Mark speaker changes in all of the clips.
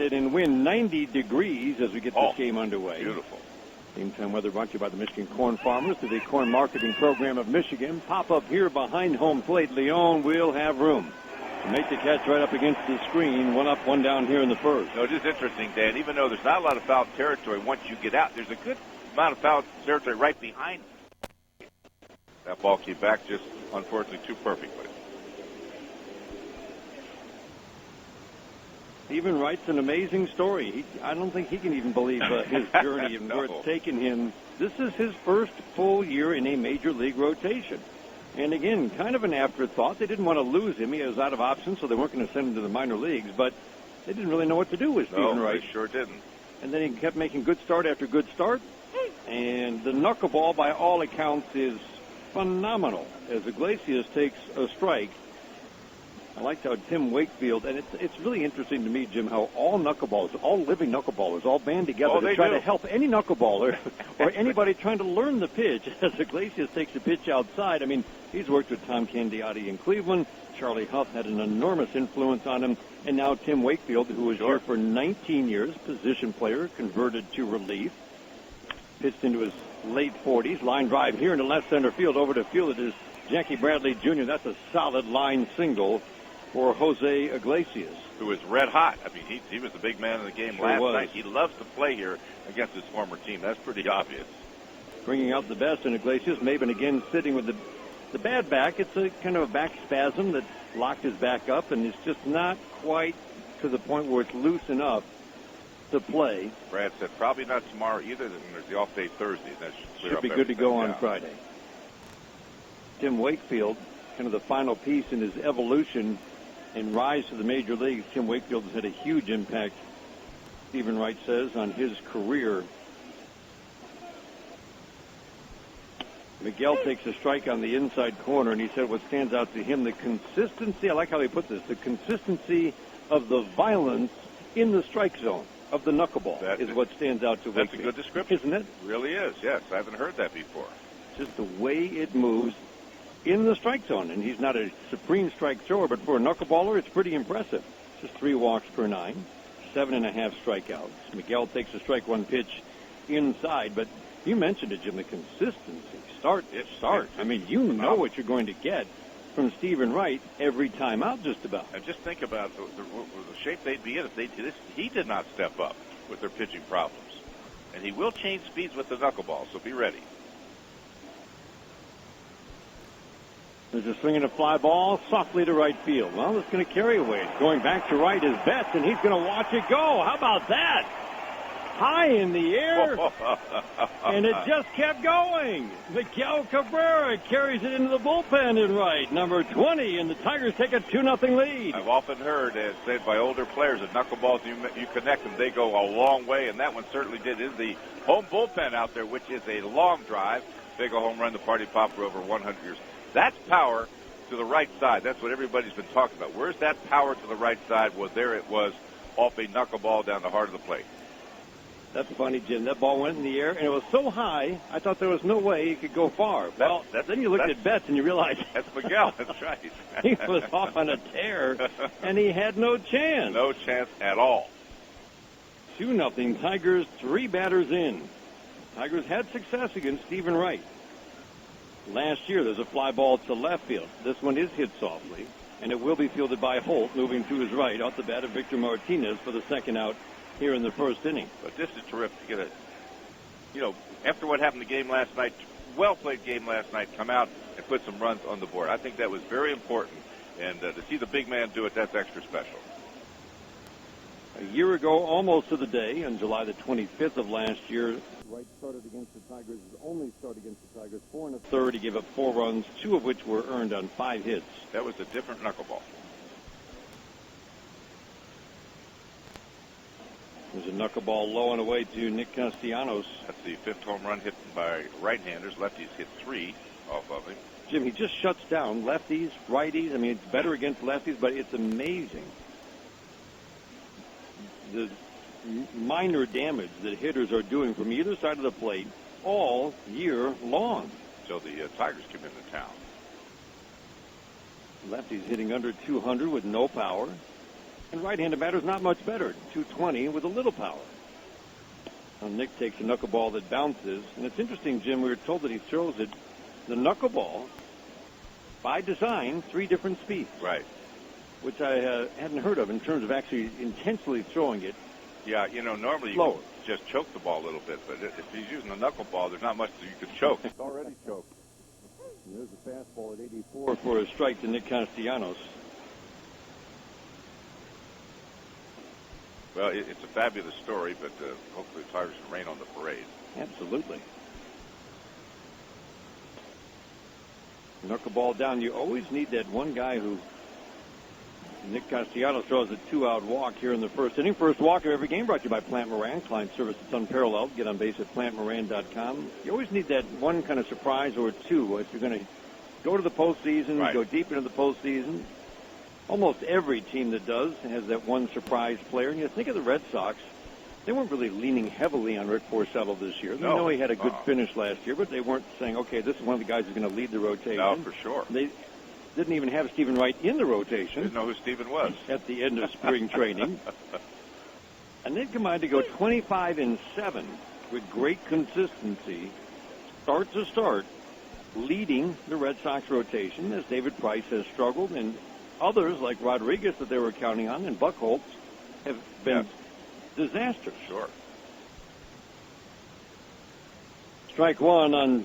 Speaker 1: it in wind 90 degrees as we get this game underway.
Speaker 2: Beautiful.
Speaker 1: Same time weather brought to you by the Michigan Corn Farmers through the Corn Marketing Program of Michigan. Pop up here behind home plate. Leon will have room to make the catch right up against the screen. One up, one down here in the first.
Speaker 2: No, it is interesting, Dan. Even though there's not a lot of foul territory once you get out, there's a good amount of foul territory right behind. That ball came back just, unfortunately, too perfectly.
Speaker 1: Stephen Wright's an amazing story. I don't think he can even believe his journey and where it's taken him. This is his first full year in a major league rotation. And again, kind of an afterthought. They didn't want to lose him. He was out of options, so they weren't going to send him to the minor leagues. But they didn't really know what to do with Stephen Wright.
Speaker 2: They sure didn't.
Speaker 1: And then he kept making good start after good start. And the knuckleball, by all accounts, is phenomenal as Iglesias takes a strike. I liked how Tim Wakefield, and it's really interesting to me, Jim, how all knuckleballers, all living knuckleballers, all band together to try to help any knuckleballer or anybody trying to learn the pitch as Iglesias takes the pitch outside. I mean, he's worked with Tom Candiotti in Cleveland. Charlie Huff had an enormous influence on him. And now Tim Wakefield, who was here for 19 years, position player, converted to relief. Pitched into his late 40s. Line drive here into left center field. Over to field it is Jackie Bradley Jr. That's a solid line single for Jose Iglesias,
Speaker 2: who is red hot. I mean, he was the big man in the game last night. He loves to play here against his former team. That's pretty obvious.
Speaker 1: Bringing out the best in Iglesias. Maben again sitting with the bad back. It's a kind of a back spasm that locked his back up, and it's just not quite to the point where it's loose enough to play.
Speaker 2: Brad said probably not tomorrow either. Then there's the off day Thursday. That
Speaker 1: should be good to go on Friday. Tim Wakefield, kind of the final piece in his evolution and rise to the major leagues. Tim Wakefield has had a huge impact, Stephen Wright says, on his career. Miguel takes a strike on the inside corner, and he said what stands out to him, the consistency, I like how he put this, the consistency of the violence in the strike zone of the knuckleball is what stands out to Wakefield.
Speaker 2: That's a good description.
Speaker 1: Isn't it?
Speaker 2: It really is, yes. I haven't heard that before.
Speaker 1: Just the way it moves in the strike zone, and he's not a supreme strike thrower, but for a knuckleballer, it's pretty impressive. Just 3 walks per 9, 7.5 strikeouts. Miguel takes a strike one pitch inside, but you mentioned it, Jim, the consistency, start. I mean, you know what you're going to get from Stephen Wright every time out, just about.
Speaker 2: And just think about the shape they'd be in if he did not step up with their pitching problems. And he will change speeds with the knuckleball, so be ready.
Speaker 1: There's a swing and a fly ball softly to right field. Well, it's going to carry away. It's going back to right is Betts, and he's going to watch it go. How about that? High in the air, and it just kept going. Miguel Cabrera carries it into the bullpen in right, number 20, and the Tigers take a 2-0 lead.
Speaker 2: I've often heard it said by older players that knuckleballs, you connect them, they go a long way, and that one certainly did. It is the home bullpen out there, which is a long drive. Big a home run, the party popper over 100 years. That's power to the right side. That's what everybody's been talking about. Where's that power to the right side? Well, there it was off a knuckleball down the heart of the plate.
Speaker 1: That's funny, Jim. That ball went in the air, and it was so high, I thought there was no way it could go far. Well, then you looked at Betts, and you realized
Speaker 2: that's Miguel. That's right.
Speaker 1: He was off on a tear, and he had no chance.
Speaker 2: No chance at all.
Speaker 1: 2-0 Tigers, 3 batters in. Tigers had success against Stephen Wright. Last year, there's a fly ball to left field. This one is hit softly, and it will be fielded by Holt, moving to his right, off the bat of Victor Martinez for the second out here in the first inning.
Speaker 2: But this is terrific to get after what happened in the game last night, well-played game last night, come out and put some runs on the board. I think that was very important, and to see the big man do it, that's extra special.
Speaker 1: A year ago, almost to the day, on July the 25th of last year, Wright started against the Tigers, his only start against the Tigers, 4 1/3. He gave up 4 runs, 2 of which were earned on 5 hits.
Speaker 2: That was a different knuckleball.
Speaker 1: There's a knuckleball low and away to Nick Castellanos.
Speaker 2: That's the 5th home run hit by right-handers. Lefties hit 3 off of him.
Speaker 1: Jim, he just shuts down lefties, righties. I mean, it's better against lefties, but it's amazing the minor damage that hitters are doing from either side of the plate all year long.
Speaker 2: So the Tigers come into town.
Speaker 1: Lefties hitting under 200 with no power. And right-handed batter's not much better. 220 with a little power. Now Nick takes a knuckleball that bounces. And it's interesting, Jim, we were told that he throws it, the knuckleball, by design, 3 different speeds.
Speaker 2: Right.
Speaker 1: Which I hadn't heard of in terms of actually intensely throwing it.
Speaker 2: Yeah, normally you can just choke the ball a little bit, but if he's using a knuckleball, there's not much that you can choke.
Speaker 1: It's already choked. And there's a fastball at 84 for a strike to Nick Castellanos.
Speaker 2: Well, it's a fabulous story, but hopefully the Tigers can rain on the parade.
Speaker 1: Absolutely. Knuckleball down. You always need that one guy who... Nick Castellanos throws a 2-out walk here in the first inning. First walk of every game brought to you by Plant Moran. Client service that's unparalleled. Get on base at plantmoran.com. You always need that one kind of surprise or two if you're going to go to the postseason, go deep into the postseason. Almost every team that does has that one surprise player. And you think of the Red Sox, they weren't really leaning heavily on Rick Porcello this year. They know he had a good finish last year, but they weren't saying, okay, this is one of the guys who's going to lead the rotation.
Speaker 2: No, for sure.
Speaker 1: They didn't even have Stephen Wright in the rotation.
Speaker 2: Didn't know who Stephen was.
Speaker 1: At the end of spring training. And then combined to go 25-7 with great consistency, start to start, leading the Red Sox rotation as David Price has struggled, and others like Rodriguez that they were counting on and Buchholz have been disastrous.
Speaker 2: Sure.
Speaker 1: Strike one on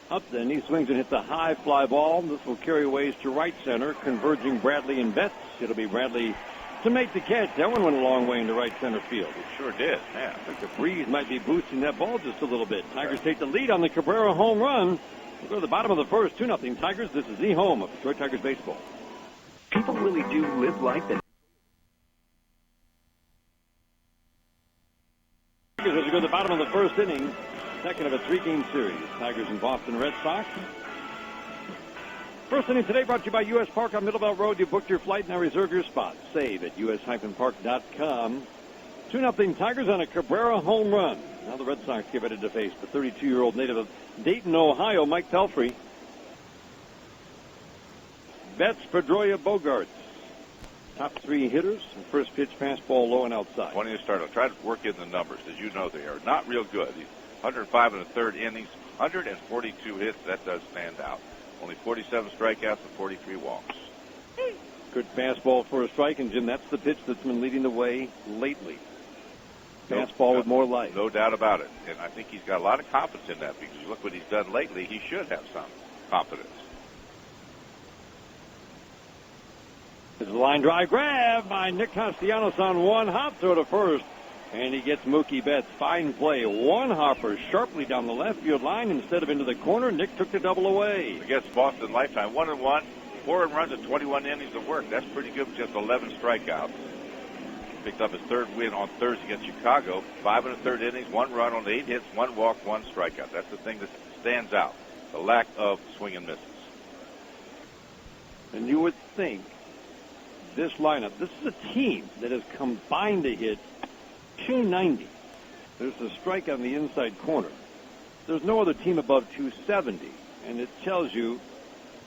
Speaker 1: Upton. He swings and hits a high fly ball. This will carry ways to right center, converging Bradley and Betts. It'll be Bradley to make the catch. That one went a long way into right center field.
Speaker 2: It sure did. Yeah.
Speaker 1: I think the breeze might be boosting that ball just a little bit. Tigers take the lead on the Cabrera home run. We'll go to the bottom of the first. 2-0 Tigers. This is the home of Detroit Tigers baseball.
Speaker 3: People really do live life that.
Speaker 1: Tigers as we go to the bottom of the first inning. Second of a 3-game series. Tigers and Boston Red Sox. First inning today brought to you by U.S. Park on Middlebelt Road. You booked your flight, now reserve your spot. Save at us-park.com. 2-0 Tigers on a Cabrera home run. Now the Red Sox get ready to face the 32-year-old native of Dayton, Ohio, Mike Pelfrey. Betts, Pedroia, Bogarts. Top 3 hitters. First pitch, fastball low and outside.
Speaker 2: 20 to start. I'll try to work in the numbers. As you know, they are not real good. 105 in the third innings, 142 hits. That does stand out. Only 47 strikeouts and 43 walks.
Speaker 1: Good fastball for a strike, and Jim, that's the pitch that's been leading the way lately. Fastball with more life.
Speaker 2: No doubt about it. And I think he's got a lot of confidence in that because you look what he's done lately. He should have some confidence.
Speaker 1: This is a line drive grab by Nick Castellanos on one hop throw to first. And he gets Mookie Betts. Fine play. One hopper sharply down the left field line instead of into the corner. Nick took the double away.
Speaker 2: Against Boston lifetime. 1-1. 4 runs and 21 innings of work. That's pretty good with just 11 strikeouts. Picked up his third win on Thursday against Chicago. 5 in the third innings. 1 run on 8 hits. 1 walk, 1 strikeout. That's the thing that stands out. The lack of swing and misses.
Speaker 1: And you would think this lineup, this is a team that has combined to hit 290. There's a strike on the inside corner. There's no other team above 270. And it tells you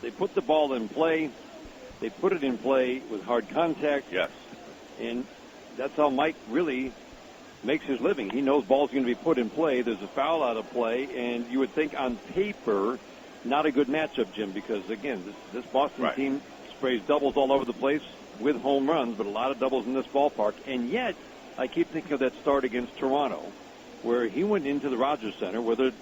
Speaker 1: they put the ball in play. They put it in play with hard contact.
Speaker 2: Yes.
Speaker 1: And that's how Mike really makes his living. He knows balls are going to be put in play. There's a foul out of play. And you would think on paper, not a good matchup, Jim, because, again, this Boston team sprays doubles all over the place with home runs, but a lot of doubles in this ballpark. And yet, I keep thinking of that start against Toronto, where he went into the Rogers Center where the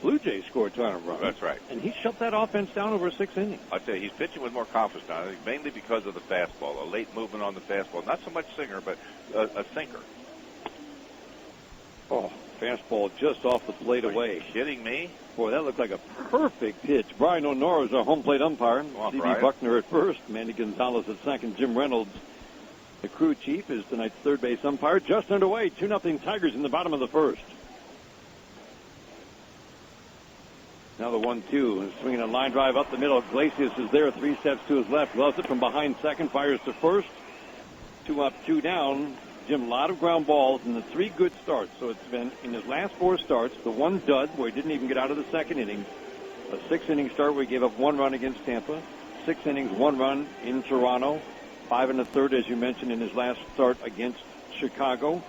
Speaker 1: Blue Jays scored a ton of runs.
Speaker 2: That's right.
Speaker 1: And he shut that offense down over 6 innings.
Speaker 2: I'll tell you, he's pitching with more confidence now, I think mainly because of the fastball, a late movement on the fastball. Not so much singer, but a sinker.
Speaker 1: Oh, fastball just off the plate away.
Speaker 2: Are you kidding me?
Speaker 1: Boy, that looked like a perfect pitch. Brian O'Nora is our home plate umpire. C.B. Buckner at first. Manny Gonzalez at second. Jim Reynolds, the crew chief, is tonight's third base umpire. Just underway. 2-0 Tigers in the bottom of the first. Now the 1-2. Swinging a line drive up the middle. Iglesias is there. 3 steps to his left. Loves it from behind second. Fires to first. 2 up, 2 down. Jim, a lot of ground balls and the 3 good starts. So it's been in his last 4 starts, the 1 dud where he didn't even get out of the second inning. A 6-inning start where he gave up 1 run against Tampa. 6 innings, 1 run in Toronto. 5 1/3, as you mentioned, in his last start against Chicago.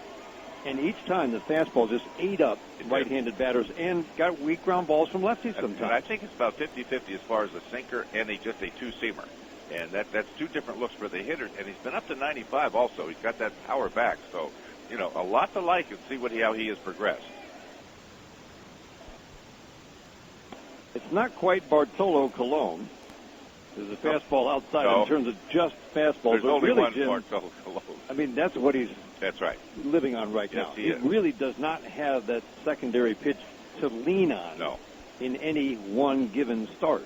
Speaker 1: And each time the fastball just ate up right-handed batters and got weak ground balls from lefties sometimes.
Speaker 2: And I think it's about 50-50 as far as the sinker and just a two-seamer. And that's two different looks for the hitter. And he's been up to 95 also. He's got that power back. So, you know, a lot to like and see how he has progressed.
Speaker 1: It's not quite Bartolo Colon. There's a fastball outside in terms of just fastballs.
Speaker 2: There's only
Speaker 1: really,
Speaker 2: one
Speaker 1: Jim,
Speaker 2: Bartolo Colon.
Speaker 1: I mean, that's what he's living on right now.
Speaker 2: He
Speaker 1: really does not have that secondary pitch to lean on in any one given start.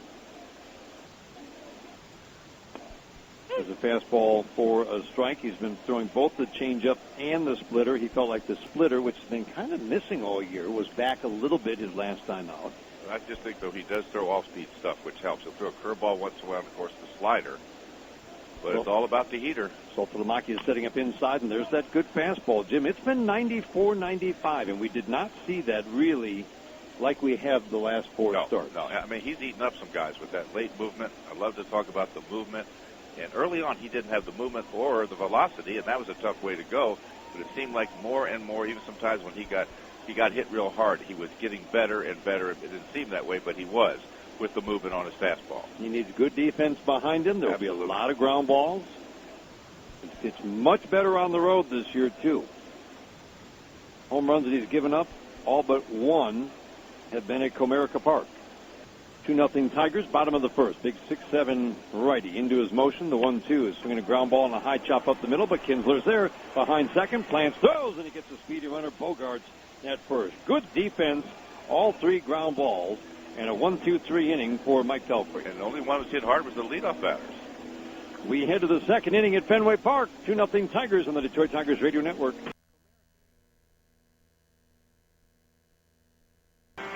Speaker 1: There's a fastball for a strike. He's been throwing both the changeup and the splitter. He felt like the splitter, which has been kind of missing all year, was back a little bit his last time out.
Speaker 2: I just think, though, he does throw off-speed stuff, which helps. He'll throw a curveball once in a while, and, of course, the slider. But it's all about the heater.
Speaker 1: Saltalamacchia is setting up inside, and there's that good fastball, Jim. It's been 94, 95, and we did not see that really like we have the last four starts.
Speaker 2: No, I mean, he's eaten up some guys with that late movement. I love to talk about the movement. And early on, he didn't have the movement or the velocity, and that was a tough way to go. But it seemed like more and more, even sometimes when he got hit real hard, he was getting better and better. It didn't seem that way, but he was with the movement on his fastball.
Speaker 1: He needs good defense behind him. There will be a lot of ground balls. It's much better on the road this year, too. Home runs that he's given up, all but one, have been at Comerica Park. 2-0 Tigers, bottom of the first. Big 6-7 righty into his motion. The 1-2 is swinging a ground ball and a high chop up the middle, but Kinsler's there behind second. Plants throws, and he gets a speedy runner. Bogarts at first. Good defense, all three ground balls, and a 1-2-3 inning for Mike Pelfrey.
Speaker 2: And the only one who hit hard was the leadoff batters.
Speaker 1: We head to the second inning at Fenway Park. 2-0 Tigers on the Detroit Tigers Radio Network.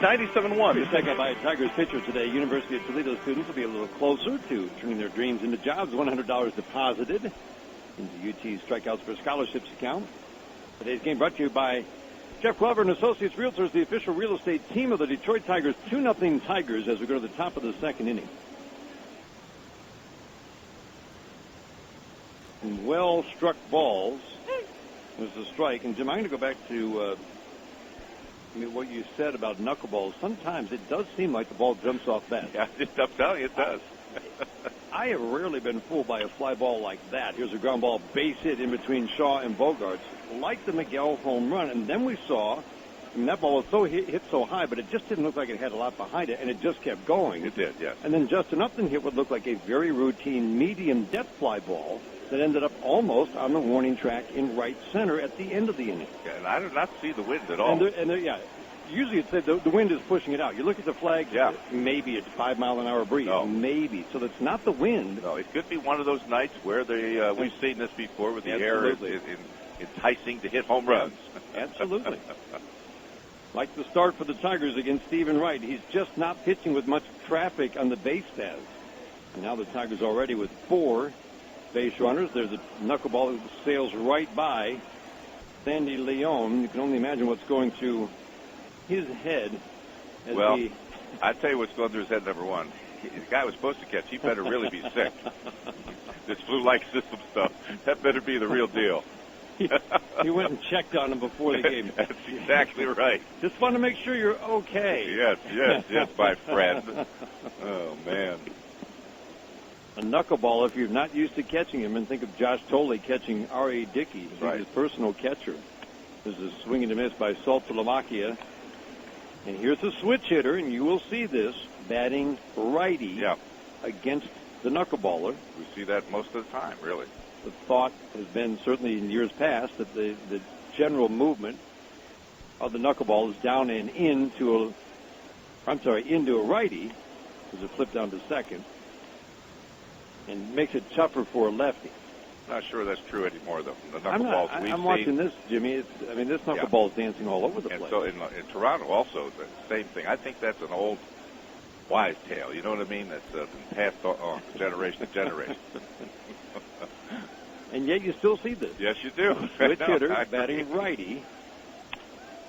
Speaker 4: 97-1.
Speaker 1: Second by a Tigers pitcher today. University of Toledo students will be a little closer to turning their dreams into jobs. $100 deposited into UT's Strikeouts for Scholarships account. Today's game brought to you by Jeff Glover and Associates Realtors, the official real estate team of the Detroit Tigers. 2-0 Tigers as we go to the top of the second inning. And well-struck balls was the strike. And, Jim, I'm going to go back to what you said about knuckleballs. Sometimes it does seem like the ball jumps off bat.
Speaker 2: Yeah, I'm telling you, it does.
Speaker 1: I have rarely been fooled by a fly ball like that. Here's a ground ball base hit in between Shaw and Bogarts, like the Miguel home run. And then we saw, that ball was so hit so high, but it just didn't look like it had a lot behind it, and it just kept going.
Speaker 2: It did, yes.
Speaker 1: And then Justin Upton hit what looked like a very routine medium depth fly ball that ended up almost on the warning track in right center at the end of the inning.
Speaker 2: Yeah, and I did not see the wind at all.
Speaker 1: Usually it's said the wind is pushing it out. You look at the flag, maybe it's 5 mile an hour breeze, maybe. So it's not the wind.
Speaker 2: No, it could be one of those nights where we've seen this before, where the air is enticing to hit home runs.
Speaker 1: Absolutely. Like the start for the Tigers against Stephen Wright. He's just not pitching with much traffic on the base paths. And now the Tigers already with 4 base runners. There's a knuckleball that sails right by Sandy Leon. You can only imagine what's going through his head.
Speaker 2: I tell you what's going through his head, number one. The guy was supposed to catch. He better really be sick. This flu-like system stuff, that better be the real deal.
Speaker 1: He went and checked on him before the game.
Speaker 2: That's exactly right.
Speaker 1: Just want to make sure you're okay.
Speaker 2: Yes, my friend. Oh, man.
Speaker 1: A knuckleball, if you're not used to catching him, and think of Josh Tolley catching R.A. Dickey. He's his personal catcher. This is a swing and a miss by Saltalamacchia. And here's the switch hitter, and you will see this, batting righty against the knuckleballer.
Speaker 2: We see that most of the time, really.
Speaker 1: The thought has been, certainly in years past, that the general movement of the knuckleball is down and into a righty, as it flipped down to second, and makes it tougher for a lefty.
Speaker 2: Not sure that's true anymore, though. The knuckleballs we've seen.
Speaker 1: I'm watching this, Jimmy. This knuckleball is dancing all over the place.
Speaker 2: And so in Toronto also, the same thing. I think that's an old wise tale. You know what I mean? That's been passed on generation to generation.
Speaker 1: And yet you still see this.
Speaker 2: Yes, you do.
Speaker 1: Switch hitter batting righty.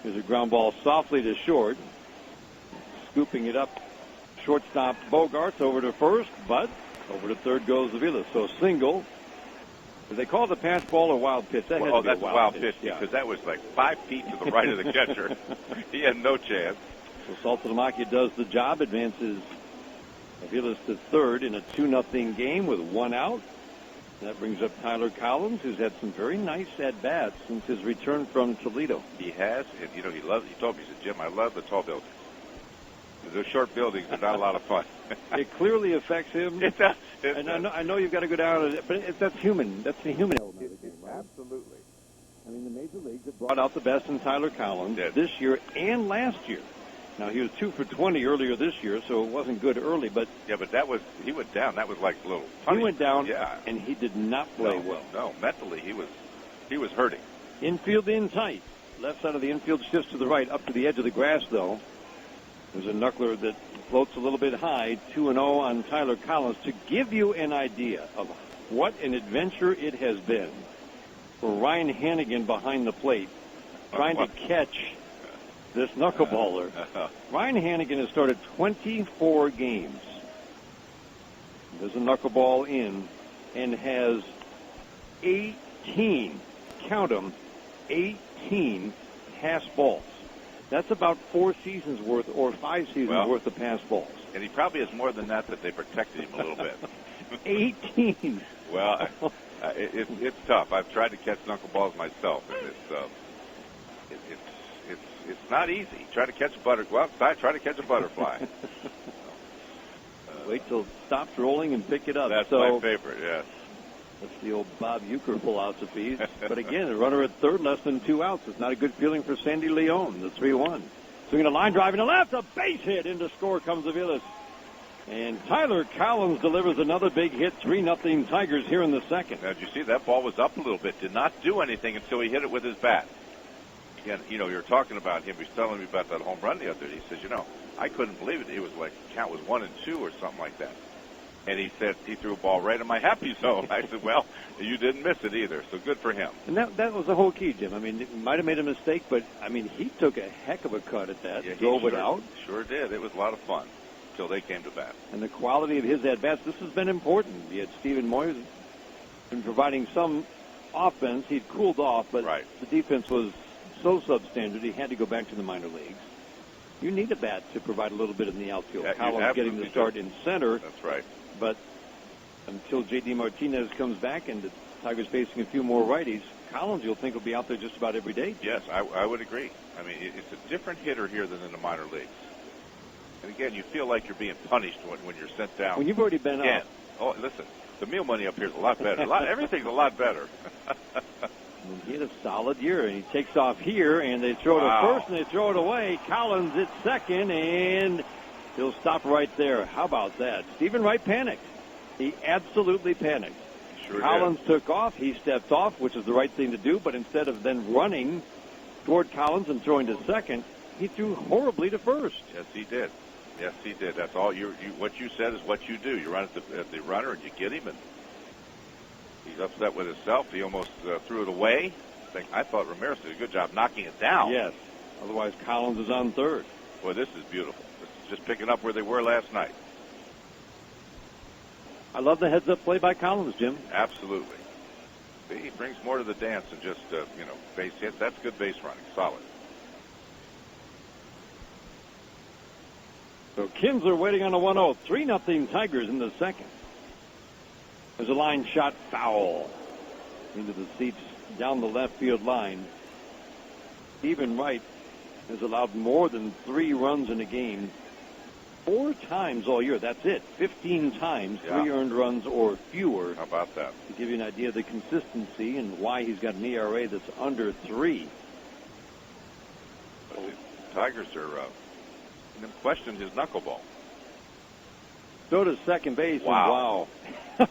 Speaker 1: There's a ground ball softly to short. Scooping it up. Shortstop Bogarts over to first, but over to third goes Avila. So single Do they call it a pass ball or wild pitch? That
Speaker 2: Well, that's a wild pitch
Speaker 1: yeah.
Speaker 2: because that was like 5 feet to the right of the catcher. He had no chance.
Speaker 1: So Saltalamacchia does the job, advances Aviles to third in a 2-0 game with 1 out. That brings up Tyler Collins, who's had some very nice at-bats since his return from Toledo.
Speaker 2: He has, and he told me, he said, Jim, I love the tall buildings. Those short buildings are not a lot of fun.
Speaker 1: It clearly affects him.
Speaker 2: It does.
Speaker 1: And I know you've got to go down, but that's human. That's the human element of the game, right?
Speaker 2: Absolutely.
Speaker 1: I mean, the major leagues have brought out the best in Tyler Collins this year and last year. Now, he was 2 for 20 earlier this year, so it wasn't good early, but...
Speaker 2: Yeah, but he went down. That was like a little funny.
Speaker 1: He went down,
Speaker 2: yeah,
Speaker 1: and he did not play well.
Speaker 2: No, mentally he was hurting.
Speaker 1: Infield in tight. Left side of the infield shifts to the right, up to the edge of the grass, though. There's a knuckler that floats a little bit high, 2-0 on Tyler Collins, to give you an idea of what an adventure it has been for Ryan Hannigan behind the plate, trying to catch this knuckleballer. Ryan Hannigan has started 24 games. There's a knuckleball in and has 18, count them, 18 pass balls. That's about 4 seasons worth or 5 seasons worth of pass balls.
Speaker 2: And he probably has more than that they protected him a little bit.
Speaker 1: 18.
Speaker 2: Well, it's tough. I've tried to catch knuckleballs myself, and it's not easy. Try to catch a butterfly. Try to catch a butterfly.
Speaker 1: Wait till it stops rolling and pick it up.
Speaker 2: That's my favorite. Yes.
Speaker 1: That's the old Bob Euchre philosophy. But again, a runner at third, less than 2 outs. It's not a good feeling for Sandy Leone, the 3-1. Swinging a line drive in the left, a base hit. Into score comes Aviles. And Tyler Collins delivers another big hit, 3-0 Tigers here in the second.
Speaker 2: Now, did you see that ball was up a little bit? Did not do anything until he hit it with his bat. Again, you were talking about him. He was telling me about that home run the other day. He says, I couldn't believe it. It was like the count was 1-2 or something like that. And he said he threw a ball right in my happy zone. I said, well, you didn't miss it either, so good for him.
Speaker 1: And that was the whole key, Jim. I mean, he might have made a mistake, but, I mean, he took a heck of a cut at that, drove it out.
Speaker 2: Sure did. It was a lot of fun until they came to bat.
Speaker 1: And the quality of his at-bats, this has been important. He had Stephen Moyes been providing some offense. He'd cooled off, but the defense was so substandard he had to go back to the minor leagues. You need a bat to provide a little bit in the outfield. Collins getting the start in center.
Speaker 2: That's right.
Speaker 1: But until J.D. Martinez comes back and the Tigers facing a few more righties, Collins you'll think will be out there just about every day.
Speaker 2: Yes, I would agree. I mean, it's a different hitter here than in the minor leagues. And again, you feel like you're being punished when you're sent down.
Speaker 1: When you've already been up.
Speaker 2: Oh, listen, the meal money up here is a lot better. Everything's a lot better.
Speaker 1: He had a solid year, and he takes off here, and they throw it to first, and they throw it away. Collins at second, and he'll stop right there. How about that? Stephen Wright panicked. He absolutely panicked.
Speaker 2: Sure
Speaker 1: Collins
Speaker 2: did.
Speaker 1: took off. He stepped off, which is the right thing to do, but instead of then running toward Collins and throwing to second, he threw horribly to first.
Speaker 2: Yes, he did. Yes, he did. That's all. What you said is what you do. You run at the runner, and you get him, and he's upset with himself. He almost threw it away. I thought Ramirez did a good job knocking it down.
Speaker 1: Yes. Otherwise, Collins is on third.
Speaker 2: Boy, this is beautiful. This is just picking up where they were last night.
Speaker 1: I love the heads-up play by Collins, Jim.
Speaker 2: Absolutely. He brings more to the dance than just, base hits. That's good base running. Solid.
Speaker 1: So Kinsler waiting on a 1-0. 3-0 Tigers in the second. There's a line shot foul into the seats down the left field line. Stephen Wright has allowed more than 3 runs in a game 4 times all year. That's it. 15 times, 3 earned runs or fewer.
Speaker 2: How about that?
Speaker 1: To give you an idea of the consistency and why he's got an ERA that's under 3.
Speaker 2: But the Tigers are questioned his knuckleball.
Speaker 1: Go to second base.
Speaker 2: Wow.
Speaker 1: And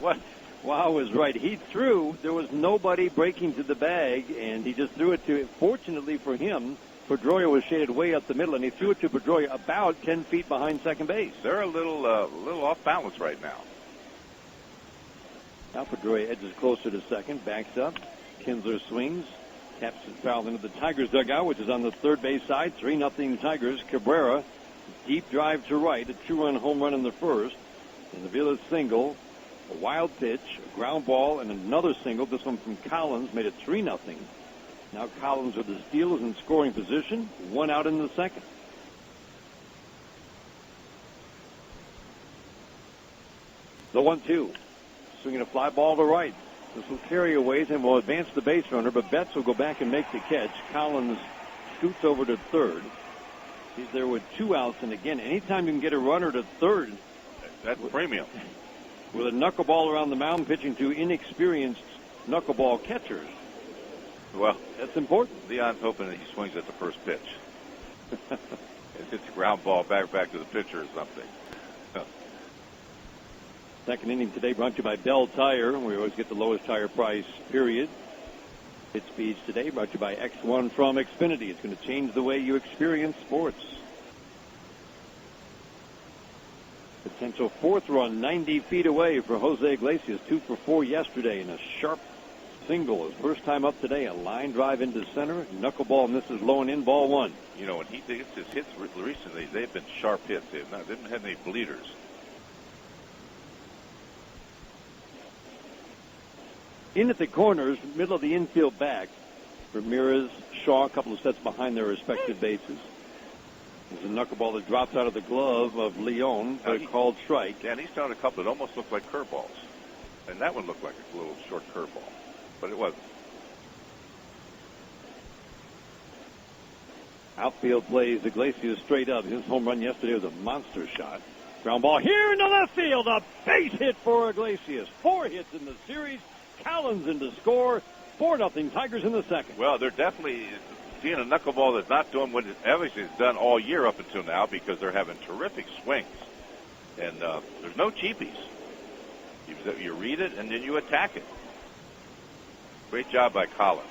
Speaker 1: what? Wow is right. He threw. There was nobody breaking to the bag, and he just threw it to. Fortunately for him, Pedroia was shaded way up the middle, and he threw it to Pedroia about 10 feet behind second base.
Speaker 2: They're a little off balance right now.
Speaker 1: Now Pedroia edges closer to second, backs up. Kinsler swings, taps it foul into the Tigers dugout, which is on the third base side. 3-0 Tigers. Cabrera, deep drive to right, a 2-run home run in the first, and the Aviles single. A wild pitch, a ground ball, and another single. This one from Collins made it 3-0. Now Collins with the steal is in scoring position. 1 out in the second. The 1-2. Swinging a fly ball to right. This will carry away and will advance the base runner, but Betts will go back and make the catch. Collins scoots over to third. He's there with 2 outs, and again, anytime you can get a runner to third,
Speaker 2: that's premium.
Speaker 1: With a knuckleball around the mound, pitching to inexperienced knuckleball catchers.
Speaker 2: Well,
Speaker 1: that's important.
Speaker 2: Leon's hoping that he swings at the first pitch. If it's a ground ball back to the pitcher or something.
Speaker 1: Second inning today brought to you by Bell Tire. We always get the lowest tire price, period. Hit speeds today brought to you by X1 from Xfinity. It's going to change the way you experience sports. Potential fourth run 90 feet away for Jose Iglesias. 2 for 4 yesterday in a sharp single. His first time up today. A line drive into center. Knuckleball misses low and in, ball 1.
Speaker 2: You know, when he gets his hits recently, they've been sharp hits. They didn't have any bleeders.
Speaker 1: In at the corners, middle of the infield back. Ramirez, Shaw, a couple of sets behind their respective bases. There's a knuckleball that drops out of the glove of Leon, but called strike.
Speaker 2: Yeah, and he's done a couple that almost look like curveballs. And that one looked like a little short curveball, but it wasn't.
Speaker 1: Outfield plays Iglesias straight up. His home run yesterday was a monster shot. Ground ball here into left field. A base hit for Iglesias. 4 hits in the series. Collins in to score. 4-0 Tigers in the second.
Speaker 2: Well, they're definitely seeing a knuckleball that's not doing what it obviously has done all year up until now, because they're having terrific swings. And there's no cheapies. You read it and then you attack it. Great job by Collins.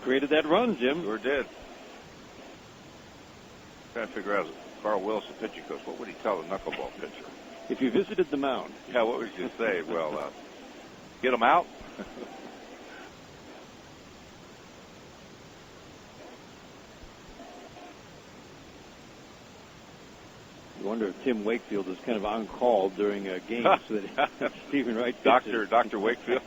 Speaker 1: Created that run, Jim.
Speaker 2: Sure did. Trying to figure out, Carl Wilson, pitching coach, what would he tell a knuckleball pitcher?
Speaker 1: If you visited the mound.
Speaker 2: Yeah, what would you say? Well, get him out.
Speaker 1: I wonder if Tim Wakefield is kind of on call during a game so that Stephen Wright
Speaker 2: Dr. Wakefield.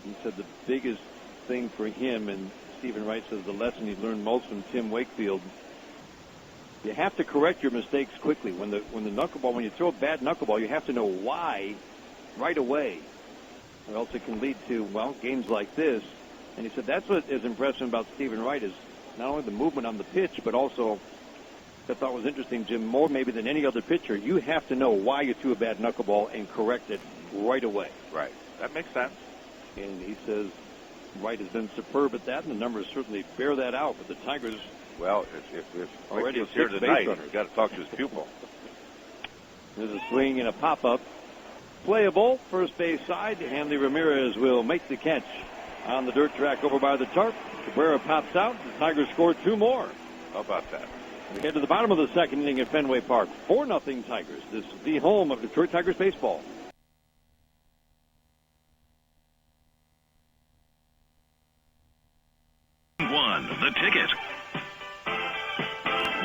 Speaker 1: He said the biggest thing for him, and Stephen Wright says the lesson he learned most from Tim Wakefield, you have to correct your mistakes quickly. When you throw a bad knuckleball, you have to know why right away, or else it can lead to, well, games like this. And he said that's what is impressive about Stephen Wright, is not only the movement on the pitch, but also, I thought was interesting, Jim, more maybe than any other pitcher, you have to know why you threw a bad knuckleball and correct it right away.
Speaker 2: Right. That makes sense.
Speaker 1: And he says Wright has been superb at that, and the numbers certainly bear that out. But the Tigers,
Speaker 2: well, if
Speaker 1: already
Speaker 2: Wakefield's here tonight, you've got to talk to his pupil.
Speaker 1: There's a swing and a pop-up. Playable, first base side. Hanley Ramirez will make the catch on the dirt track over by the tarp. Cabrera pops out. The Tigers score 2 more.
Speaker 2: How about that?
Speaker 1: We head to the bottom of the second inning at Fenway Park. 4-0 Tigers. This is the home of Detroit Tigers baseball.
Speaker 5: The ticket.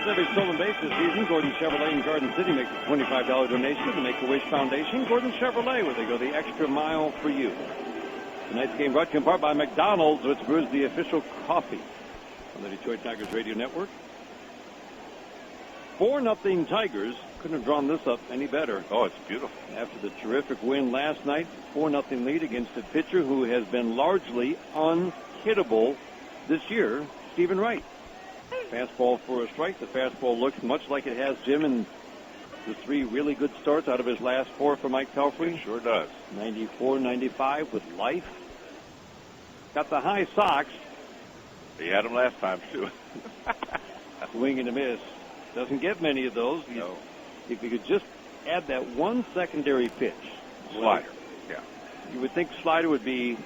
Speaker 1: Every stolen base this season, Gordon Chevrolet in Garden City makes a $25 donation to the Make-A-Wish Foundation. Gordon Chevrolet, where they go the extra mile for you. Tonight's game brought to you in part by McDonald's, which brews the official coffee on the Detroit Tigers radio network. 4-0 Tigers. Couldn't have drawn this up any better.
Speaker 2: Oh, it's beautiful.
Speaker 1: After the terrific win last night, 4-0 lead against a pitcher who has been largely unhittable this year, Stephen Wright. Fastball for a strike. The fastball looks much like it has, Jim, in the 3 really good starts out of his last 4 for Mike Pelfrey.
Speaker 2: It sure does.
Speaker 1: 94, 95 with life. Got the high socks.
Speaker 2: He had them last time, too.
Speaker 1: Swing and a miss. Doesn't get many of those.
Speaker 2: No.
Speaker 1: If you could just add that one secondary pitch.
Speaker 2: Slider. Yeah.
Speaker 1: You would think slider would be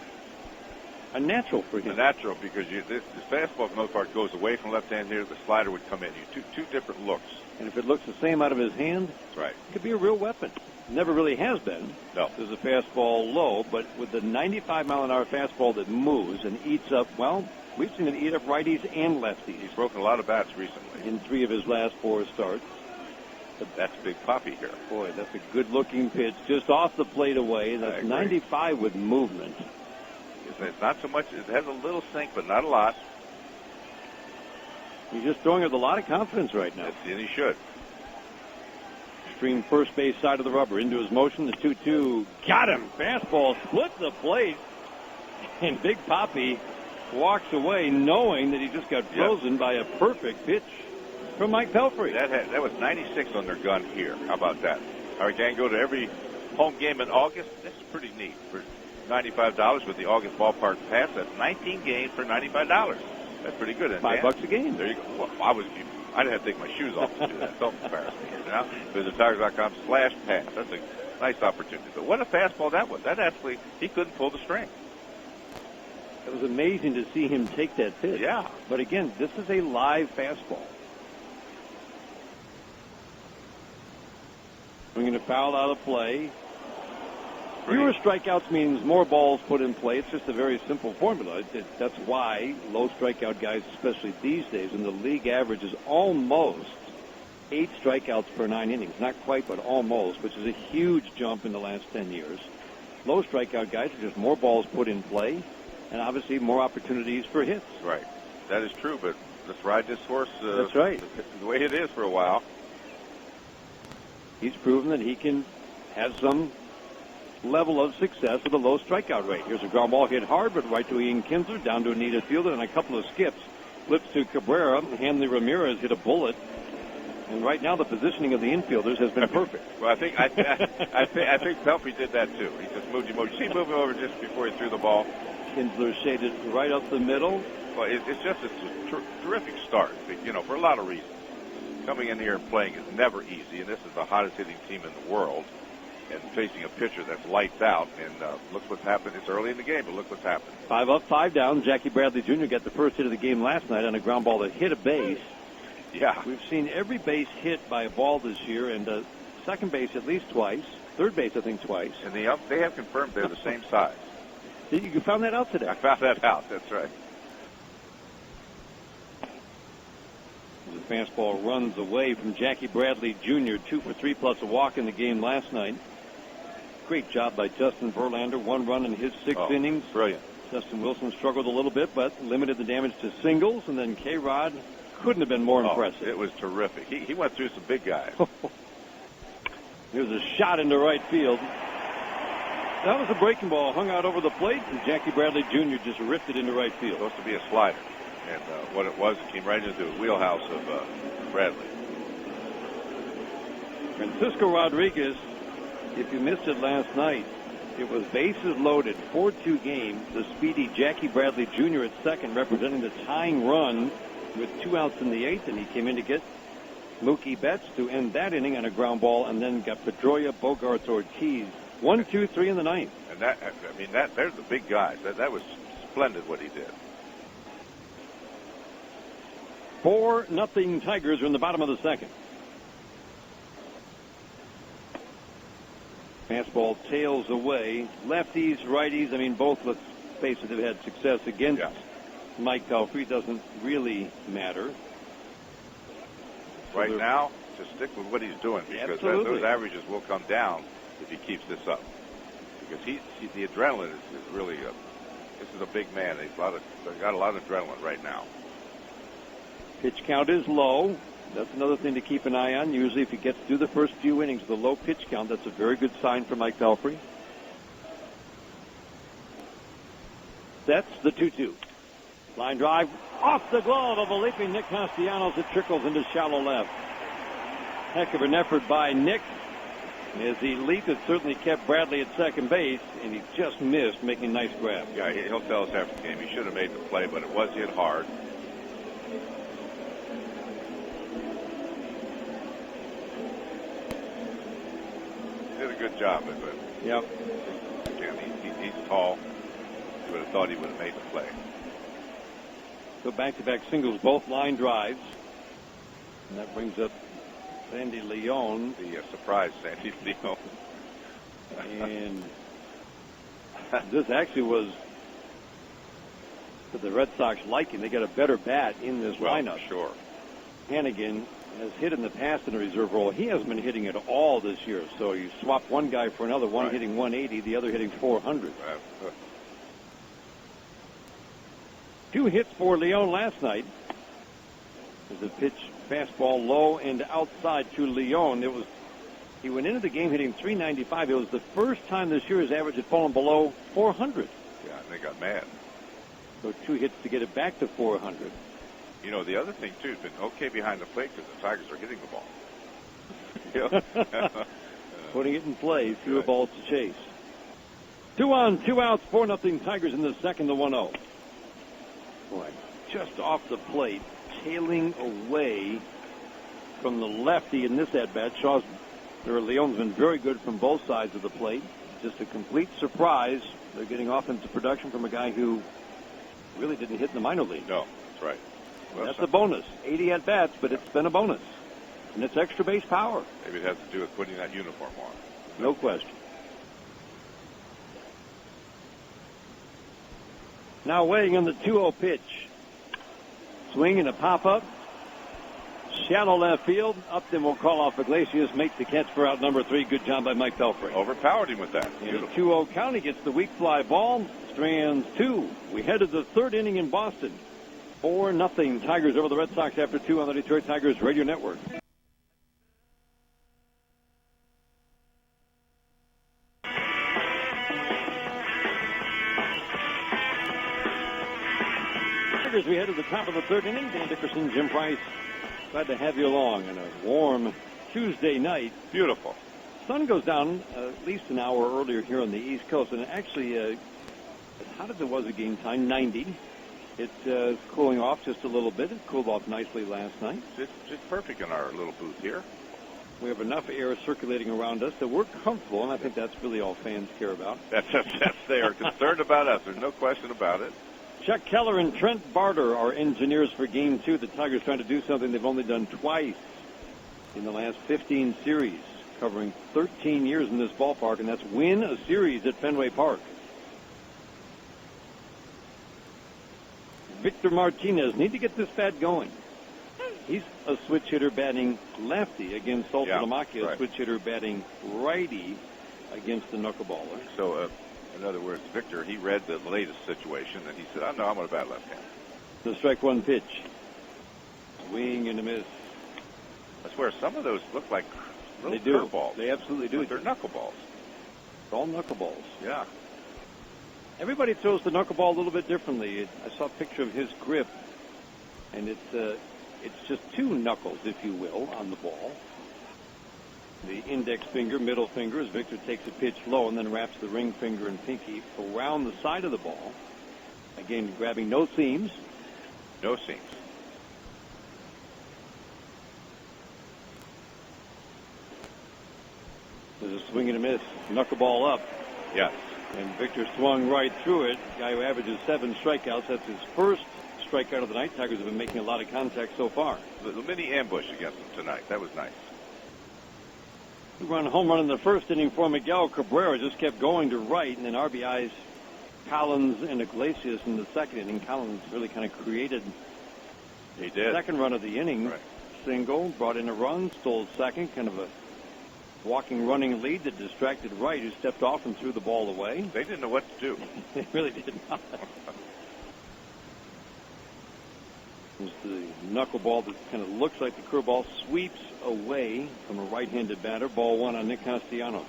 Speaker 1: a natural for him.
Speaker 2: A natural, because this fastball, for the most part, goes away from left-hand here. The slider would come in. Two different looks.
Speaker 1: And if it looks the same out of his hand,
Speaker 2: that's right,
Speaker 1: it could be a real weapon. Never really has been.
Speaker 2: No.
Speaker 1: There's a fastball low, but with the 95-mile-an-hour fastball that moves and eats up, well, we've seen it eat up righties and lefties.
Speaker 2: He's broken a lot of bats recently.
Speaker 1: In 3 of his last 4 starts.
Speaker 2: That's Big Poppy here.
Speaker 1: Boy, that's a good-looking pitch, just off the plate away. That's 95 with movement.
Speaker 2: It's not so much. It has a little sink, but not a lot.
Speaker 1: He's just throwing with a lot of confidence right now.
Speaker 2: And he should.
Speaker 1: Extreme first base side of the rubber. Into his motion. The 2-2. Got him. Fastball split the plate. And Big Poppy walks away knowing that he just got frozen by a perfect pitch from Mike Pelfrey.
Speaker 2: That was 96 on their gun here. How about that? All right, can go to every home game in August. This is pretty neat. For $95 with the August ballpark pass, that's 19 games for $95. That's pretty good.
Speaker 1: $5 a game.
Speaker 2: There you go. Well, I didn't have to take my shoes off to do that. Don't embarrass me. Now, visit Tigers.com/pass. That's a nice opportunity. But what a fastball that was. That actually, he couldn't pull the string.
Speaker 1: It was amazing to see him take that pitch.
Speaker 2: Yeah.
Speaker 1: But again, this is a live fastball. Swinging a foul out of play. Fewer strikeouts means more balls put in play. It's just a very simple formula. That's why low strikeout guys, especially these days, when the league average is almost 8 strikeouts per 9 innings. Not quite, but almost, which is a huge jump in the last 10 years. Low strikeout guys are just more balls put in play, and obviously more opportunities for hits.
Speaker 2: Right. That is true, but let's ride this horse
Speaker 1: that's right.
Speaker 2: The way it is for a while.
Speaker 1: He's proven that he can have some level of success with a low strikeout rate. Here's a ground ball hit hard, but right to Ian Kinsler, down to Anita Fielder, and a couple of skips. Flips to Cabrera. Hanley Ramirez hit a bullet. And right now the positioning of the infielders has been perfect.
Speaker 2: Well, I think Pelfrey did that too. He just moved him over. You see him moving over just before he threw the ball.
Speaker 1: Kinsler shaded right up the middle.
Speaker 2: Well, it's just a terrific start, for a lot of reasons. Coming in here and playing is never easy, and this is the hottest hitting team in the world. And facing a pitcher that's lights out, and look what's happened. It's early in the game, but look what's happened.
Speaker 1: 5 up, 5 down. Jackie Bradley Jr. got the first hit of the game last night on a ground ball that hit a base.
Speaker 2: Yeah.
Speaker 1: We've seen every base hit by a ball this year, and second base at least twice. Third base, I think, twice.
Speaker 2: And they have confirmed they're the same size.
Speaker 1: You found that out today?
Speaker 2: I found that out. That's right.
Speaker 1: The fastball runs away from Jackie Bradley Jr. 2 for 3 plus a walk in the game last night. Great job by Justin Verlander. 1 run in his 6 innings.
Speaker 2: Brilliant.
Speaker 1: Justin Wilson struggled a little bit, but limited the damage to singles. And then K-Rod couldn't have been more impressive.
Speaker 2: It was terrific. He went through some big guys.
Speaker 1: There's a shot into right field. That was a breaking ball, hung out over the plate, and Jackie Bradley Jr. just ripped it into right field.
Speaker 2: Supposed to be a slider. And what it was, it came right into the wheelhouse of Bradley.
Speaker 1: Francisco Rodriguez, if you missed it last night, it was bases loaded, 4-2 game. The speedy Jackie Bradley Jr. at second, representing the tying run with 2 outs in the 8th, and he came in to get Mookie Betts to end that inning on a ground ball, and then got Pedroia, Bogarts, Ortiz. 1, 2, 3 in the 9th.
Speaker 2: And they're the big guys. That was splendid what he did.
Speaker 1: 4-0 Tigers are in the bottom of the second. Fastball tails away. Lefties, righties, both, let's face it, have had success against Mike Pelfrey. Doesn't really matter.
Speaker 2: Right now, just stick with what he's doing, because those averages will come down if he keeps this up. Because the adrenaline is really, this is a big man. He's got a lot of adrenaline right now.
Speaker 1: Pitch count is low. That's another thing to keep an eye on. Usually if he gets through the first few innings with a low pitch count, that's a very good sign for Mike Pelfrey. That's the 2-2. Line drive off the glove of a leaping Nick Castellanos. It trickles into shallow left. Heck of an effort by Nick. As he leaped, it certainly kept Bradley at second base, and he just missed making a nice grab.
Speaker 2: Yeah, he'll tell us after the game. He should have made the play, but it was hit hard. Did a good job with it.
Speaker 1: Yep.
Speaker 2: Again, he's tall. You would have thought he would have made the play.
Speaker 1: So back-to-back singles, both line drives. And that brings up Sandy Leon.
Speaker 2: The surprise Sandy Leon.
Speaker 1: And this actually was to the Red Sox liking. They got a better bat in this lineup.
Speaker 2: Sure.
Speaker 1: Hannigan has hit in the past in a reserve role. He hasn't been hitting at all this year. So you swap one guy for another, one hitting 180, the other hitting 400. Two hits for Leon last night. There's a pitch, fastball low and outside to Leon. He went into the game hitting 395. It was the first time this year his average had fallen below 400.
Speaker 2: Yeah, and they got mad.
Speaker 1: So 2 hits to get it back to 400.
Speaker 2: You know, the other thing, too, has been okay behind the plate because the Tigers are hitting the ball.
Speaker 1: Putting it in play, fewer balls to chase. 2 on, 2 outs, 4-0 Tigers in the second, the 1-0. Boy, just off the plate, tailing away from the lefty in this at-bat. Leon's been very good from both sides of the plate. Just a complete surprise. They're getting offensive production from a guy who really didn't hit in the minor league.
Speaker 2: No, that's right. Well,
Speaker 1: that's a bonus. 80 at-bats, but it's been a bonus. And it's extra base power.
Speaker 2: Maybe it has to do with putting that uniform on.
Speaker 1: No question. Now weighing on the 2-0 pitch. Swing and a pop-up. Shallow left field. Upton will call off Iglesias. Makes the catch for out number 3. Good job by Mike Pelfrey.
Speaker 2: Overpowered him with that.
Speaker 1: And a 2-0 count. He gets the weak fly ball. Strands 2. We head to the third inning in Boston. 4-0 Tigers over the Red Sox after 2 on the Detroit Tigers Radio Network. Tigers, we head to the top of the third inning. Dan Dickerson, Jim Price, glad to have you along on a warm Tuesday night.
Speaker 2: Beautiful.
Speaker 1: Sun goes down at least an hour earlier here on the East Coast, and actually, as hot as it was at game time, 90. It's cooling off just a little bit. It cooled off nicely last night.
Speaker 2: It's perfect in our little booth here.
Speaker 1: We have enough air circulating around us that we're comfortable, and I think that's really all fans care about.
Speaker 2: That's they are concerned about us. There's no question about it.
Speaker 1: Chuck Keller and Trent Barter are engineers for Game 2. The Tigers trying to do something they've only done twice in the last 15 series, covering 13 years in this ballpark, and that's win a series at Fenway Park. Victor Martinez need to get this bat going. He's a switch hitter batting lefty against Saltalamacchia, a switch hitter batting righty against the knuckleballer.
Speaker 2: So, in other words, Victor, he read the latest situation, and he said, "Oh, no, I'm going to bat left-hand."
Speaker 1: The strike one pitch. Swing and a miss.
Speaker 2: I swear, some of those look like little curveballs.
Speaker 1: They absolutely do.
Speaker 2: But they're knuckleballs.
Speaker 1: It's all knuckleballs.
Speaker 2: Yeah.
Speaker 1: Everybody throws the knuckleball a little bit differently. I saw a picture of his grip, and it's just 2 knuckles, if you will, on the ball. The index finger, middle finger, as Victor takes a pitch low and then wraps the ring finger and pinky around the side of the ball. Again, grabbing no seams.
Speaker 2: No seams.
Speaker 1: There's a swing and a miss. Knuckleball up.
Speaker 2: Yes.
Speaker 1: And Victor swung right through it. Guy who averages 7 strikeouts. That's his first strikeout of the night. Tigers have been making a lot of contact so far.
Speaker 2: The mini ambush against them tonight. That was nice.
Speaker 1: 2-run home run in the first inning for Miguel Cabrera. Just kept going to right, and then RBIs Collins and Iglesias in the second inning. Collins really kind of created
Speaker 2: the
Speaker 1: second run of the inning.
Speaker 2: Right.
Speaker 1: Single, brought in a run, stole second, kind of a walking, running lead that distracted Wright, who stepped off and threw the ball away.
Speaker 2: They didn't know what to do.
Speaker 1: They really did not. It's the knuckleball that kind of looks like the curveball, sweeps away from a right-handed batter. Ball 1 on Nick Castellanos.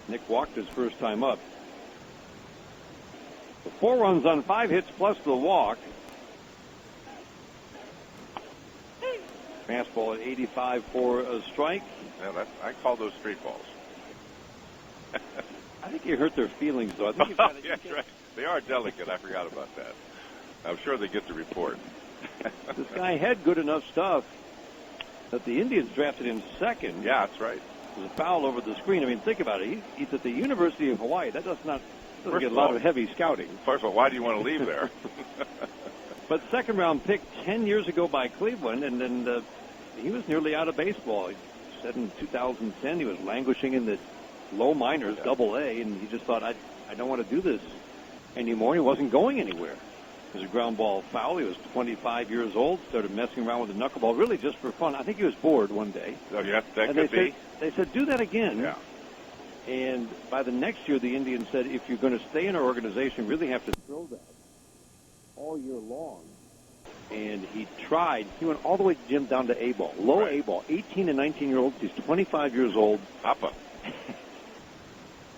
Speaker 1: Nick walked his first time up. 4 runs on 5 hits plus the walk. Fastball at 85 for a strike.
Speaker 2: Yeah, I call those straight balls.
Speaker 1: I think you hurt their feelings, though. I think you've got
Speaker 2: That's right. They are delicate. I forgot about that. I'm sure they get the report.
Speaker 1: This guy had good enough stuff that the Indians drafted him second.
Speaker 2: Yeah, that's right.
Speaker 1: It was a foul over the screen. I mean, think about it. He's at the University of Hawaii. That doesn't get a lot of heavy scouting.
Speaker 2: First of all, why do you want to leave there?
Speaker 1: But second round pick 10 years ago by Cleveland, and then he was nearly out of baseball. He said in 2010 he was languishing in the low minors, Double A, and he just thought, I don't want to do this anymore. He wasn't going anywhere. It was a ground ball foul. He was 25 years old, started messing around with the knuckleball, really just for fun. I think he was bored one day.
Speaker 2: Oh, yeah, that
Speaker 1: and
Speaker 2: could be.
Speaker 1: They said, do that again.
Speaker 2: Yeah.
Speaker 1: And by the next year, the Indians said, if you're going to stay in our organization, you really have to throw that all year long. And he tried. He went all the way, Jim, down to A-ball, low
Speaker 2: Right.
Speaker 1: A-ball, 18 and 19-year-olds. He's 25 years old.
Speaker 2: Papa.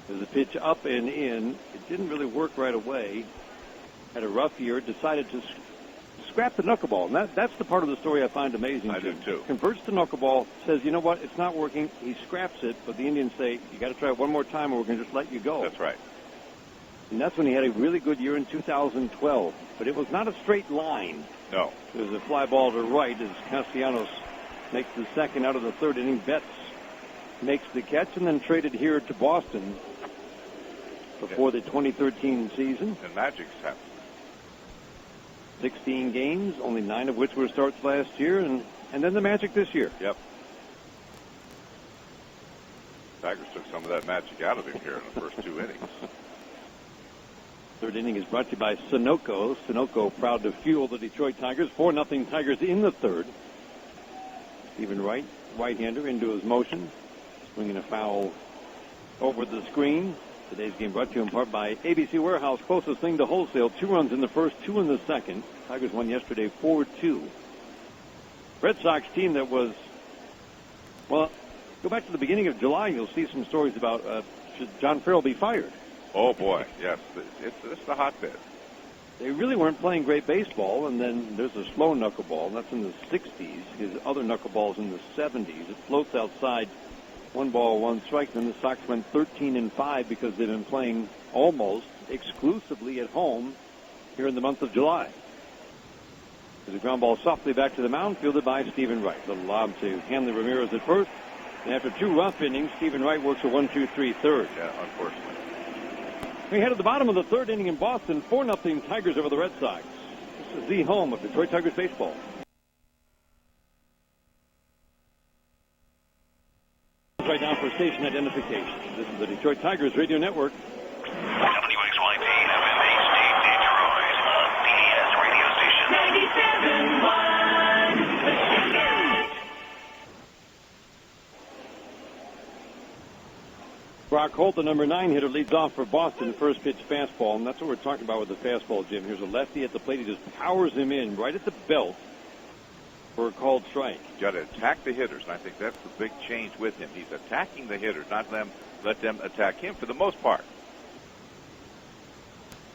Speaker 1: There's a pitch up and in. It didn't really work right away. Had a rough year. Decided to scrap the knuckleball. And that's the part of the story I find amazing.
Speaker 2: I do, too.
Speaker 1: Converts the knuckleball, says, you know what, it's not working. He scraps it, but the Indians say, you got to try it one more time or we're going to just let you go.
Speaker 2: That's right.
Speaker 1: And that's when he had a really good year in 2012. But it was not a straight line.
Speaker 2: No.
Speaker 1: It was a fly ball to right as Castellanos makes the second out of the third inning. Betts makes the catch and then traded here to Boston before the 2013 season.
Speaker 2: And magic's happened.
Speaker 1: 16 games, only 9 of which were starts last year, and then the Magic this year.
Speaker 2: Yep. Tigers took some of that magic out of him here in the first 2 innings.
Speaker 1: Third inning is brought to you by Sunoco. Sunoco proud to fuel the Detroit Tigers. 4-0 Tigers in the third. Stephen Wright, right-hander, into his motion. Swinging a foul over the screen. Today's game brought to you in part by ABC Warehouse, closest thing to wholesale. 2 runs in the first, 2 in the second. Tigers won yesterday 4-2. Red Sox team that was, well, go back to the beginning of July, you'll see some stories about should John Farrell be fired.
Speaker 2: Oh, boy, yes. It's the hotbed.
Speaker 1: They really weren't playing great baseball, and then there's a slow knuckleball, and that's in the 60s. His other knuckleball's in the 70s. It floats outside. 1 ball, 1 strike. Then the Sox went 13-5 because they've been playing almost exclusively at home here in the month of July. There's a ground ball softly back to the mound, fielded by Stephen Wright. Little lob to Hanley Ramirez at first. And after 2 rough innings, Stephen Wright works a 1-2-3 third.
Speaker 2: Yeah, unfortunately.
Speaker 1: We head to the bottom of the third inning in Boston. 4-0 Tigers over the Red Sox. This is the home of Detroit Tigers baseball. Right now for station identification. This is the Detroit Tigers Radio Network.
Speaker 5: WXYT FM HD Detroit. DES radio station. 97.1.
Speaker 1: Brock Holt, the number 9 hitter, leads off for Boston. First pitch fastball, and that's what we're talking about with the fastball, Jim. Here's a lefty at the plate. He just powers him in right at the belt for a called strike.
Speaker 2: You got to attack the hitters, and I think that's the big change with him. He's attacking the hitters, not let them attack him for the most part.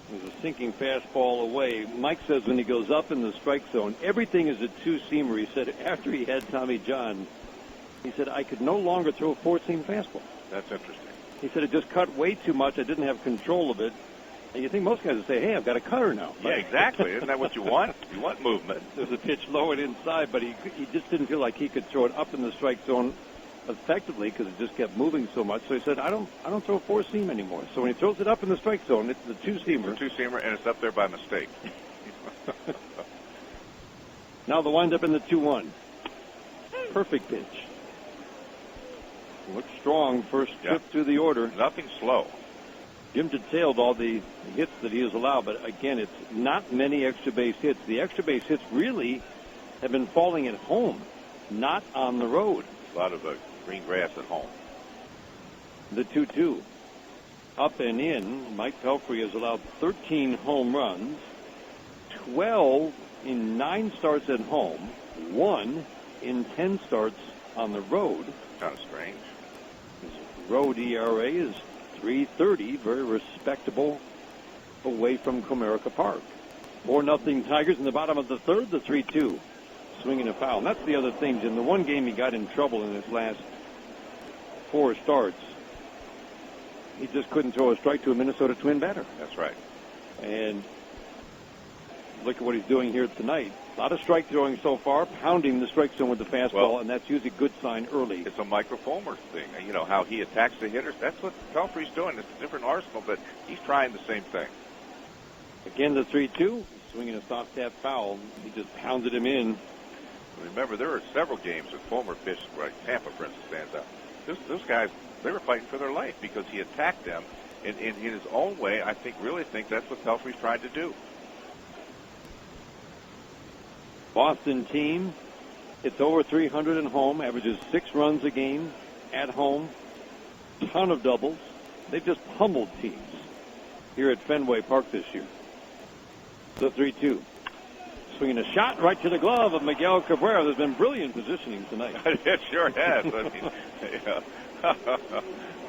Speaker 1: There's a sinking fastball away. Mike says when he goes up in the strike zone, everything is a two-seamer. He said after he had Tommy John, he said, I could no longer throw a four-seam fastball.
Speaker 2: That's interesting.
Speaker 1: He said it just cut way too much. I didn't have control of it. And you think most guys would say, hey, I've got a cutter now.
Speaker 2: Yeah, exactly. Isn't that what you want? You want movement.
Speaker 1: There's a pitch low and inside, but he just didn't feel like he could throw it up in the strike zone effectively because it just kept moving so much. So he said, I don't throw a four-seam anymore. So when he throws it up in the strike zone, it's the two-seamer.
Speaker 2: Two-seamer, and it's up there by mistake.
Speaker 1: Now the windup in the 2-1. Perfect pitch. Looks strong. First trip through the order.
Speaker 2: Nothing slow.
Speaker 1: Jim detailed all the hits that he has allowed, but again, it's not many extra base hits. The extra base hits really have been falling at home, not on the road.
Speaker 2: A lot of green grass at home.
Speaker 1: The 2-2. Up and in. Mike Pelfrey has allowed 13 home runs, 12 in 9 starts at home, 1 in 10 starts on the road.
Speaker 2: Kind of strange.
Speaker 1: His road ERA is .330, very respectable away from Comerica Park. 4-0 Tigers in the bottom of the third, the 3-2. Swinging a foul. And that's the other thing, Jim. The one game he got in trouble in his last 4 starts, he just couldn't throw a strike to a Minnesota Twin batter.
Speaker 2: That's right.
Speaker 1: And look at what he's doing here tonight. A lot of strike throwing so far, pounding the strike zone with the fastball, and that's usually a good sign early.
Speaker 2: It's a microfoamer thing. You know, how he attacks the hitters. That's what Pelfrey's doing. It's a different arsenal, but he's trying the same thing.
Speaker 1: Again, the 3-2. Swinging a soft tap foul. He just pounded him in.
Speaker 2: Remember, there are several games that Fulmer pitched, like Tampa, for instance, stands out. Those guys, they were fighting for their life because he attacked them in his own way. I really think that's what Pelfrey's tried to do.
Speaker 1: Boston team, it's over 300 at home, averages 6 runs a game at home, ton of doubles. They've just pummeled teams here at Fenway Park this year. The 3-2. Swinging a shot right to the glove of Miguel Cabrera. There's been brilliant positioning tonight.
Speaker 2: It sure has. I mean, yeah.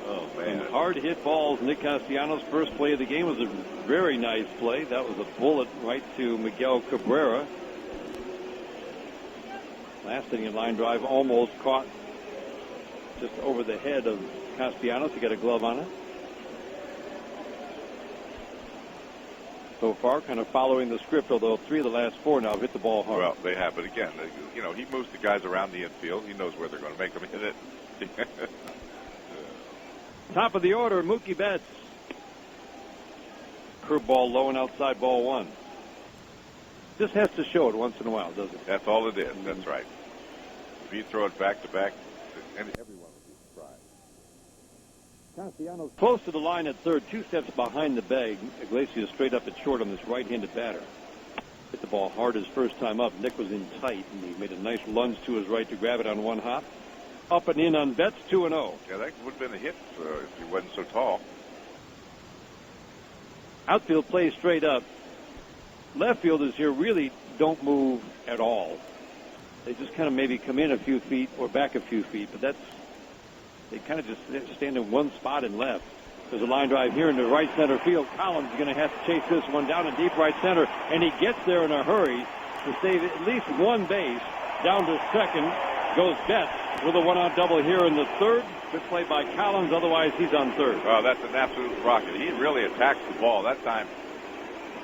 Speaker 2: Oh, man.
Speaker 1: And hard hit balls. Nick Castellanos' first play of the game was a very nice play. That was a bullet right to Miguel Cabrera. Last inning line drive almost caught just over the head of Castellanos to get a glove on it. So far, kind of following the script, although 3 of the last 4 now have hit the ball hard.
Speaker 2: Well, they have, but again, you know, he moves the guys around the infield. He knows where they're going to make them hit it.
Speaker 1: Top of the order, Mookie Betts. Curveball low and outside, ball 1. Just has to show it once in a while, doesn't it?
Speaker 2: That's all it is. That's right. If you throw it back to back, and
Speaker 1: everyone would be surprised. Castellanos close to the line at third, 2 steps behind the bag. Iglesias straight up at short on this right-handed batter. Hit the ball hard his first time up. Nick was in tight, and he made a nice lunge to his right to grab it on one hop. Up and in on Betts, 2-0.
Speaker 2: Yeah, that would have been a hit if he wasn't so tall.
Speaker 1: Outfield plays straight up. Left fielders here really don't move at all. They just kind of maybe come in a few feet or back a few feet, but they kind of just stand in one spot in left. There's a line drive here into right center field. Collins is going to have to chase this one down in deep right center, and he gets there in a hurry to save at least one base. Down to second goes Betts with a one-out double here in the third. Good play by Collins, otherwise he's on third.
Speaker 2: Oh, that's an absolute rocket. He really attacks the ball. That time,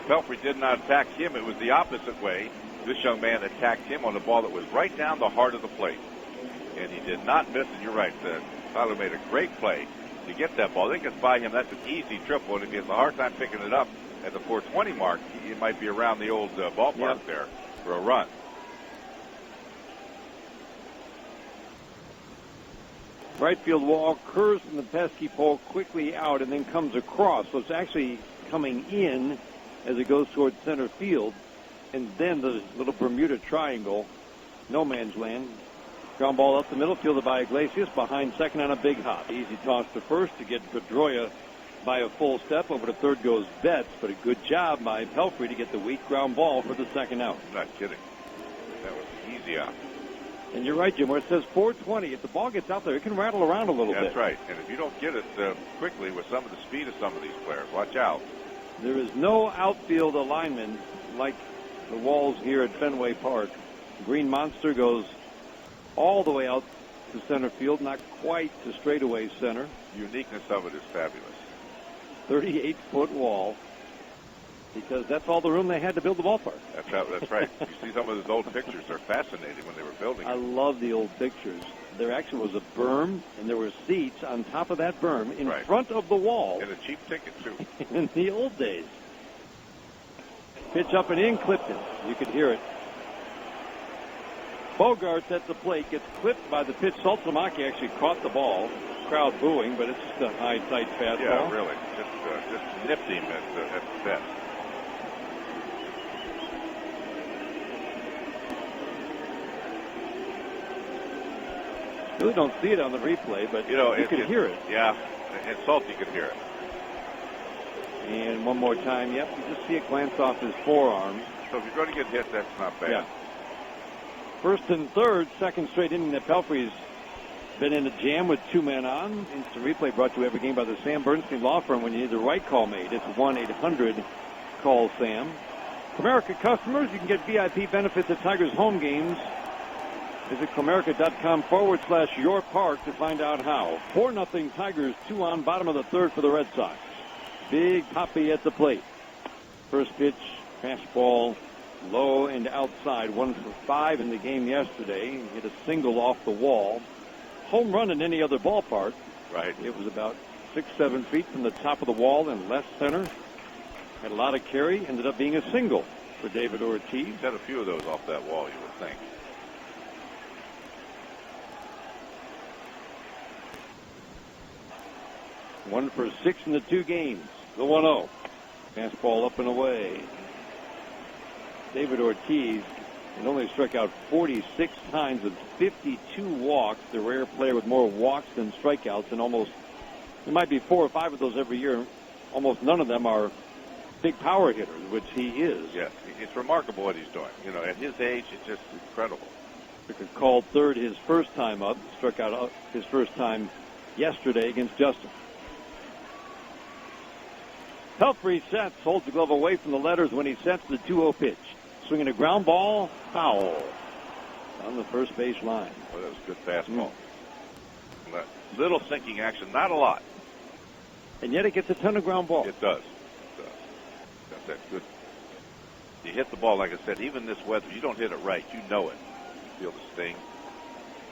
Speaker 2: Pelfrey did not attack him. It was the opposite way. This young man attacked him on the ball that was right down the heart of the plate. And he did not miss it. You're right. Tyler made a great play to get that ball. I think it's by him. That's an easy triple. And if he has a hard time picking it up at the 420 mark, he might be around the old ballpark there for a run.
Speaker 1: Right field wall curves from the pesky pole quickly out and then comes across. So it's actually coming in as it goes towards center field. And then the little Bermuda triangle, no man's land. Ground ball up the middle, fielded by Iglesias, behind second on a big hop. Easy toss to first to get Pedroia by a full step. Over to third goes Betts, but a good job by Pelfrey to get the weak ground ball for the second out.
Speaker 2: I'm not kidding. That was easy out.
Speaker 1: And you're right, Jim, where it says 420, if the ball gets out there, it can rattle around a little bit.
Speaker 2: That's right. And if you don't get it quickly with some of the speed of some of these players, watch out.
Speaker 1: There is no outfield alignment like the walls here at Fenway Park. Green Monster goes all the way out to center field, not quite to straightaway center.
Speaker 2: The uniqueness of it is fabulous.
Speaker 1: 38-foot wall, because that's all the room they had to build the ballpark.
Speaker 2: That's right. You see some of those old pictures. They're fascinating when they were building it.
Speaker 1: I love the old pictures. There actually was a berm, and there were seats on top of that berm in front of the wall.
Speaker 2: And a cheap ticket, too.
Speaker 1: In the old days. Pitch up and in, Clifton. You could hear it. Bogarts at the plate, gets clipped by the pitch. Saltamaki actually caught the ball. Crowd booing, but it's just a high, tight fastball.
Speaker 2: Yeah, really. Just nipped him at best.
Speaker 1: Really don't see it on the replay, but you can hear it.
Speaker 2: Yeah, and Salt, you can hear it.
Speaker 1: And one more time, yep, you just see it glance off his forearm.
Speaker 2: So if you're going to get hit, that's not bad.
Speaker 1: Yeah. First and third, second straight inning that Pelfrey's been in a jam with 2 men on. Instant replay brought to you every game by the Sam Bernstein Law Firm. When you need the right call made, it's 1-800-CALL-SAM. Comerica customers, you can get VIP benefits at Tigers home games. Visit Comerica.com/your park to find out how. 4-0 Tigers, 2 on, bottom of the third for the Red Sox. Big Poppy at the plate. First pitch, fastball, low and outside. 1 for 5 in the game yesterday. He hit a single off the wall. Home run in any other ballpark.
Speaker 2: Right.
Speaker 1: It was about 6-7 feet from the top of the wall in left center. Had a lot of carry. Ended up being a single for David Ortiz.
Speaker 2: He's had a few of those off that wall, you would think.
Speaker 1: One for 6 in the 2 games. The 1-0. Fastball up and away. David Ortiz and only struck out 46 times with 52 walks. The rare player with more walks than strikeouts, and almost, there might be 4 or 5 of those every year. Almost none of them are big power hitters, which he is.
Speaker 2: Yes, it's remarkable what he's doing. You know, at his age, it's just incredible.
Speaker 1: Stricker called third his first time up, struck out his first time yesterday against Justin. Pelfrey sets, holds the glove away from the letters when he sets the 2-0 pitch. Swinging a ground ball, foul on the first base line.
Speaker 2: Well, that was a good fastball. Little sinking action, not a lot.
Speaker 1: And yet it gets a ton of ground ball.
Speaker 2: It does. That's good. You hit the ball, like I said, even this weather, you don't hit it right, you know it. You feel the sting.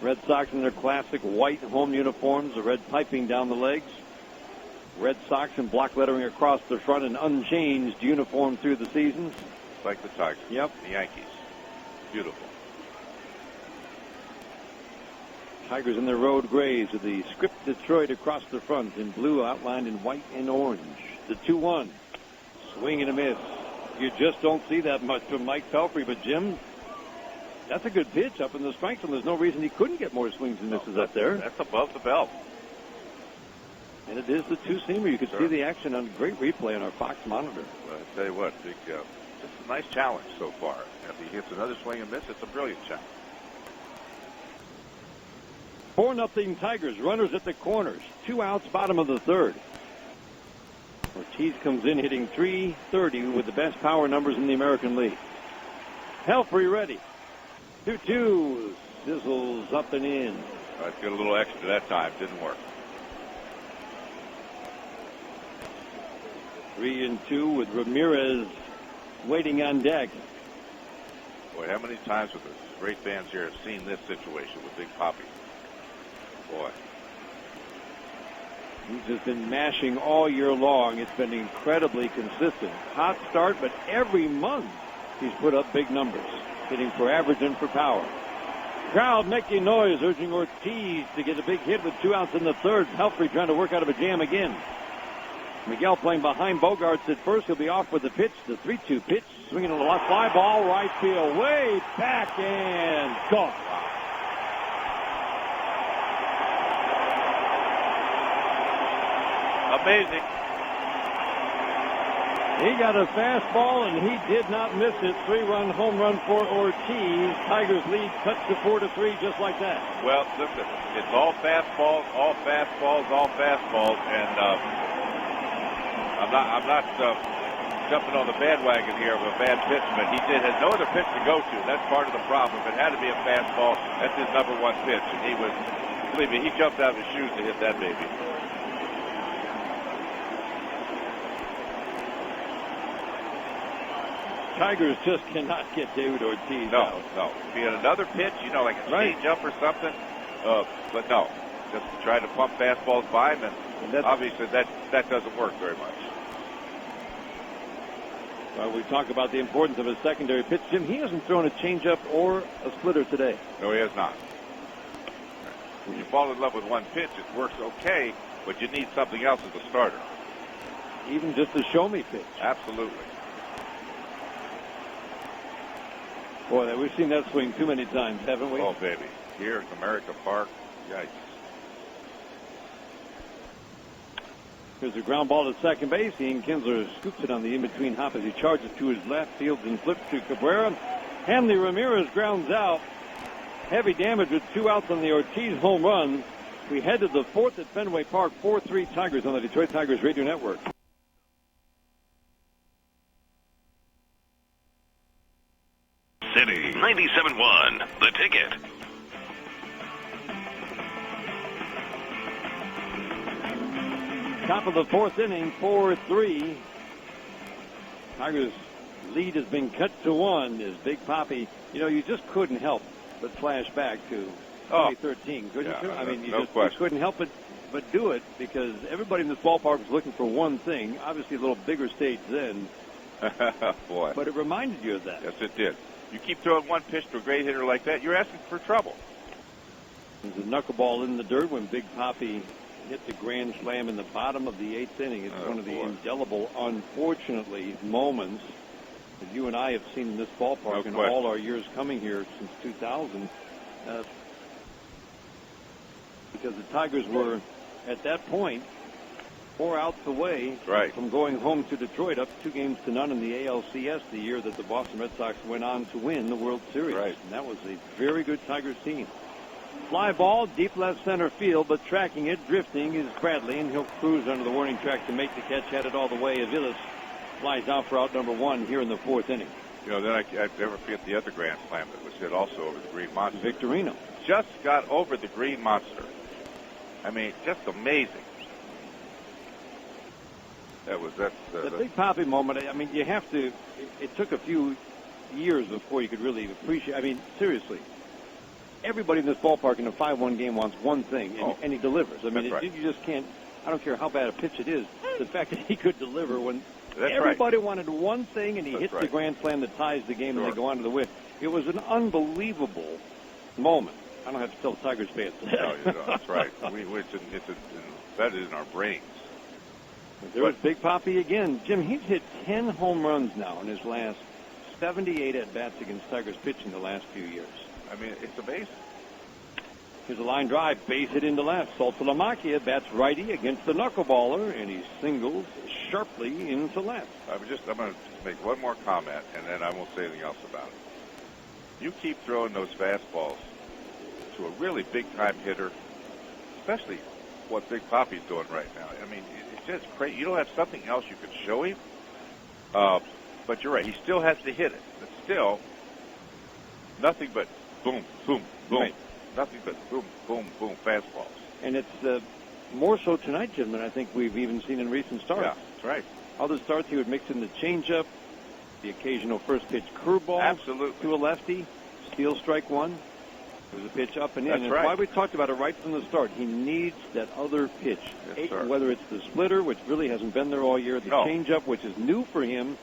Speaker 1: Red Sox in their classic white home uniforms, the red piping down the legs. Red Sox in block lettering across the front, an unchanged uniform through the seasons.
Speaker 2: It's like the Tigers.
Speaker 1: Yep.
Speaker 2: The Yankees. Beautiful.
Speaker 1: Tigers in their road grays with the script Detroit across the front in blue outlined in white and orange. The 2-1. Swing and a miss. You just don't see that much from Mike Pelfrey, but Jim, that's a good pitch up in the strike zone. There's no reason he couldn't get more swings and misses up there.
Speaker 2: That's above the belt.
Speaker 1: And it is the two-seamer. You can see the action on great replay on our Fox monitor.
Speaker 2: Well, I tell you what, just a nice challenge so far. If he hits another swing and miss, it's a brilliant challenge.
Speaker 1: 4-0 Tigers. Runners at the corners. 2 outs, bottom of the third. Ortiz comes in hitting .330 with the best power numbers in the American League. Pelfrey ready. 2-2. Sizzles up and in.
Speaker 2: Let's get a little extra that time. Didn't work.
Speaker 1: 3-2 with Ramirez waiting on deck.
Speaker 2: Boy, how many times with the great fans here have seen this situation with Big Papi? Boy.
Speaker 1: He's just been mashing all year long. It's been incredibly consistent. Hot start, but every month he's put up big numbers, hitting for average and for power. Crowd making noise, urging Ortiz to get a big hit with 2 outs in the third. Pelfrey trying to work out of a jam again. Miguel playing behind Bogarts at first. He'll be off with the pitch. The 3-2 pitch. Swinging on the left fly ball. Right field. Way back and gone.
Speaker 2: Amazing.
Speaker 1: He got a fastball, and he did not miss it. 3-run home run for Ortiz. Tigers lead cuts to 4-3 just like that.
Speaker 2: Well, listen, it's all fastballs, and I'm not jumping on the bandwagon here of a bad pitch, but he had no other pitch to go to. That's part of the problem. It had to be a fastball. That's his number 1 pitch, and he was, believe me, he jumped out of his shoes to hit that baby.
Speaker 1: Tigers just cannot get David Ortiz out.
Speaker 2: No. If he had another pitch, like a change-up or something, but no. Just try to pump fastballs by him, and obviously that doesn't work very much.
Speaker 1: Well, we talk about the importance of a secondary pitch. Jim, he hasn't thrown a changeup or a splitter today.
Speaker 2: No, he has not. When you fall in love with one pitch, it works okay, but you need something else as a starter.
Speaker 1: Even just a show-me pitch.
Speaker 2: Absolutely.
Speaker 1: Boy, we've seen that swing too many times, haven't we?
Speaker 2: Oh, baby. Here at America Park, yikes.
Speaker 1: Here's a ground ball to second base. Ian Kinsler scoops it on the in-between hop as he charges to his left, fields and flips to Cabrera. Hanley Ramirez grounds out. Heavy damage with 2 outs on the Ortiz home run. We head to the 4th at Fenway Park. 4-3 Tigers on the Detroit Tigers Radio Network.
Speaker 5: City 97.1, The Ticket.
Speaker 1: Top of the 4th inning, 4-3. Tigers' lead has been cut to 1 as Big Papi, you just couldn't help but flash back to 2013, couldn't you? I mean, you couldn't help but do it because everybody in this ballpark was looking for one thing, obviously a little bigger stage then.
Speaker 2: Boy.
Speaker 1: But it reminded you of that.
Speaker 2: Yes, it did. You keep throwing one pitch to a great hitter like that, you're asking for trouble.
Speaker 1: There's a knuckleball in the dirt when Big Papi hit the grand slam in the bottom of the 8th inning. It's one of the indelible, unfortunately, moments that you and I have seen in this ballpark in all our years coming here since 2000. Because the Tigers were, at that point, 4 outs away from going home to Detroit, up 2-0 in the ALCS the year that the Boston Red Sox went on to win the World Series. And that was a very good Tigers team. Fly ball, deep left center field, but tracking it, drifting is Bradley, and he'll cruise under the warning track to make the catch, had it all the way. Aviles flies out for out number 1 here in the 4th inning.
Speaker 2: You know, then I never forget the other grand slam that was hit also over the Green Monster.
Speaker 1: Victorino.
Speaker 2: Just got over the Green Monster. I mean, just amazing. That's
Speaker 1: the Big Papi moment. I mean, you have to. It took a few years before you could really appreciate. I mean, seriously, everybody in this ballpark in a 5-1 game wants one thing, and he delivers. I mean, you just can't. I don't care how bad a pitch it is. The fact that he could deliver when everybody wanted one thing, and he hits the grand slam that ties the game, and they go on to the win. It was an unbelievable moment. I don't have to tell Tigers fans that.
Speaker 2: No, you don't. That's right. It's embedded in our brains.
Speaker 1: There's Big Papi again. Jim, he's hit 10 home runs now in his last 78 at-bats against Tigers pitching the last few years.
Speaker 2: I mean, it's amazing.
Speaker 1: Here's a line drive, base hit into left. Saltalamacchia bats righty against the knuckleballer, and he singles sharply into left.
Speaker 2: I'm going to just make one more comment, and then I won't say anything else about it. You keep throwing those fastballs to a really big-time hitter, especially what Big Papi's doing right now. I mean, it's just crazy. You don't have something else you can show him. But you're right. He still has to hit it. But still, nothing but boom, boom, boom. Right. Nothing but boom, boom, boom fastballs.
Speaker 1: And it's more so tonight, Jim, than I think we've even seen in recent starts.
Speaker 2: Yeah, that's right.
Speaker 1: Other starts, he would mix in the changeup, the occasional first-pitch curveball to a lefty, steal strike one. There's a pitch up and in. That's why we talked about it right from the start. He needs that other pitch, whether it's the splitter, which really hasn't been there all year, the changeup, which is new for him,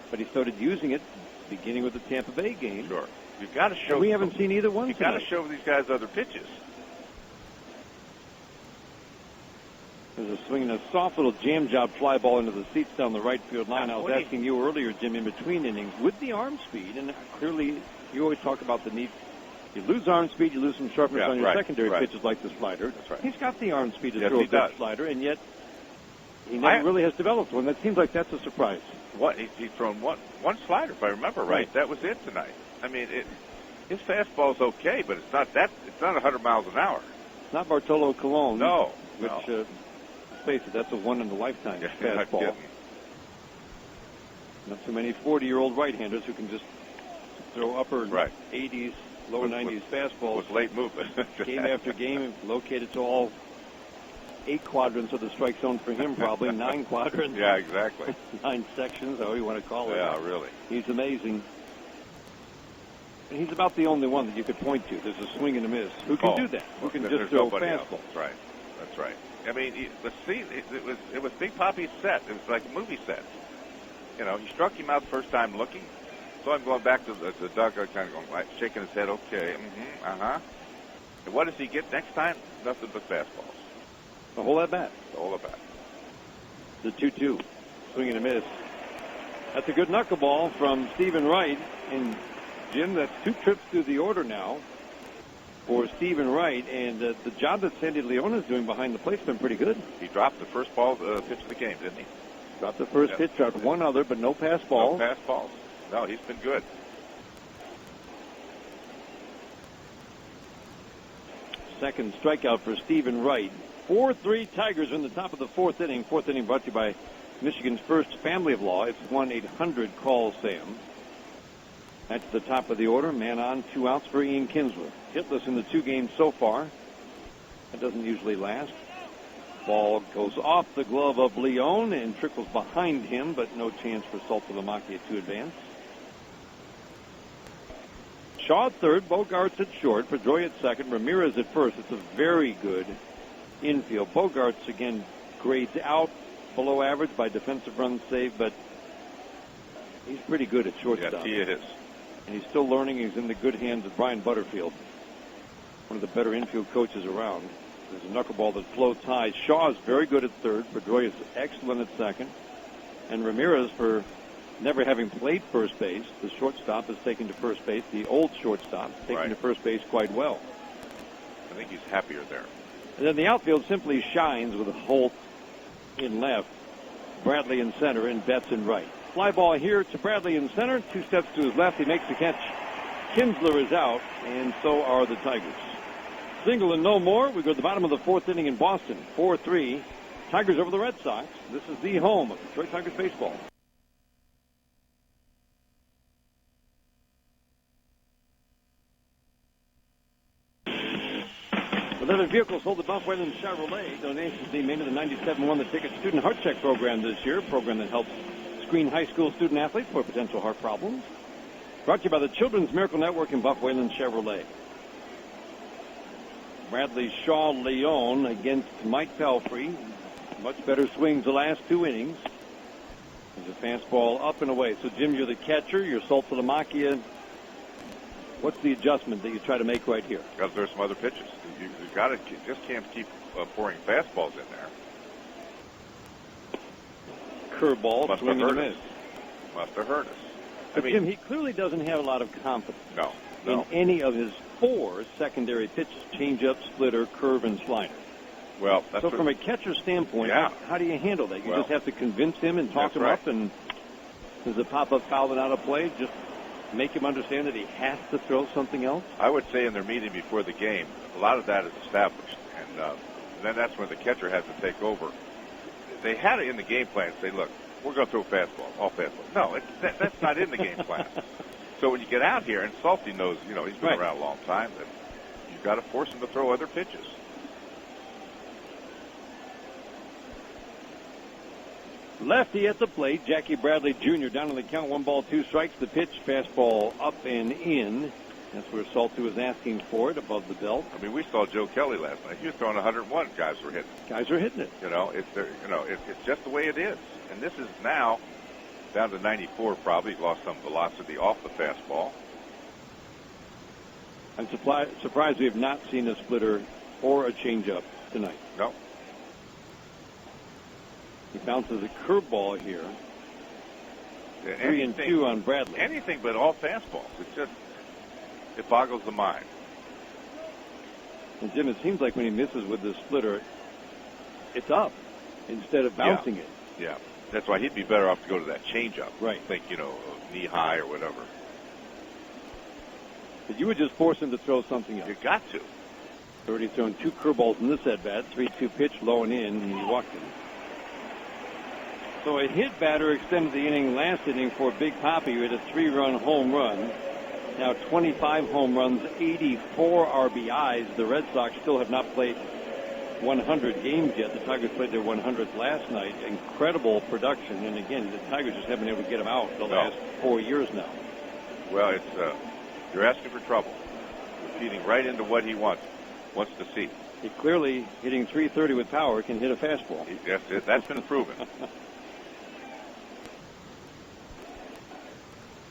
Speaker 1: but he started using it beginning with the Tampa Bay game.
Speaker 2: Sure. You've got to show.
Speaker 1: And we haven't seen either one.
Speaker 2: You've got to show these guys other pitches.
Speaker 1: There's a swing and a soft little jam job fly ball into the seats down the right field line. I was asking you earlier, Jim, in between innings, with the arm speed, and clearly you always talk about the need. You lose arm speed, you lose some sharpness on your secondary pitches like the slider.
Speaker 2: That's right.
Speaker 1: He's got the arm speed to throw a good slider, and yet he never really has developed one. That seems like that's a surprise.
Speaker 2: What he's thrown one slider, if I remember right. That was it tonight. I mean, his fastball's okay, but it's not 100 miles an hour.
Speaker 1: It's not Bartolo Colon.
Speaker 2: No.
Speaker 1: Which, let's face it, that's a one-in-a-lifetime fastball. Not too many 40-year-old right-handers who can just throw upper 80s, lower 90s fastballs.
Speaker 2: With late movement.
Speaker 1: Game after game, located to all 8 quadrants of the strike zone for him, probably 9 quadrants.
Speaker 2: Yeah, exactly.
Speaker 1: 9 sections, however you want to call it.
Speaker 2: Yeah, really.
Speaker 1: He's amazing. And he's about the only one that you could point to. There's a swing and a miss. Who can do that? Who can just throw fastballs?
Speaker 2: That's right. That's right. I mean, it was Big Papi's set. It was like a movie set. You know, he struck him out the first time looking. So I'm going back to the dugout, kind of going, shaking his head. Okay, And what does he get next time? Nothing but fastballs.
Speaker 1: The whole at bat.
Speaker 2: The whole at bat.
Speaker 1: The 2-2, swing and a miss. That's a good knuckleball from Stephen Wright. And Jim, that's 2 trips through the order now for Stephen Wright, and the job that Sandy Leon is doing behind the plate's been pretty good.
Speaker 2: He dropped the first pitch of the game, didn't he?
Speaker 1: Dropped the first pitch, dropped one other, but no pass balls.
Speaker 2: No pass balls. No, he's been good.
Speaker 1: Second strikeout for Stephen Wright. 4-3 Tigers in the top of the 4th inning. 4th inning brought to you by Michigan's first family of law. It's 1-800-CALL-SAM. That's the top of the order. Man on, 2 outs for Ian Kinsler. Hitless in the 2 games so far. That doesn't usually last. Ball goes off the glove of Leon and trickles behind him, but no chance for Saltalamacchia to advance. Shaw at third, Bogarts at short, Pedroia at second, Ramirez at first. It's a very good infield. Bogarts, again, grades out below average by defensive runs saved, but he's pretty good at shortstop.
Speaker 2: Yes, he is.
Speaker 1: And he's still learning. He's in the good hands of Brian Butterfield, one of the better infield coaches around. There's a knuckleball that floats high. Shaw is very good at third. Pedroia is excellent at second. And Ramirez, for never having played first base, the shortstop is taken to first base. The old shortstop taken to first base quite well.
Speaker 2: I think he's happier there.
Speaker 1: And then the outfield simply shines with Holt in left, Bradley in center, and Betts in right. Fly ball here to Bradley in center. 2 steps to his left. He makes the catch. Kinsler is out, and so are the Tigers. Single and no more. We go to the bottom of the 4th inning in Boston. 4-3. Tigers over the Red Sox. This is the home of Detroit Tigers baseball. Another vehicle sold to Buff Wayland Chevrolet. Donations being made to the 97-1 The Ticket Student Heart Check program this year. A program that helps screen high school student athletes for potential heart problems. Brought to you by the Children's Miracle Network and Buff Wayland Chevrolet. Bradley Shaw Leone against Mike Pelfrey. Much better swings the last 2 innings. There's a fastball up and away. So, Jim, you're the catcher. You're Saltalamacchia. What's the adjustment that you try to make right here?
Speaker 2: Got to throw some other pitches. You got to just can't keep pouring fastballs in there.
Speaker 1: Curveball, swing and a miss.
Speaker 2: Must have hurt us.
Speaker 1: But Jim, he clearly doesn't have a lot of confidence
Speaker 2: in
Speaker 1: any of his 4 secondary pitches: changeup, splitter, curve, and slider.
Speaker 2: Well, that's
Speaker 1: so from a catcher standpoint, how do you handle that? You just have to convince him and talk him up, and does a pop-up foul and out of play just make him understand that he has to throw something else?
Speaker 2: I would say in their meeting before the game, a lot of that is established, and then that's when the catcher has to take over. They had it in the game plan. Say, look, we're going to throw fastballs, all fastballs. No, that's not in the game plan. So when you get out here, and Salty knows, he's been around a long time, that you've got to force him to throw other pitches.
Speaker 1: Lefty at the plate, Jackie Bradley Jr. down on the count, 1 ball, 2 strikes. The pitch, fastball up and in. That's where Salty was asking for it, above the belt.
Speaker 2: I mean, we saw Joe Kelly last night. He was throwing 101. Guys were hitting.
Speaker 1: Guys are hitting it.
Speaker 2: It's just the way it is. And this is now down to 94. Probably lost some velocity off the fastball.
Speaker 1: I'm surprised we have not seen a splitter or a changeup tonight.
Speaker 2: No.
Speaker 1: He bounces a curveball here. 3-2 on Bradley.
Speaker 2: Anything but all fastballs. It boggles the mind.
Speaker 1: And Jim, it seems like when he misses with the splitter, it's up instead of bouncing it.
Speaker 2: Yeah. That's why he'd be better off to go to that changeup.
Speaker 1: Right.
Speaker 2: Think, knee high or whatever.
Speaker 1: But you would just force him to throw something else.
Speaker 2: You got to.
Speaker 1: Already thrown 2 curveballs in this at bat. 3-2 pitch, low and in, and he walked him. So a hit batter extended the inning last inning for Big Papi, who had a 3-run home run. Now 25 home runs, 84 RBIs. The Red Sox still have not played 100 games yet. The Tigers played their 100th last night. Incredible production. And again, the Tigers just haven't been able to get him out the last 4 years now.
Speaker 2: Well, you're asking for trouble. You're feeding right into what he wants to see.
Speaker 1: He clearly, hitting 330 with power, can hit a fastball.
Speaker 2: Yes, that's been proven.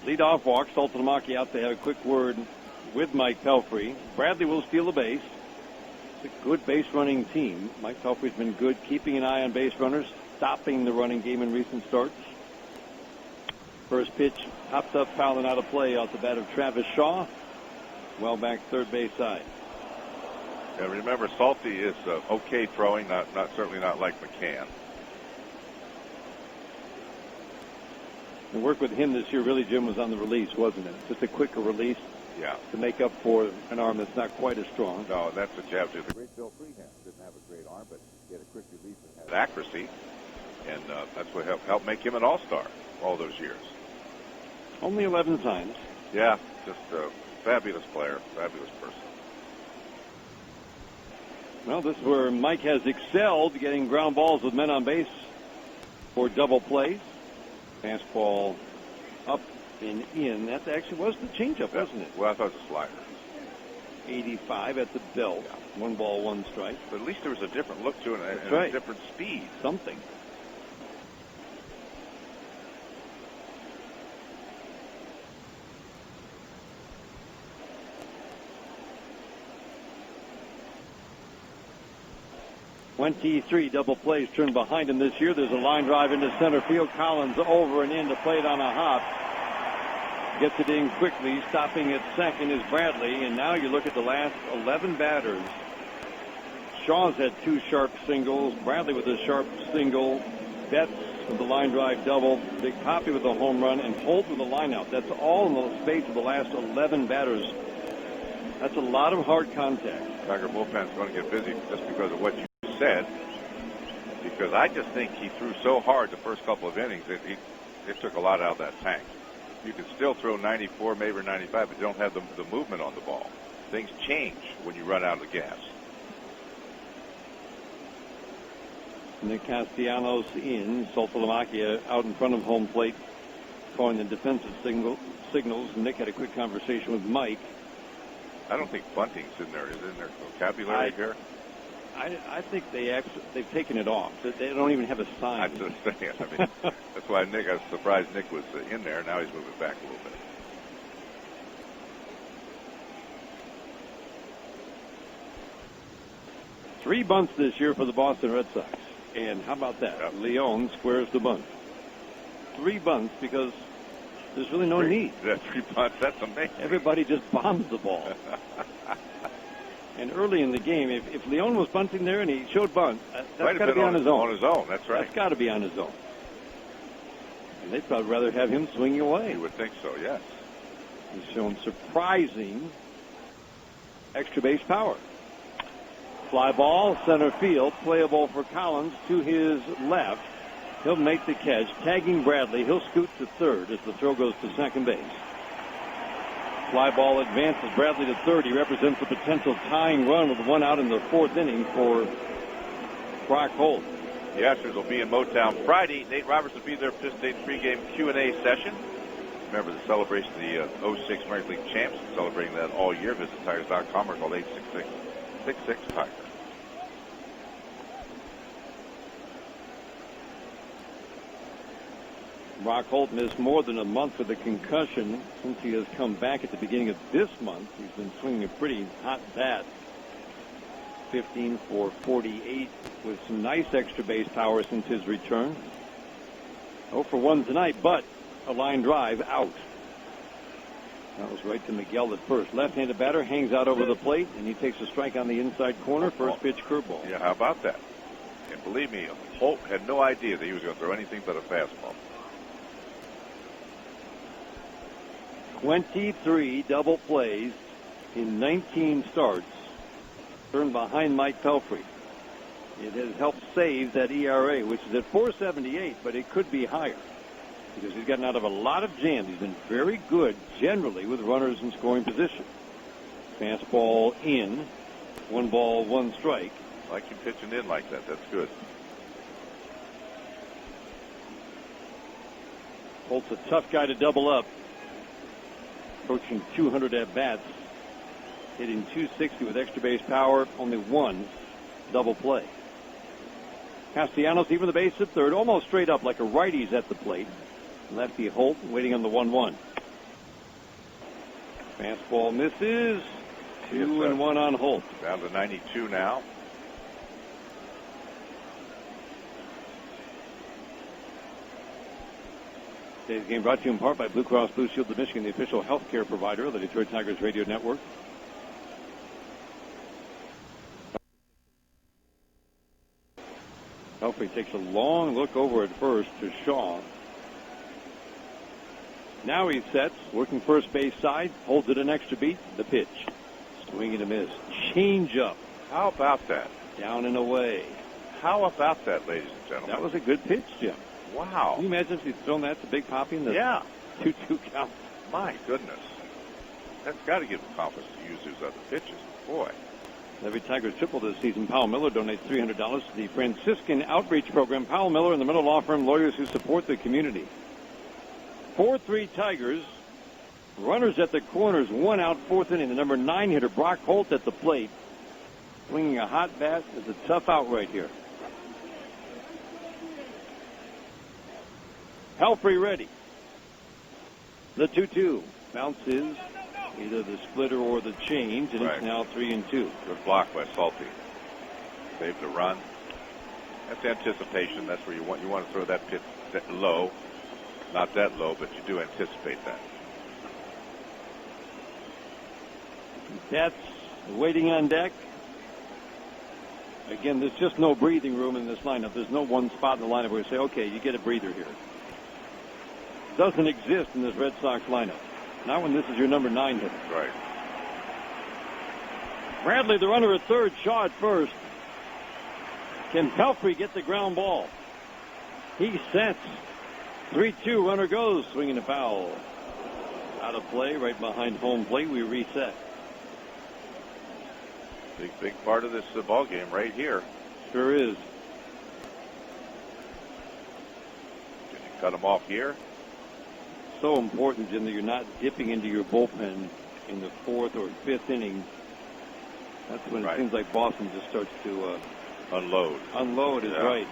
Speaker 1: Leadoff walk. Saltalamacchia out to have a quick word with Mike Pelfrey. Bradley will steal a base. It's a good base running team. Mike Pelfrey's been good keeping an eye on base runners, stopping the running game in recent starts. First pitch popped up, foul and out of play off the bat of Travis Shaw. Well back third base side.
Speaker 2: Yeah, remember, Salty is okay throwing, certainly not like McCann.
Speaker 1: The work with him this year really, Jim, was on the release, wasn't it? Just a quicker release to make up for an arm that's not quite as strong.
Speaker 2: No, that's what you have to do. The great Bill Freehand didn't have a great arm, but he had a quick release and had accuracy, and that's what helped make him an all-star all those years.
Speaker 1: Only 11 times.
Speaker 2: Yeah, just a fabulous player, fabulous person.
Speaker 1: Well, this is where Mike has excelled, getting ground balls with men on base for double plays. Fastball up and in. That actually was the changeup, wasn't it?
Speaker 2: Well, I thought it was a slider.
Speaker 1: 85 at the belt. 1 ball, 1 strike.
Speaker 2: But at least there was a different look to it and a different speed.
Speaker 1: Something. 23 double plays turned behind him this year. There's a line drive into center field. Collins over and in to play it on a hop. Gets it in quickly. Stopping at second is Bradley. And now you look at the last 11 batters. Shaw's had 2 sharp singles. Bradley with a sharp single. Betts with the line drive double. Big Poppy with a home run. And Holt with a line out. That's all in the space of the last 11 batters. That's a lot of hard contact.
Speaker 2: Tiger bullpen's going to get busy just because of what you said. Because I just think he threw so hard the first couple of innings that it took a lot out of that tank. You can still throw 94, maybe 95, but you don't have the movement on the ball. Things change when you run out of the gas.
Speaker 1: Nick Castellanos in. Soltolamakia out in front of home plate calling the defensive signals. Nick had a quick conversation with Mike.
Speaker 2: I don't think bunting's in there. Is it in their vocabulary here?
Speaker 1: I think they've taken it off. They don't even have a sign.
Speaker 2: I'm just saying. I mean, that's why I was surprised Nick was in there. Now he's moving back a little bit.
Speaker 1: Three bunts this year for the Boston Red Sox. And how about that? Yep. Leon squares the bunt. 3 bunts because there's really no need.
Speaker 2: That's 3 bunts. That's amazing.
Speaker 1: Everybody just bombs the ball. And early in the game, if Leon was bunting there and he showed bunt, that's got to be on his own.
Speaker 2: On his own, that's right.
Speaker 1: That's got to be on his own. And they'd probably rather have him swinging away.
Speaker 2: You would think so, yes.
Speaker 1: He's shown surprising extra base power. Fly ball, center field, playable for Collins to his left. He'll make the catch, tagging Bradley. He'll scoot to third as the throw goes to second base. Fly ball advances Bradley to third. He represents a potential tying run with 1 out in the 4th inning for Brock Holt.
Speaker 2: The Astros will be in Motown Friday. Nate Roberts will be there for this pregame Q&A session. Remember the celebration of the 06 American League champs. Celebrating that all year. Visit Tigers.com or call 866-66-TIGER.
Speaker 1: Brock Holt missed more than a month with a concussion. Since he has come back at the beginning of this month, he's been swinging a pretty hot bat. 15 for 48 with some nice extra base power since his return. 0 for 1 tonight, but a line drive out. That was right to Miguel at first. Left-handed batter hangs out over the plate, and he takes a strike on the inside corner. First pitch curveball.
Speaker 2: Yeah, how about that? And believe me, Holt had no idea that he was going to throw anything but a fastball.
Speaker 1: 23 double plays in 19 starts, turned behind Mike Pelfrey. It has helped save that ERA, which is at 4.78, but it could be higher because he's gotten out of a lot of jams. He's been very good generally with runners in scoring position. Fastball in, 1 ball, 1 strike.
Speaker 2: Like him pitching in like that. That's good.
Speaker 1: Holt's a tough guy to double up. Approaching 200 at-bats, hitting 260 with extra base power, only 1 double play. Castellanos even the base at third, almost straight up like a righty's at the plate. Lefty Holt waiting on the 1-1. Fastball misses. 2-1 on Holt.
Speaker 2: Down to 92 now.
Speaker 1: Today's game brought to you in part by Blue Cross Blue Shield of Michigan, the official health care provider of the Detroit Tigers radio network. Pelfrey takes a long look over at first to Shaw. Now he sets, working first base side, holds it an extra beat. The pitch. Swing and a miss. Change up.
Speaker 2: How about that?
Speaker 1: Down and away.
Speaker 2: How about that, ladies and gentlemen?
Speaker 1: That was a good pitch, Jim.
Speaker 2: Wow.
Speaker 1: Can you imagine if he'd thrown that to Big Poppy in the 2-2 count?
Speaker 2: My goodness. That's got to give him confidence to use those other pitches. Boy.
Speaker 1: Every Tigers triple this season. Powell Miller donates $300 to the Franciscan Outreach Program. Powell Miller and the Miller Law Firm, lawyers who support the community. 4-3 Tigers. Runners at the corners, 1 out, 4th inning. The number 9 hitter, Brock Holt, at the plate. Swinging a hot bat. It's a tough out right here. Pelfrey ready. The 2-2 bounces either the splitter or the change, and It's now 3-2.
Speaker 2: Good block by Salty. Saved the run. That's anticipation. That's where you want to throw that pitch low. Not that low, but you do anticipate that.
Speaker 1: That's waiting on deck. Again, there's just no breathing room in this lineup. There's no one spot in the lineup where you say, okay, you get a breather here. Doesn't exist in this Red Sox lineup. Not when this is your number 9 hitter.
Speaker 2: Right.
Speaker 1: Bradley, the runner at third, Shaw at first. Can Pelfrey get the ground ball? He sets. 3-2, runner goes, swinging a foul. Out of play, right behind home plate. We reset.
Speaker 2: Big part of this ball game right here.
Speaker 1: Sure is.
Speaker 2: Can you cut him off here?
Speaker 1: So important, Jim, that you're not dipping into your bullpen in the 4th or 5th inning. That's when it seems like Boston just starts to
Speaker 2: unload.
Speaker 1: Unload is right.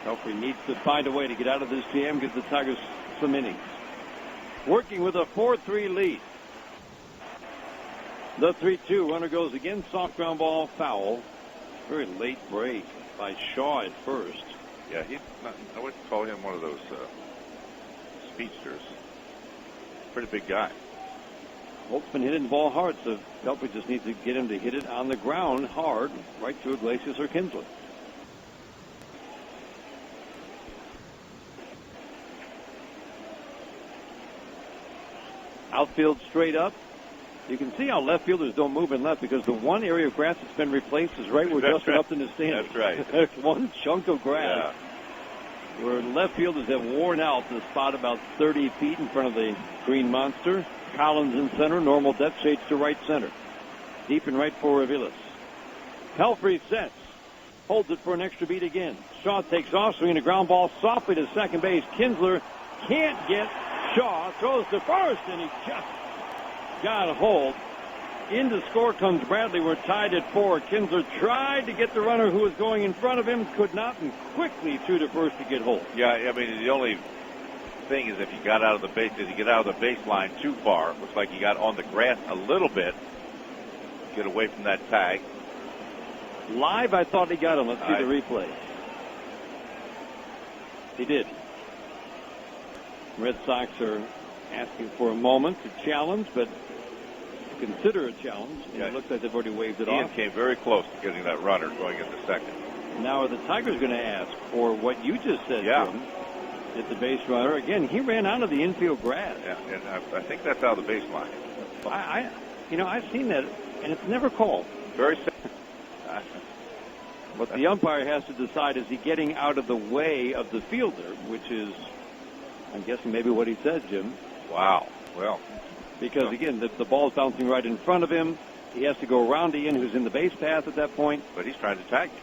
Speaker 1: Pelfrey needs to find a way to get out of this jam, give the Tigers some innings. Working with a 4-3 lead. The 3-2 runner goes again. Soft ground ball, foul. Very late break by Shaw at first.
Speaker 2: Yeah, I would call him one of those speedsters. Pretty big guy.
Speaker 1: Holt's been hitting the ball hard, so Pelfrey just needs to get him to hit it on the ground hard, right to Iglesias or Kinsler. Outfield straight up. You can see how left fielders don't move in left because the one area of grass that's been replaced is right where Justin Upton is standing.
Speaker 2: That's right.
Speaker 1: There's one chunk of grass where left fielders have worn out the spot about 30 feet in front of the Green Monster. Collins in center, normal depth shades to right center. Deep and right for Aviles. Pelfrey sets. Holds it for an extra beat again. Shaw takes off, swinging a ground ball softly to second base. Kinsler can't get Shaw. Throws to first, and he just got a hold. In to score comes Bradley. We're tied at 4. Kinsler tried to get the runner who was going in front of him, could not, and quickly threw to first to get hold.
Speaker 2: Yeah, I mean, the only thing is if you got out of the base, did he get out of the baseline too far? It looks like he got on the grass a little bit. Get away from that tag.
Speaker 1: Live, I thought he got him. Let's see the replay. He did. Red Sox are asking for a moment to challenge, but consider a challenge. Yeah. It looks like they've already waved it off.
Speaker 2: Ian came very close to getting that runner going into second.
Speaker 1: Now are the Tigers going to ask for what you just said to him? Hit the base runner. Again, he ran out of the infield grass.
Speaker 2: Yeah, and I think that's out of the baseline.
Speaker 1: I've seen that, and it's never called.
Speaker 2: Very
Speaker 1: But the umpire has to decide, is he getting out of the way of the fielder, which is, I'm guessing, maybe what he said, Jim.
Speaker 2: Wow. Well.
Speaker 1: Because, again, the ball's bouncing right in front of him. He has to go around Ian, who's in the base path at that point.
Speaker 2: But he's trying to tag him.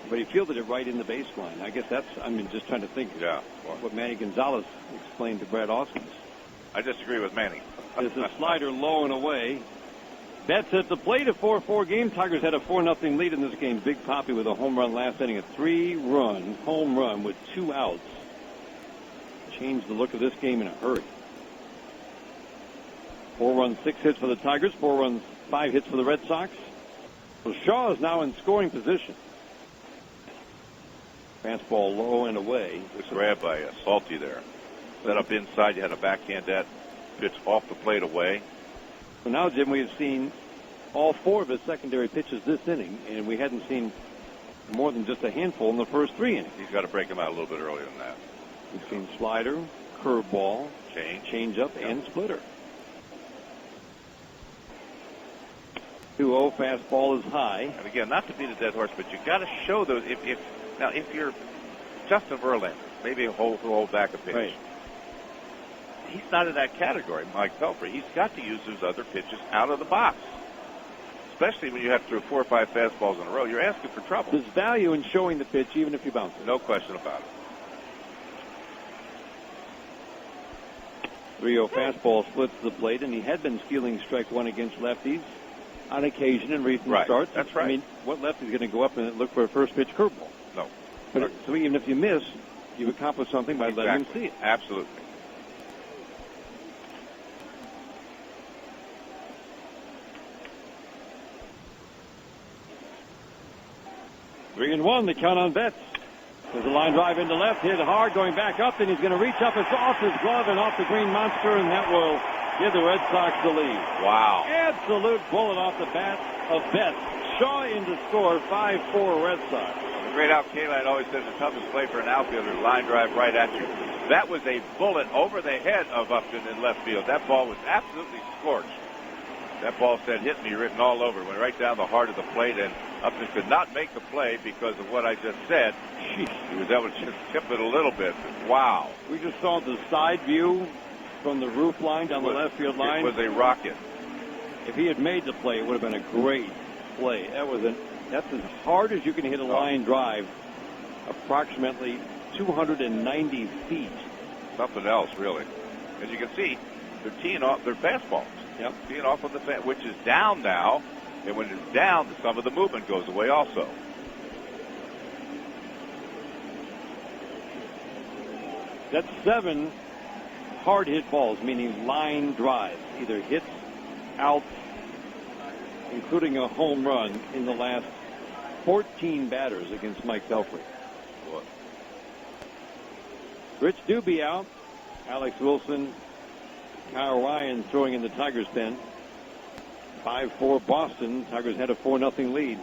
Speaker 1: But he fielded it right in the baseline. I guess that's, just trying to think what Manny Gonzalez explained to Brad Ausmus.
Speaker 2: I disagree with Manny.
Speaker 1: There's a slider low and away. Betts at the plate, a 4-4 game. Tigers had a 4-0 lead in this game. Big Poppy with a home run last inning, a 3-run home run with 2 outs. Changed the look of this game in a hurry. 4 runs, 6 hits for the Tigers. 4 runs, 5 hits for the Red Sox. So Shaw is now in scoring position. Fastball low and away.
Speaker 2: Good grab by Salty there. Set up inside. You had a backhand that pitch off the plate away.
Speaker 1: So now, Jim, we have seen all 4 of his secondary pitches this inning, and we hadn't seen more than just a handful in the first 3 innings.
Speaker 2: He's got to break him out a little bit earlier than that.
Speaker 1: We've seen slider, curveball, change-up, and splitter. 2-0 fastball is high.
Speaker 2: And again, not to beat a dead horse, but you got to show those. If you're Justin Verlander, maybe he'll hold back a pitch.
Speaker 1: Right.
Speaker 2: He's not in that category, Mike Pelfrey. He's got to use those other pitches out of the box. Especially when you have to throw 4 or 5 fastballs in a row. You're asking for trouble.
Speaker 1: There's value in showing the pitch even if you bounce it.
Speaker 2: No question about it.
Speaker 1: 3-0 fastball splits the plate, and he had been stealing strike 1 against lefties on occasion in recent starts.
Speaker 2: That's right.
Speaker 1: I mean, what lefty's going to go up and look for a first pitch curveball?
Speaker 2: No.
Speaker 1: But so even if you miss, you've accomplished something by letting him see it.
Speaker 2: Absolutely.
Speaker 1: 3-1, the count on Betts. There's a line drive into left, hit hard, going back up, and he's going to reach up. It's off his glove and off the green monster, and that will give the Red Sox the lead.
Speaker 2: Wow.
Speaker 1: Absolute bullet off the bat of Betts. Shaw in to score, 5-4 Red Sox.
Speaker 2: The great Al Kaline always said the toughest play for an outfielder, line drive right at you. That was a bullet over the head of Upton in left field. That ball was absolutely scorched. That ball said hit me written all over. Went right down the heart of the plate, and Upton could not make the play because of what I just said. He was able to just tip it a little bit. Wow.
Speaker 1: We just saw the side view from the roof line down the left field line.
Speaker 2: It was a rocket.
Speaker 1: If he had made the play, it would have been a great play. That's as hard as you can hit a line drive, approximately 290 feet.
Speaker 2: Something else, really. As you can see, they're teeing off their fastballs.
Speaker 1: Yep.
Speaker 2: Teeing off on the which is down now, and when it's down, some of the movement goes away also.
Speaker 1: That's 7 hard hit balls, meaning line drives, either hits, outs, including a home run in the last 14 batters against Mike Pelfrey.
Speaker 2: What?
Speaker 1: Rich Doobie out. Alex Wilson, Kyle Ryan throwing in the Tigers' pen. 5-4 Boston. Tigers had a 4-0 lead.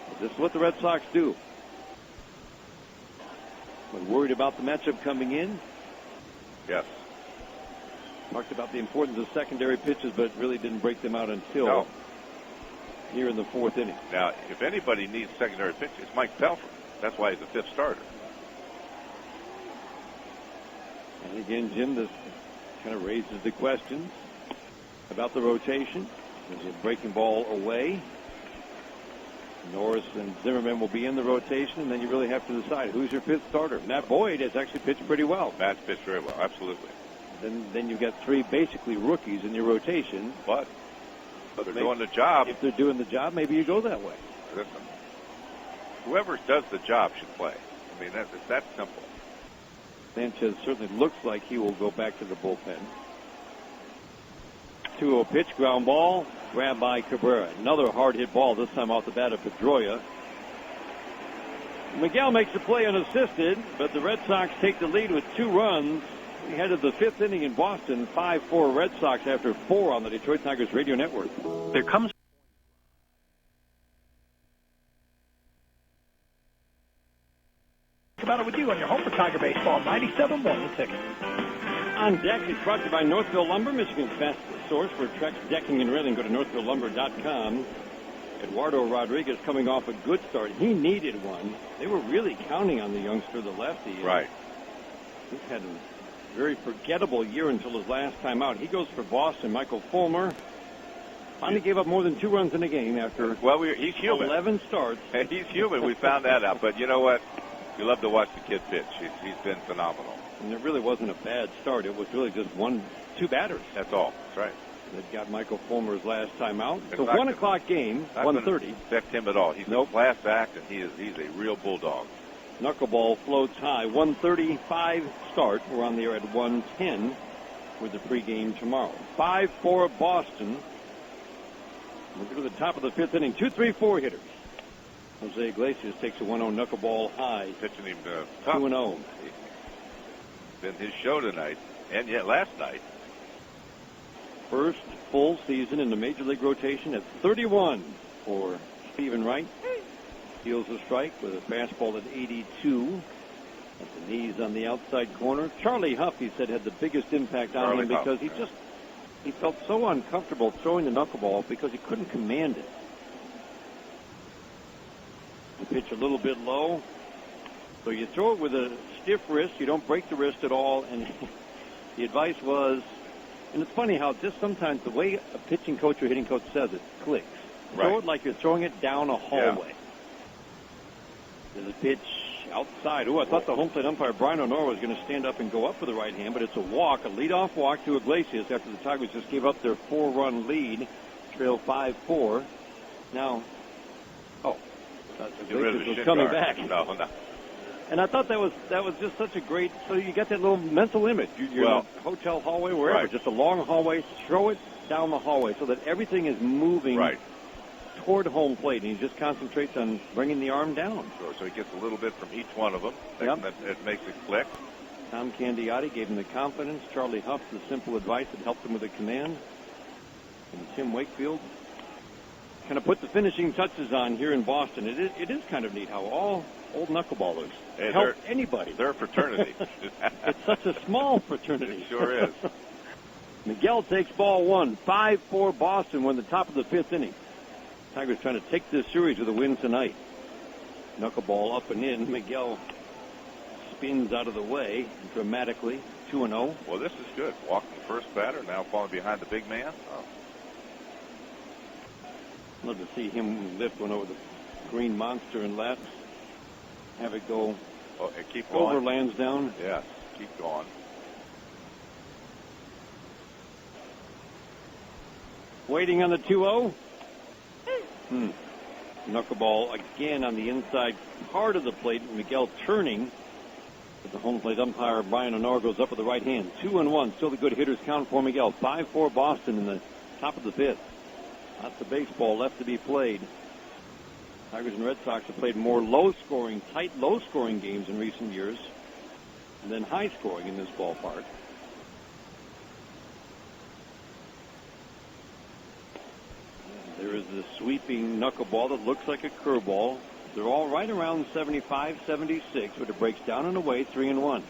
Speaker 1: But this is what the Red Sox do. When worried about the matchup coming in.
Speaker 2: Yes.
Speaker 1: Talked about the importance of secondary pitches, but really didn't break them out until here in the 4th inning.
Speaker 2: Now, if anybody needs secondary pitches, it's Mike Pelfrey. That's why he's the 5th starter.
Speaker 1: And again, Jim, this kind of raises the questions about the rotation. There's a breaking ball away. Norris and Zimmerman will be in the rotation, and then you really have to decide who's your 5th starter. Matt Boyd has actually pitched pretty well.
Speaker 2: Matt's pitched very well, absolutely.
Speaker 1: Then you've got 3 basically rookies in your rotation.
Speaker 2: But they're doing the job.
Speaker 1: If they're doing the job, maybe you go that way.
Speaker 2: Listen, whoever does the job should play. I mean, it's that simple.
Speaker 1: Sanchez certainly looks like he will go back to the bullpen. 2-0 pitch, ground ball, grabbed by Cabrera. Another hard hit ball, this time off the bat of Pedroia. Miguel makes the play unassisted, but the Red Sox take the lead with 2 runs. We head to the 5th inning in Boston, 5-4 Red Sox after 4 on the Detroit Tigers radio network.
Speaker 3: There comes
Speaker 4: About it with you on your home for Tiger Baseball, 97.1 The Ticket.
Speaker 1: On Deck is brought to you by Northville Lumber, Michigan's fastest source for Trex decking and railing. Go to northvillelumber.com. Eduardo Rodriguez coming off a good start. He needed one. They were really counting on the youngster, the lefty.
Speaker 2: Right.
Speaker 1: He's had a very forgettable year until his last time out. He goes for Boston. Michael Fulmer finally gave up more than 2 runs in a game after
Speaker 2: he's human.
Speaker 1: 11 starts.
Speaker 2: He's human. We found that out. But you know what? You love to watch the kid pitch. He's been phenomenal.
Speaker 1: And it really wasn't a bad start. It was really just 2 batters.
Speaker 2: That's all. That's right.
Speaker 1: That got Michael Fulmer's last time out. It's a 1 o'clock game, 1:30.
Speaker 2: Affect him at all. He's a class act, and he's a real bulldog.
Speaker 1: Knuckleball floats high. 1:35 start. We're on the air at 1:10 with the pregame tomorrow. 5-4 Boston. We'll go to the top of the 5th inning. 2-3-4 hitters. Jose Iglesias takes a 1-0 knuckleball high.
Speaker 2: Pitching him
Speaker 1: 2-0.
Speaker 2: Been his show tonight, and yet last night.
Speaker 1: First full season in the Major League rotation at 31 for Stephen Wright. Steals a strike with a fastball at 82. At the knees on the outside corner. Charlie Huff, he said, had the biggest impact on him because he felt so uncomfortable throwing the knuckleball because he couldn't command it. The pitch a little bit low. So you throw it with a stiff wrist. You don't break the wrist at all. And the advice was, and it's funny how just sometimes the way a pitching coach or hitting coach says it clicks.
Speaker 2: Right.
Speaker 1: Throw it like you're throwing it down a hallway. Yeah. There's a pitch outside. I thought the home plate umpire, Brian O'Nora, was going to stand up and go up for the right hand, but it's a walk, a leadoff walk to Iglesias after the Tigers just gave up their 4-run lead, trail 5-4. Now, Iglesias was coming back.
Speaker 2: No.
Speaker 1: And I thought that was just such a great. So you get that little mental image. You're in a hotel hallway, wherever, just a long hallway. Throw it down the hallway so that everything is moving toward home plate, and he just concentrates on bringing the arm down.
Speaker 2: Sure, so he gets a little bit from each one of them.
Speaker 1: Yep.
Speaker 2: It makes it click.
Speaker 1: Tom Candiotti gave him the confidence. Charlie Huff, the simple advice that helped him with the command. And Tim Wakefield kind of put the finishing touches on here in Boston. It is kind of neat how all old knuckleballers help anybody.
Speaker 2: They're a fraternity.
Speaker 1: It's such a small fraternity.
Speaker 2: It sure is.
Speaker 1: Miguel takes ball one. 5-4 Boston. We're in the top of the fifth inning. Tigers trying to take this series with a win tonight. Knuckleball up and in. Miguel spins out of the way dramatically. 2-0.
Speaker 2: Well, this is good. Walking the first batter, now falling behind the big man.
Speaker 1: Love to see him lift one over the green monster and left. Have it go
Speaker 2: And keep going.
Speaker 1: over Lansdowne.
Speaker 2: Yes, keep going.
Speaker 1: Waiting on the 2-0. Knuckleball again on the inside part of the plate. Miguel turning. But the home plate umpire, Brian Honor, goes up with the right hand. 2-1. Still the good hitters count for Miguel. 5-4 Boston in the top of the fifth. Lots of baseball left to be played. Tigers and Red Sox have played more low-scoring, tight, low-scoring games in recent years than high-scoring in this ballpark. There is the sweeping knuckleball that looks like a curveball. They're all right around 75, 76, but it breaks down and away, 3-1.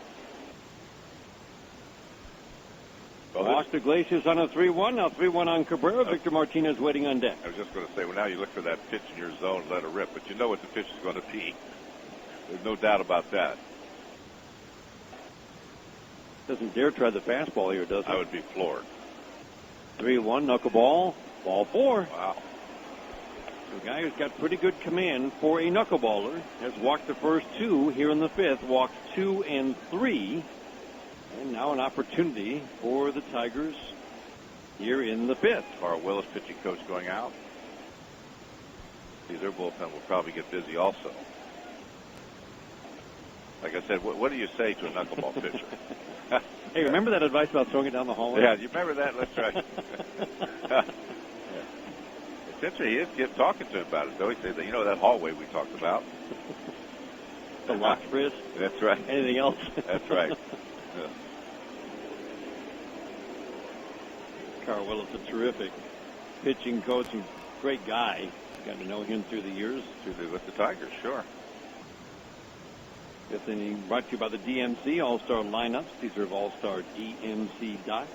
Speaker 1: Lost Iglesias on a 3-1. Now 3-1 on Cabrera. Victor Martinez waiting on deck.
Speaker 2: I was just going to say, well, now you look for that pitch in your zone, let it rip, but you know what the pitch is going to be. There's no doubt about that.
Speaker 1: Doesn't dare try the fastball here, does he?
Speaker 2: I would be floored.
Speaker 1: 3-1, knuckleball, ball four.
Speaker 2: Wow.
Speaker 1: The guy who's got pretty good command for a knuckleballer has walked the first two here in the fifth, walked 2 and 3. And now an opportunity for the Tigers here in the fifth.
Speaker 2: Carl Willis, pitching coach, going out. See, their bullpen will probably get busy also. Like I said, what do you say to a knuckleball pitcher?
Speaker 1: Hey, remember that advice about throwing it down the hallway?
Speaker 2: Yeah, you remember that? Let's try. It's interesting. He is talking to him about it, though. He said, that hallway we talked about.
Speaker 1: The locked wrist?
Speaker 2: That's right.
Speaker 1: Anything else?
Speaker 2: That's right. Yeah.
Speaker 1: Carl Willis, a terrific pitching coach and great guy. Got to know him through the years.
Speaker 2: With the Tigers, sure.
Speaker 1: Fifth inning brought to you by the DMC All-Star lineups. These are All-Star DMC docs.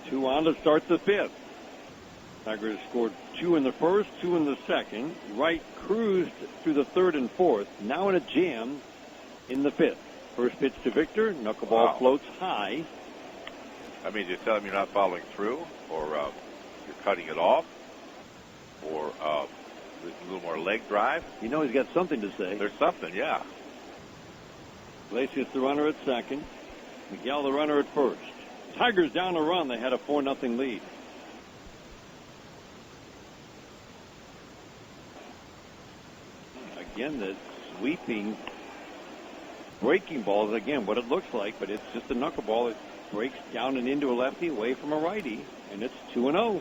Speaker 1: Two on to start the fifth. Tigers scored 2 in the first, 2 in the second. Wright cruised through the third and fourth. Now in a jam in the fifth. First pitch to Victor. Knuckleball floats high.
Speaker 2: I mean, you tell him you're not following through, or you're cutting it off, or a little more leg drive.
Speaker 1: You know he's got something to say.
Speaker 2: There's something, yeah.
Speaker 1: Iglesias the runner at second. Miguel the runner at first. Tigers down a run. They had a 4-0 lead. Again, the sweeping breaking ball is, again, what it looks like, but it's just a knuckleball. It breaks down and into a lefty, away from a righty, and it's 2-0.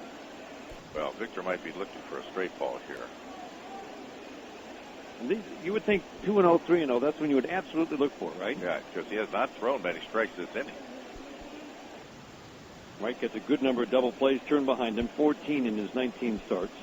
Speaker 2: Well, Victor might be looking for a straight ball here.
Speaker 1: And you would think 2-0, 3-0, that's when you would absolutely look for it, right?
Speaker 2: Yeah, because he has not thrown many strikes this inning.
Speaker 1: Wright gets a good number of double plays turned behind him, 14 in his 19 starts.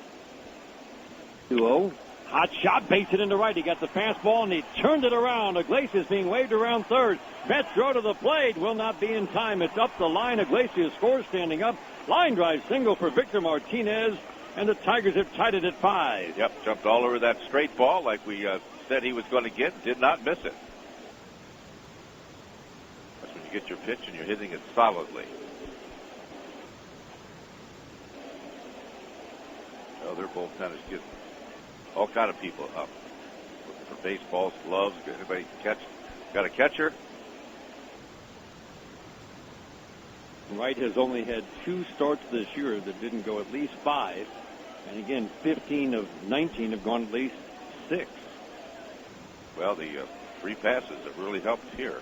Speaker 1: 2-0. Hot shot, baits it into right. He got the fastball, and he turned it around. Iglesias being waved around third. Betts throw to the plate. Will not be in time. It's up the line. Iglesias scores standing up. Line drive single for Victor Martinez, and the Tigers have tied it at 5.
Speaker 2: Yep, jumped all over that straight ball like we said he was going to get. Did not miss it. That's when you get your pitch and you're hitting it solidly. Oh, their bullpen is getting all kind of people up. Looking for baseballs, gloves, anybody can catch. Got a catcher.
Speaker 1: Wright has only had 2 starts this year that didn't go at least 5. And again, 15 of 19 have gone at least 6.
Speaker 2: Well, the free passes have really helped here.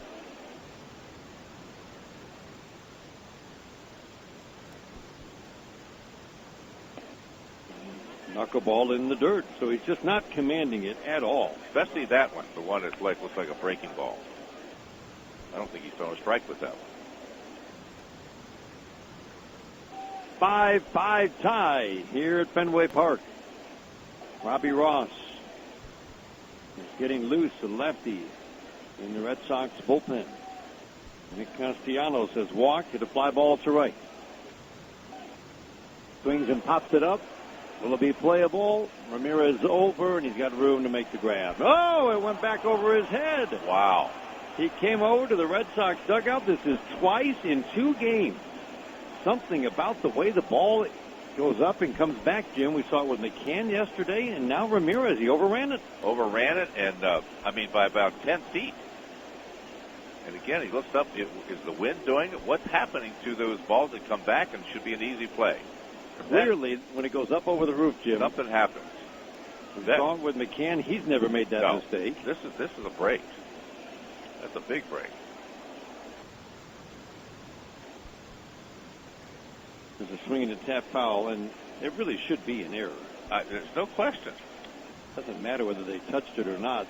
Speaker 1: Knuckleball in the dirt, so he's just not commanding it at all.
Speaker 2: Especially that one, the one that looks like a breaking ball. I don't think he's thrown a strike with that one.
Speaker 1: 5-5 tie here at Fenway Park. Robbie Ross is getting loose, a lefty in the Red Sox bullpen. Nick Castellanos has walked, hit a fly ball to right. Swings and pops it up. Will it be playable? Ramirez over, and he's got room to make the grab. Oh, it went back over his head.
Speaker 2: Wow.
Speaker 1: He came over to the Red Sox dugout. This is twice in 2 games. Something about the way the ball goes up and comes back, Jim. We saw it with McCann yesterday, and now Ramirez. He overran it.
Speaker 2: Overran it, and by about 10 feet. And again, he looks up. Is the wind doing it? What's happening to those balls that come back and should be an easy play?
Speaker 1: Clearly, when it goes up over the roof, Jim.
Speaker 2: Something happens.
Speaker 1: Wrong with McCann. He's never made that mistake.
Speaker 2: This is a break. That's a big break.
Speaker 1: There's a swing and a tap foul, and it really should be an error.
Speaker 2: There's no question.
Speaker 1: Doesn't matter whether they touched it or not.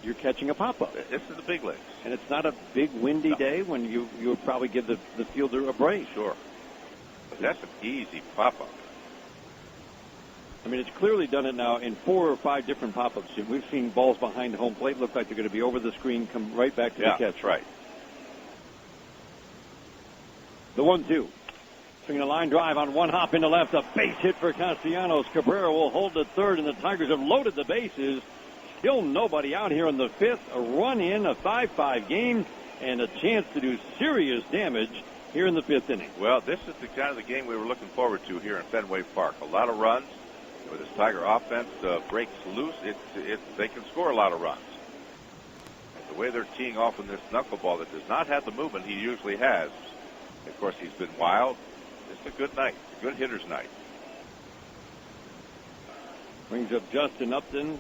Speaker 1: You're catching a pop-up.
Speaker 2: This is the big leagues.
Speaker 1: And it's not a big windy day when you would probably give the fielder a break.
Speaker 2: Sure. But that's an easy pop-up.
Speaker 1: I mean, it's clearly done it now in 4 or 5 different pop-ups. We've seen balls behind home plate look like they're going to be over the screen, come right back to the catch.
Speaker 2: That's right.
Speaker 1: The 1-2. Swinging a line drive on one hop into left. A base hit for Castellanos. Cabrera will hold the third, and the Tigers have loaded the bases. Still nobody out here in the 5th. A run in, a 5-5 game, and a chance to do serious damage here in the 5th inning.
Speaker 2: Well, this is the kind of the game we were looking forward to here in Fenway Park. A lot of runs. With this Tiger offense breaks loose, they can score a lot of runs. And the way they're teeing off in this knuckleball that does not have the movement he usually has. Of course, he's been wild. It's a good night, a good hitter's night.
Speaker 1: Brings up Justin Upton.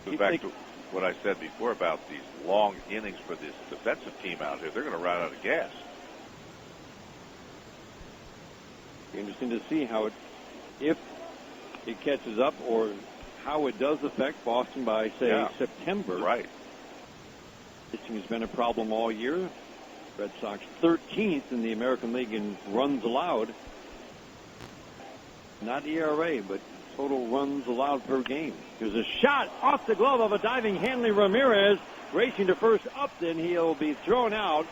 Speaker 2: Goes back to what I said before about these long innings for this defensive team out here. They're going to run out of gas.
Speaker 1: Interesting to see how if it catches up or how it does affect Boston by, say, September.
Speaker 2: Right.
Speaker 1: Pitching has been a problem all year. Red Sox 13th in the American League in runs allowed. Not ERA, but total runs allowed per game. There's a shot off the glove of a diving Hanley Ramirez. Racing to first Upton. He'll be thrown out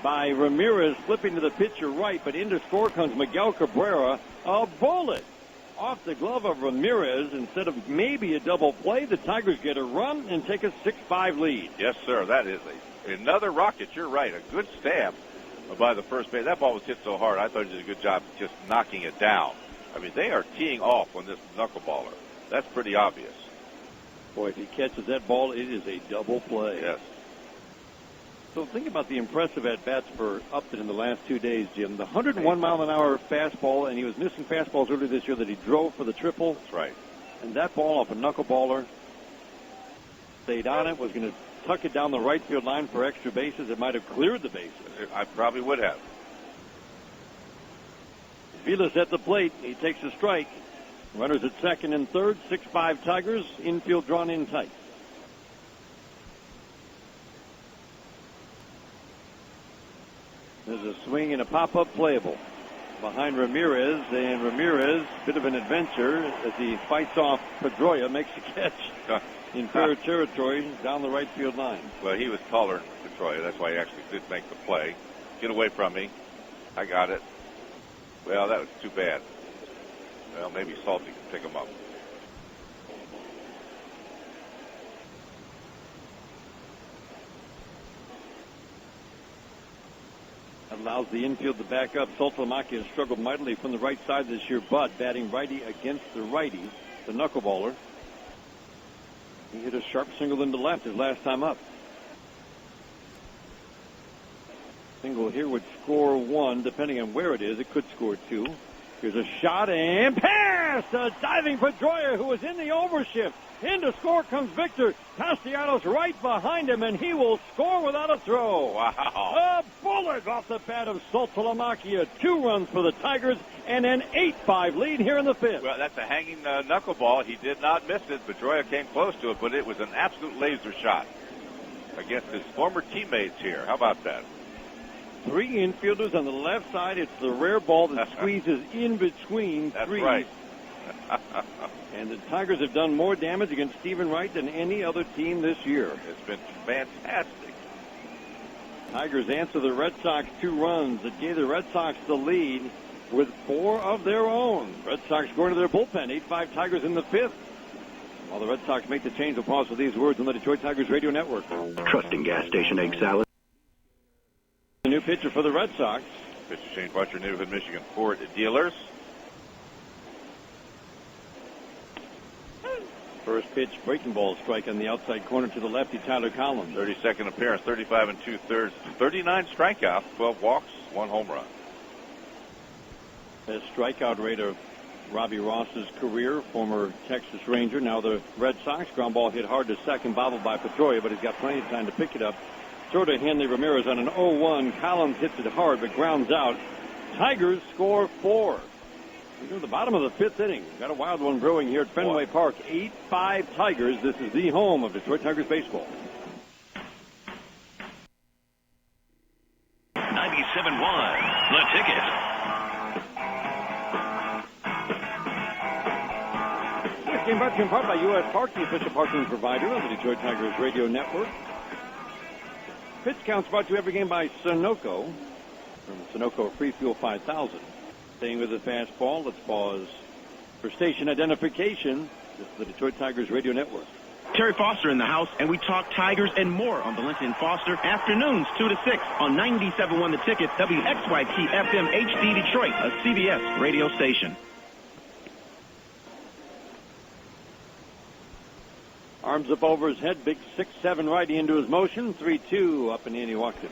Speaker 1: by Ramirez, flipping to the pitcher right, but into score comes Miguel Cabrera. A bullet off the glove of Ramirez. Instead of maybe a double play, the Tigers get a run and take a 6-5 lead.
Speaker 2: Yes, sir. That is another rocket. You're right. A good stab by the first base. That ball was hit so hard, I thought he did a good job just knocking it down. I mean, they are teeing off on this knuckleballer. That's pretty obvious.
Speaker 1: Boy, if he catches that ball, it is a double play.
Speaker 2: Yes.
Speaker 1: So think about the impressive at-bats for Upton in the last 2 days, Jim. The 101-mile-an-hour fastball, and he was missing fastballs earlier this year that he drove for the triple.
Speaker 2: That's right.
Speaker 1: And that ball off a knuckleballer, stayed on it, was going to tuck it down the right field line for extra bases. It might have cleared the bases.
Speaker 2: I probably would have.
Speaker 1: Vilas at the plate. He takes a strike. Runners at second and third. 6-5 Tigers. Infield drawn in tight. There's a swing and a pop-up playable behind Ramirez, and Ramirez, bit of an adventure as he fights off Pedroia, makes a catch in fair territory down the right field line.
Speaker 2: Well, he was taller than Pedroia. That's why he actually did make the play. Get away from me. I got it. Well, that was too bad. Well, maybe Salty can pick him up.
Speaker 1: That allows the infield to back up. Saltalamacchia has struggled mightily from the right side this year, but batting righty against the righty, the knuckleballer. He hit a sharp single into left his last time up. Single here would score 1. Depending on where it is, it could score 2. Here's a shot and pass! A diving Pedroia who was in the overshift. Into score comes Victor. Castellanos right behind him, and he will score without a throw.
Speaker 2: Wow.
Speaker 1: A bullet off the bat of Saltalamacchia. 2 runs for the Tigers and an 8-5 lead here in the 5th.
Speaker 2: Well, that's a hanging knuckleball. He did not miss it. Pedroia came close to it, but it was an absolute laser shot against his former teammates here. How about that?
Speaker 1: 3 infielders on the left side. It's the rare ball that squeezes in between
Speaker 2: That's
Speaker 1: three.
Speaker 2: right.
Speaker 1: And the Tigers have done more damage against Stephen Wright than any other team this year.
Speaker 2: It's been fantastic.
Speaker 1: Tigers answer the Red Sox 2 runs that gave the Red Sox the lead with 4 of their own. Red Sox going to their bullpen. 8-5 Tigers in the 5th. While the Red Sox make the change, we'll pause for these words on the Detroit Tigers Radio Network.
Speaker 3: Trusting gas station egg salad.
Speaker 1: The new pitcher for the Red Sox.
Speaker 2: Pitcher Shane Butcher, Neighborhood Michigan Ford dealers.
Speaker 1: First pitch, breaking ball strike on the outside corner to the lefty, Tyler Collins.
Speaker 2: 32nd appearance, 35 2/3, 39 strikeouts, 12 walks, 1 home run.
Speaker 1: Best strikeout rate of Robbie Ross's career, former Texas Ranger. Now the Red Sox. Ground ball hit hard to second, bobbled by Pedroia, but he's got plenty of time to pick it up. Throw to Hanley Ramirez on an 0-1. Collins hits it hard, but grounds out. Tigers score 4. We're at the bottom of the 5th inning. Got a wild one brewing here at Fenway Park. 8-5 Tigers. This is the home of Detroit Tigers baseball.
Speaker 5: 97.1, The Ticket.
Speaker 1: This game brought to you in part by U.S. Park, the official parking provider of the Detroit Tigers radio network. Pitch counts brought to you every game by Sunoco from Sunoco Free Fuel 5000. Staying with the fastball, let's pause for station identification. This is the Detroit Tigers radio network.
Speaker 6: Terry Foster in the house, and we talk Tigers and more on Valenti and Foster afternoons 2 to 6 on 97.1 The Ticket, WXYT FM HD Detroit, a CBS radio station.
Speaker 1: Arms up over his head, big 6'7" righty into his motion, 3-2 up and in. He walked it.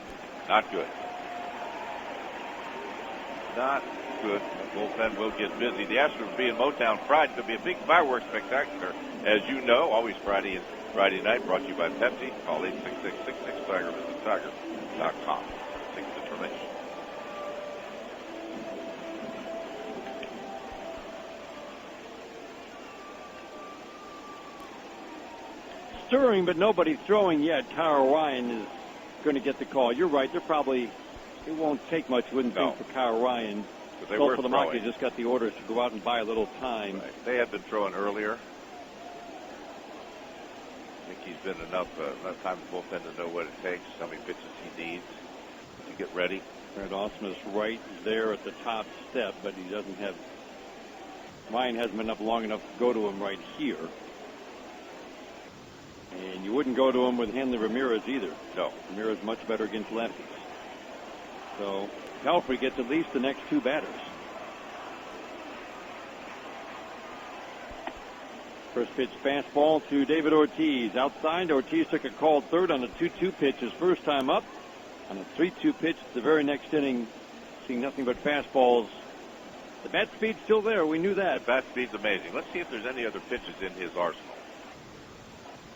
Speaker 2: Not good. Not good. The bullpen will get busy. The Astros will be in Motown Friday. It'll be a big fireworks spectacular. As you know, always Friday and Friday night, brought to you by Pepsi. Call 866-66-TIGER. Visit Tiger.com. Ticket information.
Speaker 1: Stirring, but nobody throwing yet. Kyle Ryan is going to get the call. You're right. It won't take much, wouldn't think, for Kyle Ryan.
Speaker 2: They were throwing.
Speaker 1: Just got the orders to go out and buy a little time.
Speaker 2: Right. They had been throwing earlier. I think he's been enough time in the bullpen to know what it takes, how many pitches he needs to get ready.
Speaker 1: Brad Austin is right there at the top step, but he doesn't have. Ryan hasn't been up long enough to go to him right here. And you wouldn't go to him with Hanley Ramirez either.
Speaker 2: No.
Speaker 1: Ramirez much better against lefties. So Pelfrey gets at least the next 2 batters. First pitch fastball to David Ortiz. Outside, Ortiz took a called third on a 2-2 pitch his first time up. On a 3-2 pitch the very next inning, seeing nothing but fastballs. The bat speed's still there. We knew that.
Speaker 2: The bat speed's amazing. Let's see if there's any other pitches in his arsenal.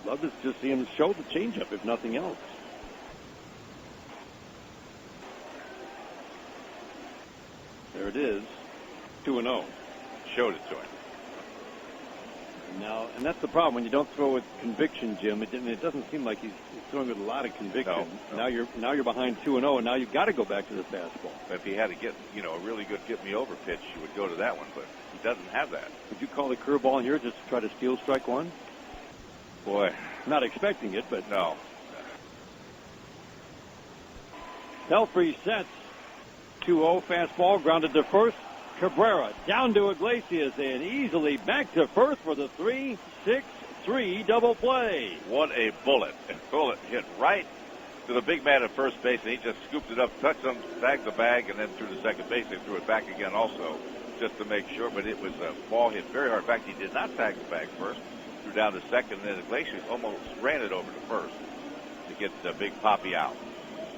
Speaker 1: Love to just see him show the changeup, if nothing else. There it is, 2-0.
Speaker 2: Showed it to him.
Speaker 1: Now, and that's the problem when you don't throw with conviction, Jim. It doesn't seem like he's throwing with a lot of conviction.
Speaker 2: No.
Speaker 1: Now you're behind 2-0, and now you've got to go back to the fastball.
Speaker 2: If he had to get a really good get me over pitch, he would go to that one, but he doesn't have that.
Speaker 1: Would you call the curveball here just to try to steal strike one?
Speaker 2: Boy,
Speaker 1: not expecting it, but
Speaker 2: no.
Speaker 1: Pelfrey sets 2-0 fastball grounded to first. Cabrera down to Iglesias and easily back to first for the 3-6-3 double play.
Speaker 2: What a bullet. And bullet hit right to the big man at first base, and he just scooped it up, touched him, bagged the bag, and then threw to second base. They threw it back again also just to make sure, but it was a ball hit very hard. In fact, he did not tag the bag first. Threw down to second, and then Iglesias almost ran it over to first to get the big Poppy out.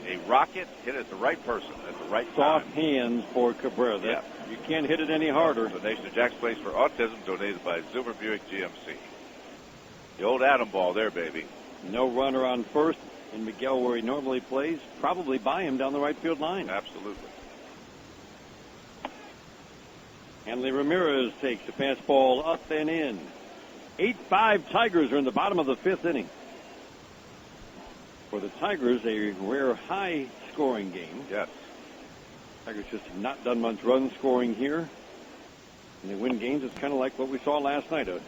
Speaker 2: A rocket hit at the right person at the right time.
Speaker 1: Soft hands for Cabrera. You can't hit it any harder.
Speaker 2: Donation of Jack's Place for Autism, donated by Zoomer Buick GMC. The old Adam ball there, baby.
Speaker 1: No runner on first. in Miguel where he normally plays, probably by him down the right field line.
Speaker 2: Absolutely.
Speaker 1: Hanley Ramirez takes the fastball up and in. 8-5 Tigers are in the bottom of the 5th inning. For the Tigers, a rare high-scoring game.
Speaker 2: Yes.
Speaker 1: Tigers just have not done much run scoring here. And they win games. It's kind of like what we saw last night, a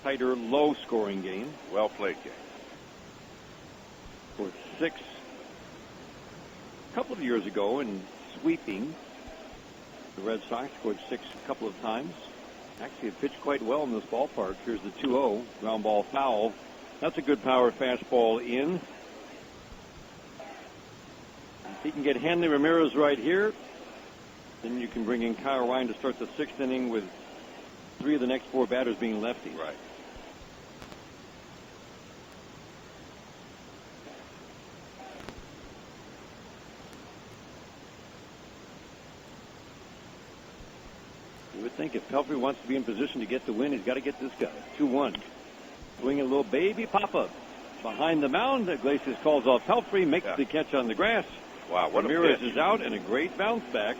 Speaker 1: tighter, low-scoring game.
Speaker 2: Well-played game.
Speaker 1: For 6 a couple of years ago in sweeping, the Red Sox scored 6 a couple of times. Actually, it pitched quite well in this ballpark. Here's the 2-0, ground ball foul. That's a good power fastball in. If he can get Hanley Ramirez right here, then you can bring in Kyle Ryan to start the 6th inning with 3 of the next 4 batters being lefties.
Speaker 2: Right.
Speaker 1: You would think if Pelfrey wants to be in position to get the win, he's got to get this guy. 2-1. Swinging a little baby pop-up. Behind the mound, Iglesias calls off Pelfrey, makes the catch on the grass.
Speaker 2: Wow, what
Speaker 1: Ramirez
Speaker 2: a pitch.
Speaker 1: is out, and a great bounce back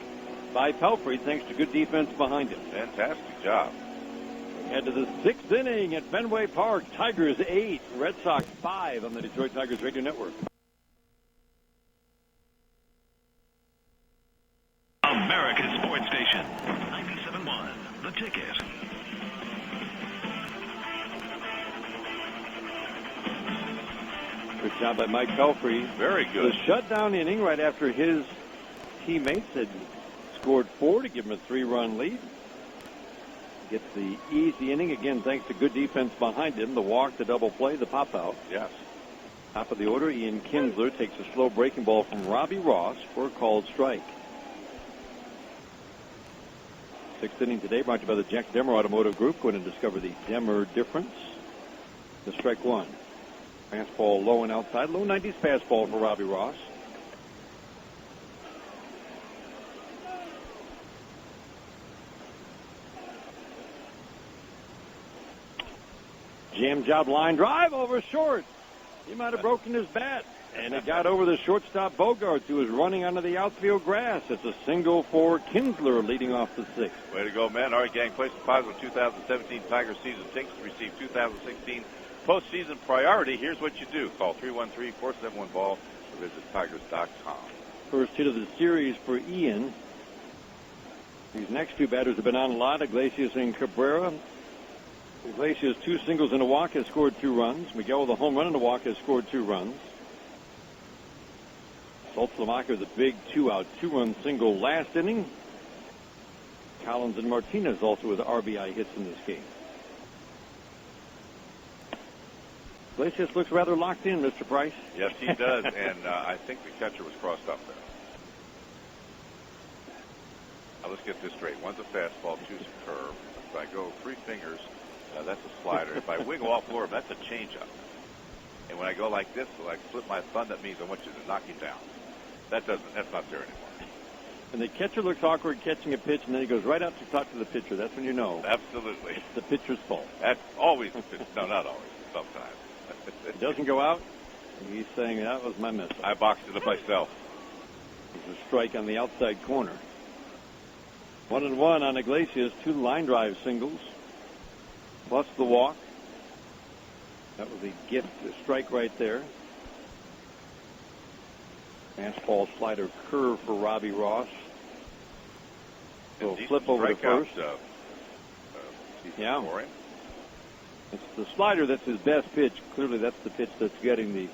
Speaker 1: by Pelfrey thanks to good defense behind him.
Speaker 2: Fantastic job.
Speaker 1: Head to the 6th inning at Fenway Park. Tigers 8, Red Sox 5 on the Detroit Tigers Radio Network.
Speaker 5: America's Sports Station. 97.1 The Ticket.
Speaker 1: Good job by Mike Pelfrey.
Speaker 2: Very good.
Speaker 1: The shutdown inning right after his teammates had scored 4 to give him a 3-run lead. Gets the easy inning again thanks to good defense behind him. The walk, the double play, the pop out.
Speaker 2: Yes.
Speaker 1: Top of the order, Ian Kinsler takes a slow breaking ball from Robbie Ross for a called strike. 6th inning today brought to you by the Jack Demmer Automotive Group. Going to discover the Demmer difference. The strike 1. Fastball low and outside. Low 90s fastball for Robbie Ross. Jam job line drive over short. He might have broken his bat. And it got over the shortstop Bogarts, who was running onto the outfield grass. It's a single for Kinsler leading off the 6th.
Speaker 2: Way to go, man. All right, gang. Place deposit on 2017 Tigers season tickets to receive 2016 postseason priority. Here's what you do. Call 313-471-BALL or visit Tigers.com.
Speaker 1: First hit of the series for Ian. These next 2 batters have been on a lot, Iglesias and Cabrera. Iglesias 2 singles and a walk has scored 2 runs. Miguel with a home run and a walk has scored 2 runs. Soltzlemacher, the big 2-out, 2-run single last inning. Collins and Martinez also with RBI hits in this game. Iglesias looks rather locked in, Mr. Price.
Speaker 2: Yes, he does, and I think the catcher was crossed up there. Now let's get this straight. One's a fastball, 2's a curve. If I go 3 fingers, that's a slider. If I wiggle all 4 of them, that's a changeup. And when I go like this, like flip my thumb, that means I want you to knock him down. That's not there anymore.
Speaker 1: And the catcher looks awkward catching a pitch, and then he goes right out to talk to the pitcher. That's when you know.
Speaker 2: Absolutely.
Speaker 1: It's the pitcher's fault.
Speaker 2: That's always the pitch. No, not always. Sometimes.
Speaker 1: It doesn't go out. And he's saying that was my mess.
Speaker 2: I boxed it up myself.
Speaker 1: There's a strike on the outside corner. 1-1 on Iglesias. 2 line drive singles, plus the walk. That was a gift, a strike right there. Fastball, slider, curve for Robbie Ross. So flip over to first. Yeah.
Speaker 2: For him.
Speaker 1: It's the slider that's his best pitch. Clearly, that's the pitch that's getting the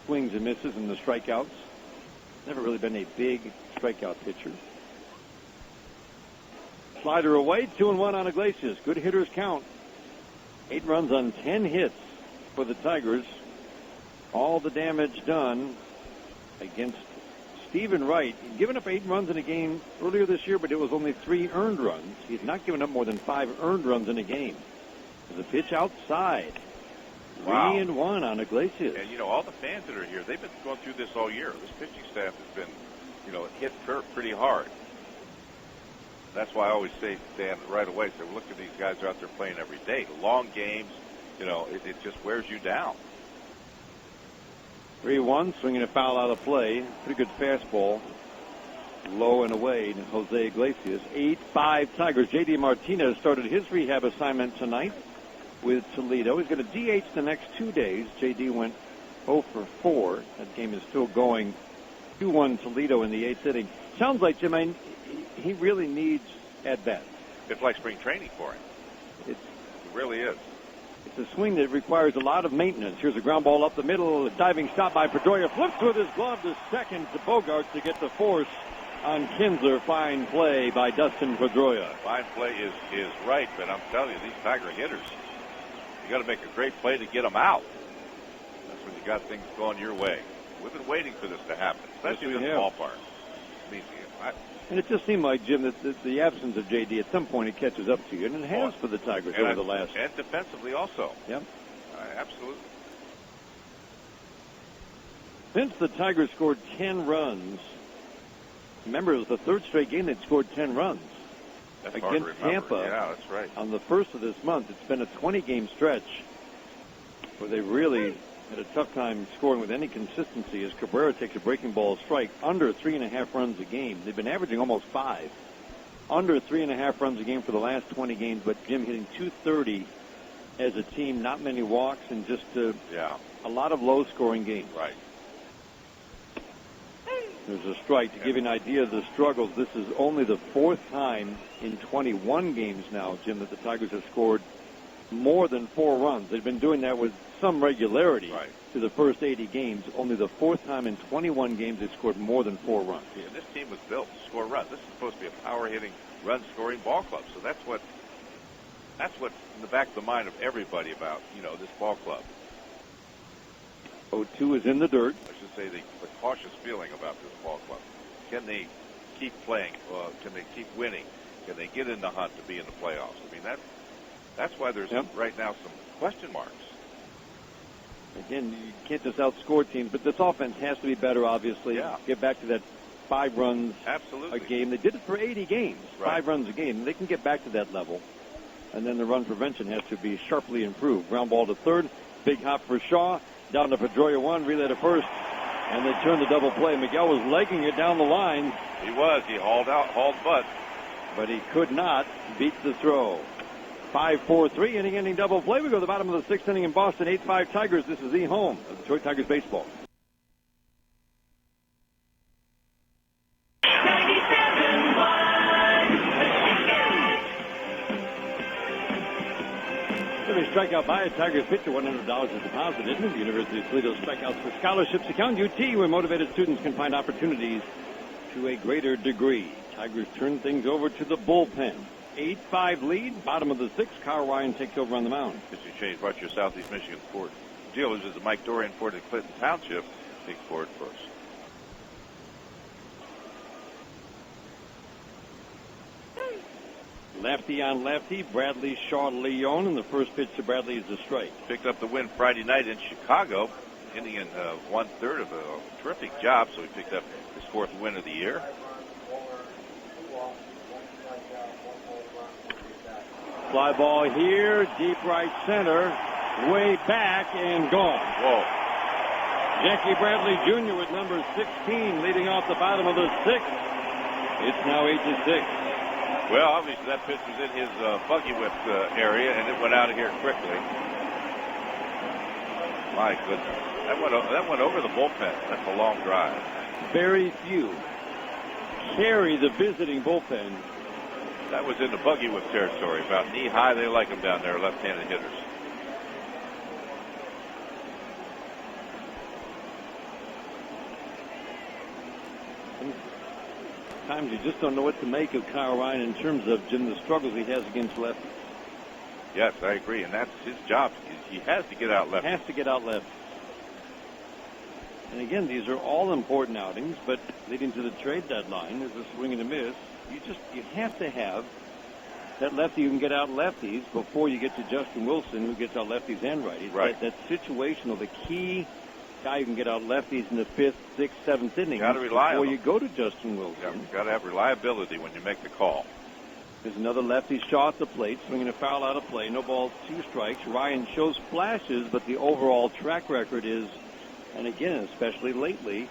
Speaker 1: swings and misses and the strikeouts. Never really been a big strikeout pitcher. Slider away, 2-1 on Iglesias. Good hitters count. 8 runs on 10 hits for the Tigers. All the damage done against Stephen Wright. He'd given up 8 runs in a game earlier this year, but it was only 3 earned runs. He's not given up more than 5 earned runs in a game. There's a pitch outside.
Speaker 2: Wow.
Speaker 1: 3-1 on Iglesias.
Speaker 2: And, you know, all the fans that are here, they've been going through this all year. This pitching staff has been, you know, hit pretty hard. That's why I always say, Dan, right away, say, well, look at these guys are out there playing every day. Long games, you know, it just wears you down.
Speaker 1: 3-1, swinging a foul out of play. Pretty good fastball. Low and away to Jose Iglesias. 8-5 Tigers. J.D. Martinez started his rehab assignment tonight with Toledo. He's going to DH the next 2 days. J.D. went 0 for 4. That game is still going. 2-1 Toledo in the 8th inning. Sounds like, Jim, he really needs at-bats.
Speaker 2: It's like spring training for him. It really is.
Speaker 1: It's a swing that requires a lot of maintenance. Here's a ground ball up the middle. A diving stop by Pedroia. Flips with his glove to second to Bogart to get the force on Kinsler. Fine play by Dustin Pedroia.
Speaker 2: Fine play is right, but I'm telling you, these Tiger hitters, you got to make a great play to get them out. That's when you got things going your way. We've been waiting for this to happen, especially in this ballpark.
Speaker 1: And it just seemed like, Jim, that the absence of J.D. at some point it catches up to you, and it has for the Tigers over the last.
Speaker 2: And defensively also.
Speaker 1: Yep.
Speaker 2: Absolutely.
Speaker 1: Since the Tigers scored 10 runs, remember it was the third straight game they'd scored 10 runs.
Speaker 2: That's
Speaker 1: against Tampa.
Speaker 2: Yeah, that's right.
Speaker 1: On the first of this month, it's been a 20-game stretch where they really had a tough time scoring with any consistency as Cabrera takes a breaking ball strike under 3.5 runs a game. They've been averaging almost 5. Under 3.5 runs a game for the last 20 games, but Jim hitting .230 as a team, not many walks, and just a lot of low-scoring games.
Speaker 2: Right.
Speaker 1: There's a strike. To give you an idea of the struggles, this is only the 4th time in 21 games now, Jim, that the Tigers have scored more than 4 runs. They've been doing that with some regularity to the first 80 games. Only the 4th time in 21 games they've scored more than 4 runs.
Speaker 2: Yeah, this team was built to score runs. This is supposed to be a power-hitting, run-scoring ball club. So that's what's in the back of the mind of everybody about, this ball club.
Speaker 1: 0-2 is in the dirt.
Speaker 2: I should say the cautious feeling about this ball club. Can they keep playing? Can they keep winning? Can they get in the hunt to be in the playoffs? I mean, that's why there's right now some question marks.
Speaker 1: Again, you can't just outscore teams, but this offense has to be better, obviously.
Speaker 2: Yeah.
Speaker 1: Get back to that 5 runs a game. They did it for 80 games, 5 runs a game. They can get back to that level. And then the run prevention has to be sharply improved. Ground ball to third. Big hop for Shaw. Down to Pedroia 1. Relay to first. And they turn the double play. Miguel was legging it down the line.
Speaker 2: He was. He hauled butt.
Speaker 1: But he could not beat the throw. 5-4-3 inning double play. We go to the bottom of the 6th inning in Boston. 8-5 Tigers. This is the home of Detroit Tigers baseball. Every strikeout by a Tigers pitcher, $100 is deposited in the University of Toledo Strikeouts for Scholarships account. UT, where motivated students can find opportunities to a greater degree. Tigers turn things over to the bullpen. 8-5 lead, bottom of the 6th. Kyle Ryan takes over on the mound.
Speaker 2: Pitching change brought to your Southeast Michigan Ford dealers is the Mike Dorian Ford in Clinton Township. Take Ford first.
Speaker 1: Lefty on lefty, Bradley Shaw Leon, and the first pitch to Bradley is a strike.
Speaker 2: Picked up the win Friday night in Chicago, ending in 1/3 of a terrific job, so he picked up his 4th win of the year.
Speaker 1: Fly ball here, deep right center, way back and gone.
Speaker 2: Whoa.
Speaker 1: Jackie Bradley Jr. with number 16 leading off the bottom of the 6th. It's now 8-6.
Speaker 2: Well, obviously that pitch was in his buggy whip area, and it went out of here quickly. My goodness. That went over the bullpen. That's a long drive.
Speaker 1: Very few carry the visiting bullpen.
Speaker 2: That was in the buggy whip territory. About knee high, they like them down there, left-handed hitters.
Speaker 1: Sometimes you just don't know what to make of Kyle Ryan in terms of, Jim, the struggles he has against lefties.
Speaker 2: Yes, I agree, and that's his job. He has to get out left.
Speaker 1: Has to get out left. And again, these are all important outings, but leading to the trade deadline is a swing and a miss. You have to have that lefty who can get out lefties before you get to Justin Wilson, who gets out lefties and righties.
Speaker 2: Right.
Speaker 1: That's situational. The key guy who can get out lefties in the 5th, 6th, 7th inning.
Speaker 2: Got to rely on
Speaker 1: before
Speaker 2: him.
Speaker 1: you go to Justin Wilson.
Speaker 2: Yeah, you've got to have reliability when you make the call.
Speaker 1: There's another lefty Shaw at the plate, swinging a foul out of play. No balls, 2 strikes. Ryan shows flashes, but the overall track record is And again, especially lately,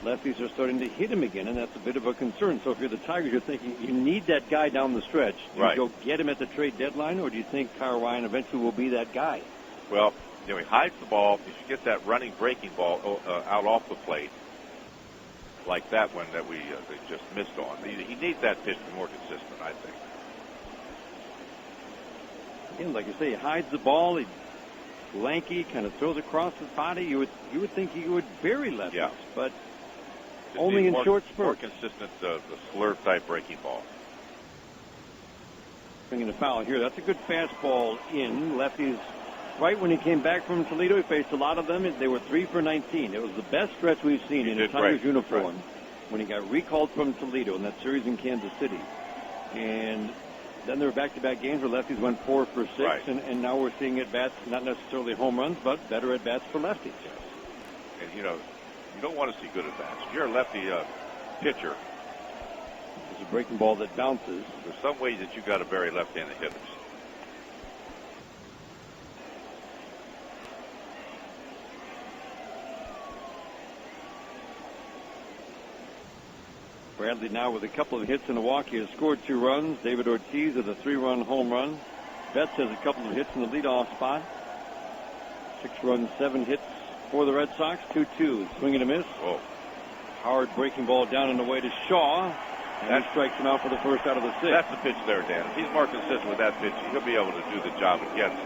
Speaker 1: lefties are starting to hit him again, and that's a bit of a concern. So if you're the Tigers, you're thinking you need that guy down the stretch. Do you go get him at the trade deadline, or do you think Kyle Ryan eventually will be that guy?
Speaker 2: Well, he hides the ball. He should get that running breaking ball out off the plate, like that one that we just missed on. He needs that pitch to be more consistent, I think.
Speaker 1: Again, like you say, he hides the ball. He's lanky, kind of throws across his body. You would think he would bury lefties, but
Speaker 2: just
Speaker 1: only in short spurts.
Speaker 2: More consistent, the slurve type breaking ball.
Speaker 1: Bringing a foul here. That's a good fastball in. Lefties, right when he came back from Toledo, he faced a lot of them. They were 3 for 19. It was the best stretch we've seen in a Tigers uniform when he got recalled from Toledo in that series in Kansas City. And then there were back-to-back games where lefties went 4 for 6, and now we're seeing at-bats, not necessarily home runs, but better at-bats for lefties.
Speaker 2: And, you don't want to see good at-bats. If you're a lefty pitcher,
Speaker 1: it's a breaking ball that bounces.
Speaker 2: There's some way that you got to bury left-handed hitters.
Speaker 1: Bradley now with a couple of hits in Milwaukee has scored 2 runs. David Ortiz with a 3-run home run. Betts has a couple of hits in the leadoff spot. 6 runs, 7 hits for the Red Sox. 2-2. Swing and a miss.
Speaker 2: Whoa.
Speaker 1: Hard breaking ball down and away to Shaw. And he strikes him out for the first out of the 6th.
Speaker 2: That's the pitch there, Dan. If he's more consistent with that pitch, he'll be able to do the job against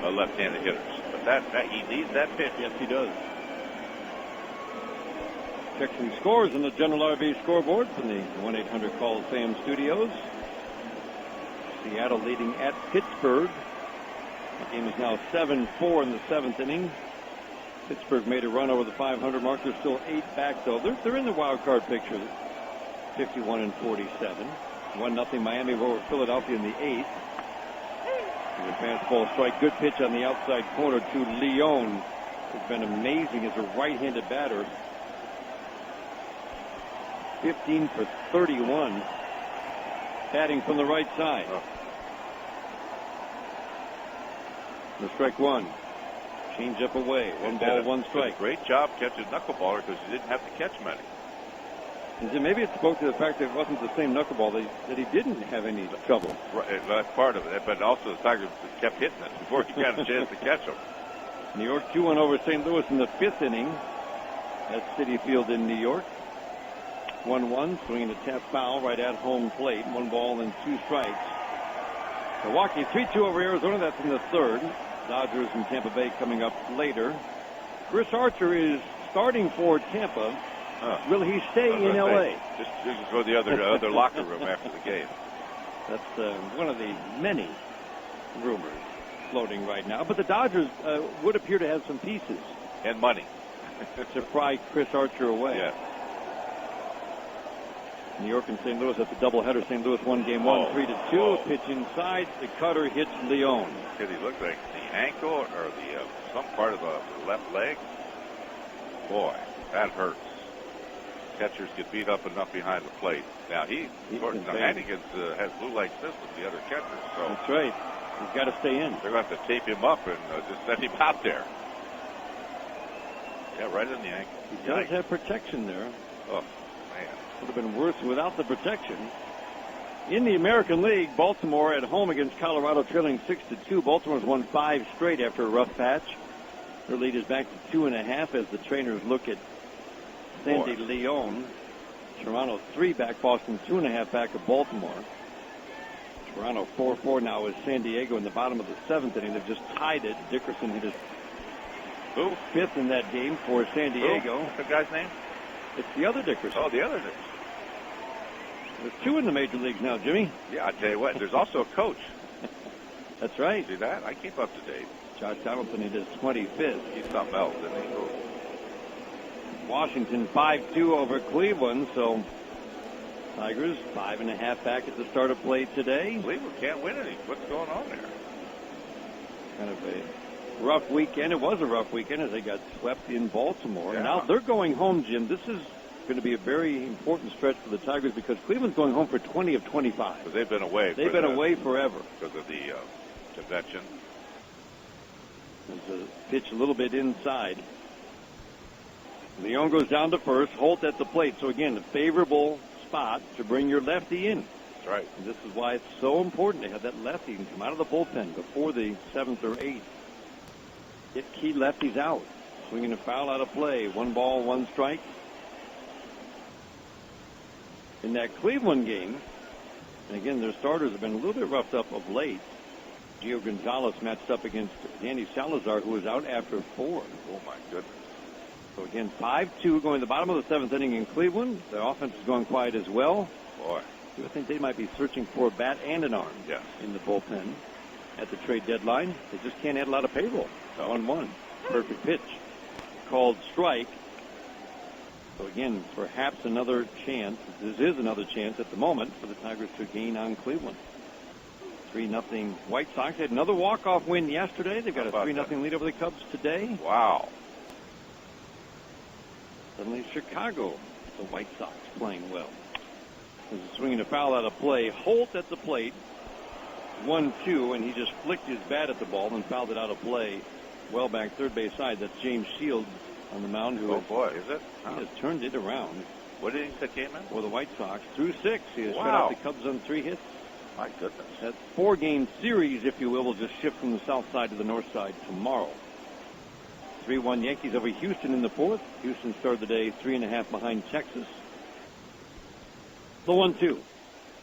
Speaker 2: left-handed hitters. But he needs that pitch.
Speaker 1: Yes, he does. Check some scores on the General RV scoreboard from the 1-800-CALL-SAM studios. Seattle leading at Pittsburgh. The game is now 7-4 in the 7th inning. Pittsburgh made a run over the 500 mark. They're still 8 back, though. They're in the wild card picture. 51-47. 1-0 Miami over Philadelphia in the 8th. And a fastball strike. Good pitch on the outside corner to Leon. Has been amazing as a right-handed batter. 15 for 31. Batting from the right side. The strike 1. Change up away. 1 ball, 1 strike.
Speaker 2: Great job catching knuckleballer because he didn't have to catch many.
Speaker 1: And maybe it spoke to the fact that it wasn't the same knuckleball, that he didn't have any trouble.
Speaker 2: Right, that's part of it. But also the Tigers kept hitting it before he got a chance to catch him.
Speaker 1: New York 2-1 over St. Louis in the 5th inning at Citi Field in New York. 1-1, swinging a tap foul right at home plate. 1 ball and 2 strikes. Milwaukee 3-2 over Arizona. That's in the 3rd. Dodgers and Tampa Bay coming up later. Chris Archer is starting for Tampa. Will he stay in L.A.?
Speaker 2: Just go to the other locker room after the game.
Speaker 1: That's one of the many rumors floating right now. But the Dodgers would appear to have some pieces.
Speaker 2: And money.
Speaker 1: To pry Chris Archer away.
Speaker 2: Yeah.
Speaker 1: New York and St. Louis, that's a doubleheader. St. Louis won game 1, 3-2. Pitch inside. The cutter hits Leon.
Speaker 2: Did he look like the ankle or the some part of the left leg? Boy, that hurts. Catchers get beat up enough behind the plate. Now Hannigan has blue light system, the other catcher. So
Speaker 1: that's right. He's got to stay in.
Speaker 2: They're going to have to tape him up and just send him out there. Yeah, right in the ankle.
Speaker 1: He does have protection there.
Speaker 2: Oh, man.
Speaker 1: Would have been worse without the protection. In the American League, Baltimore at home against Colorado trailing 6-2. Baltimore's won 5 straight after a rough patch. Their lead is back to 2.5 as the trainers look at Sandy Leon. Toronto 3 back, Boston 2.5 back of Baltimore. Toronto 4-4 now is San Diego in the bottom of the 7th inning. They've just tied it. Dickerson hit his 5th in that game for San Diego.
Speaker 2: What's the guy's name?
Speaker 1: It's the other Dickerson.
Speaker 2: Oh, the other Dickerson.
Speaker 1: There's 2 in the major leagues now, Jimmy.
Speaker 2: Yeah, I tell you what, there's also a coach.
Speaker 1: That's right.
Speaker 2: See that? I keep up to date.
Speaker 1: Josh Donaldson hit his 25th.
Speaker 2: He's something else, isn't he?
Speaker 1: Washington 5-2 over Cleveland, so Tigers 5.5 back at the start of play today.
Speaker 2: Cleveland can't win any. What's going on there?
Speaker 1: Kind of a rough weekend. It was a rough weekend as they got swept in Baltimore.
Speaker 2: Yeah.
Speaker 1: And now they're going home, Jim. This is going to be a very important stretch for the Tigers because Cleveland's going home for 20 of 25.
Speaker 2: Because they've been away.
Speaker 1: They've been away forever.
Speaker 2: Because of the convention.
Speaker 1: There's a pitch a little bit inside. Leone goes down to first. Holt at the plate. So again, a favorable spot to bring your lefty in.
Speaker 2: That's right.
Speaker 1: And this is why it's so important to have that lefty can come out of the bullpen before the 7th or 8th. Get key lefties out. Swinging a foul out of play. 1 ball, 1 strike. In that Cleveland game, and again, their starters have been a little bit roughed up of late. Gio Gonzalez matched up against Danny Salazar, who was out after 4.
Speaker 2: Oh, my goodness.
Speaker 1: So again, 5-2 going to the bottom of the 7th inning in Cleveland. The offense is going quiet as well.
Speaker 2: Boy.
Speaker 1: I think they might be searching for a bat and an arm in the bullpen at the trade deadline. They just can't add a lot of payroll. 1-1. Perfect pitch. Called strike. So again, perhaps another chance. This is another chance at the moment for the Tigers to gain on Cleveland. 3-0 White Sox. Had another walk-off win yesterday. They've got a 3-0 lead over the Cubs today.
Speaker 2: Wow.
Speaker 1: Suddenly Chicago, the White Sox playing well. There's a swinging a foul out of play. Holt at the plate. 1-2, and he just flicked his bat at the ball and fouled it out of play. Well back third base side. That's James Shields on the mound. Who
Speaker 2: is it?
Speaker 1: He has turned it around.
Speaker 2: What did he say came in?
Speaker 1: For the White Sox. Through 6. He has shut out the Cubs on 3 hits.
Speaker 2: My goodness.
Speaker 1: That 4-game series, if you will just shift from the south side to the north side tomorrow. 3-1 Yankees over Houston in the 4th. Houston started the day 3.5 behind Texas. The 1-2.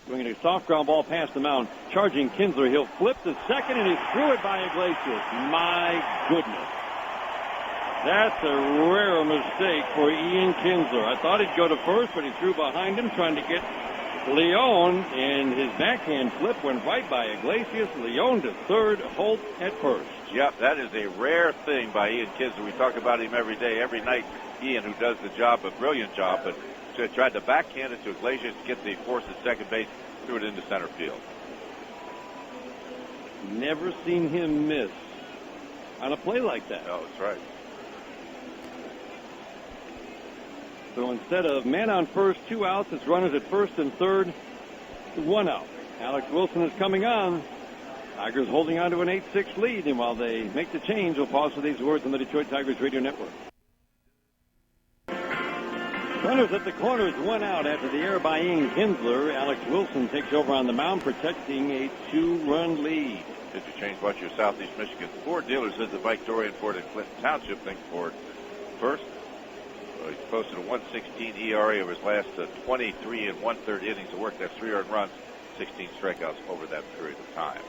Speaker 1: Bringing a soft ground ball past the mound. Charging Kinsler. He'll flip to second, and he threw it by Iglesias. My goodness. That's a rare mistake for Ian Kinsler. I thought he'd go to first, but he threw behind him trying to get Leone, and his backhand flip went right by Iglesias. Leone to third, Holt at first.
Speaker 2: Yep, that is a rare thing by Ian Kinsler. We talk about him every day, every night. Ian, who does the job, a brilliant job, but tried to backhand it to Iglesias to get the force at second base, threw it into center field.
Speaker 1: Never seen him miss on a play like that.
Speaker 2: No, that's right.
Speaker 1: So instead of man on first, 2 outs, it's runners at first and third, 1 out. Alex Wilson is coming on. Tigers holding on to an 8-6 lead, and while they make the change, we'll pause for these words on the Detroit Tigers Radio Network. Runners at the corners, 1 out after the error by Ian Kinsler. Alex Wilson takes over on the mound, protecting a 2-run lead.
Speaker 2: Did you change watch your Southeast Michigan Ford dealers visit Mike Dorian Ford in Clinton Township? Think Ford first. He's posted a 1.16 ERA over his last 23 and 1/3 innings of work. That's 3 earned runs, 16 strikeouts over that period of time.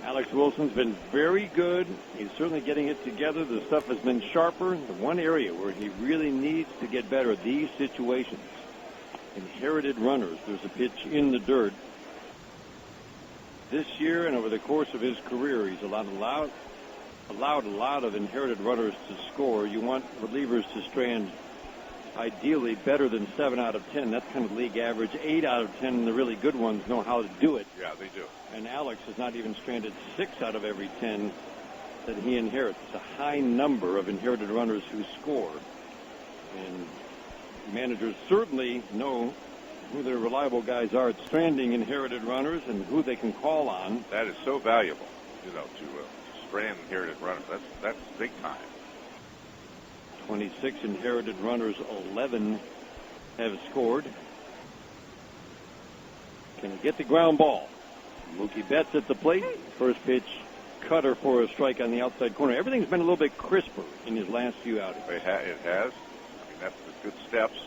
Speaker 1: Alex Wilson's been very good. He's certainly getting it together. The stuff has been sharper. The one area where he really needs to get better, these situations. Inherited runners. There's a pitch in the dirt. This year and over the course of his career, he's allowed a lot of inherited runners to score. You want relievers to strand ideally better than 7 out of 10. That's kind of league average. 8 out of 10, the really good ones know how to do it.
Speaker 2: Yeah, they do.
Speaker 1: And Alex has not even stranded 6 out of every 10 that he inherits. It's a high number of inherited runners who score. And managers certainly know who their reliable guys are at stranding inherited runners and who they can call on.
Speaker 2: That is so valuable, to strand inherited runners. That's big time.
Speaker 1: 26 inherited runners, 11 have scored. Can he get the ground ball? Mookie Betts at the plate. First pitch, cutter for a strike on the outside corner. Everything's been a little bit crisper in his last few outings.
Speaker 2: It has. I mean, that's the good steps.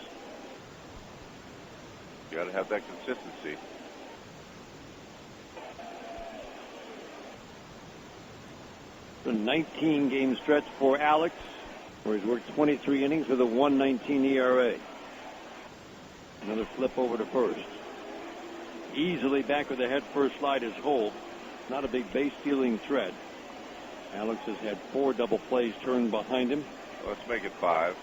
Speaker 2: You got to have that consistency.
Speaker 1: The 19-game stretch for Alex, where he's worked 23 innings with a 1.19 ERA. Another flip over to first. Easily back with a head-first slide is Holt. Not a big base-stealing threat. Alex has had 4 double plays turned behind him.
Speaker 2: Let's make it 5.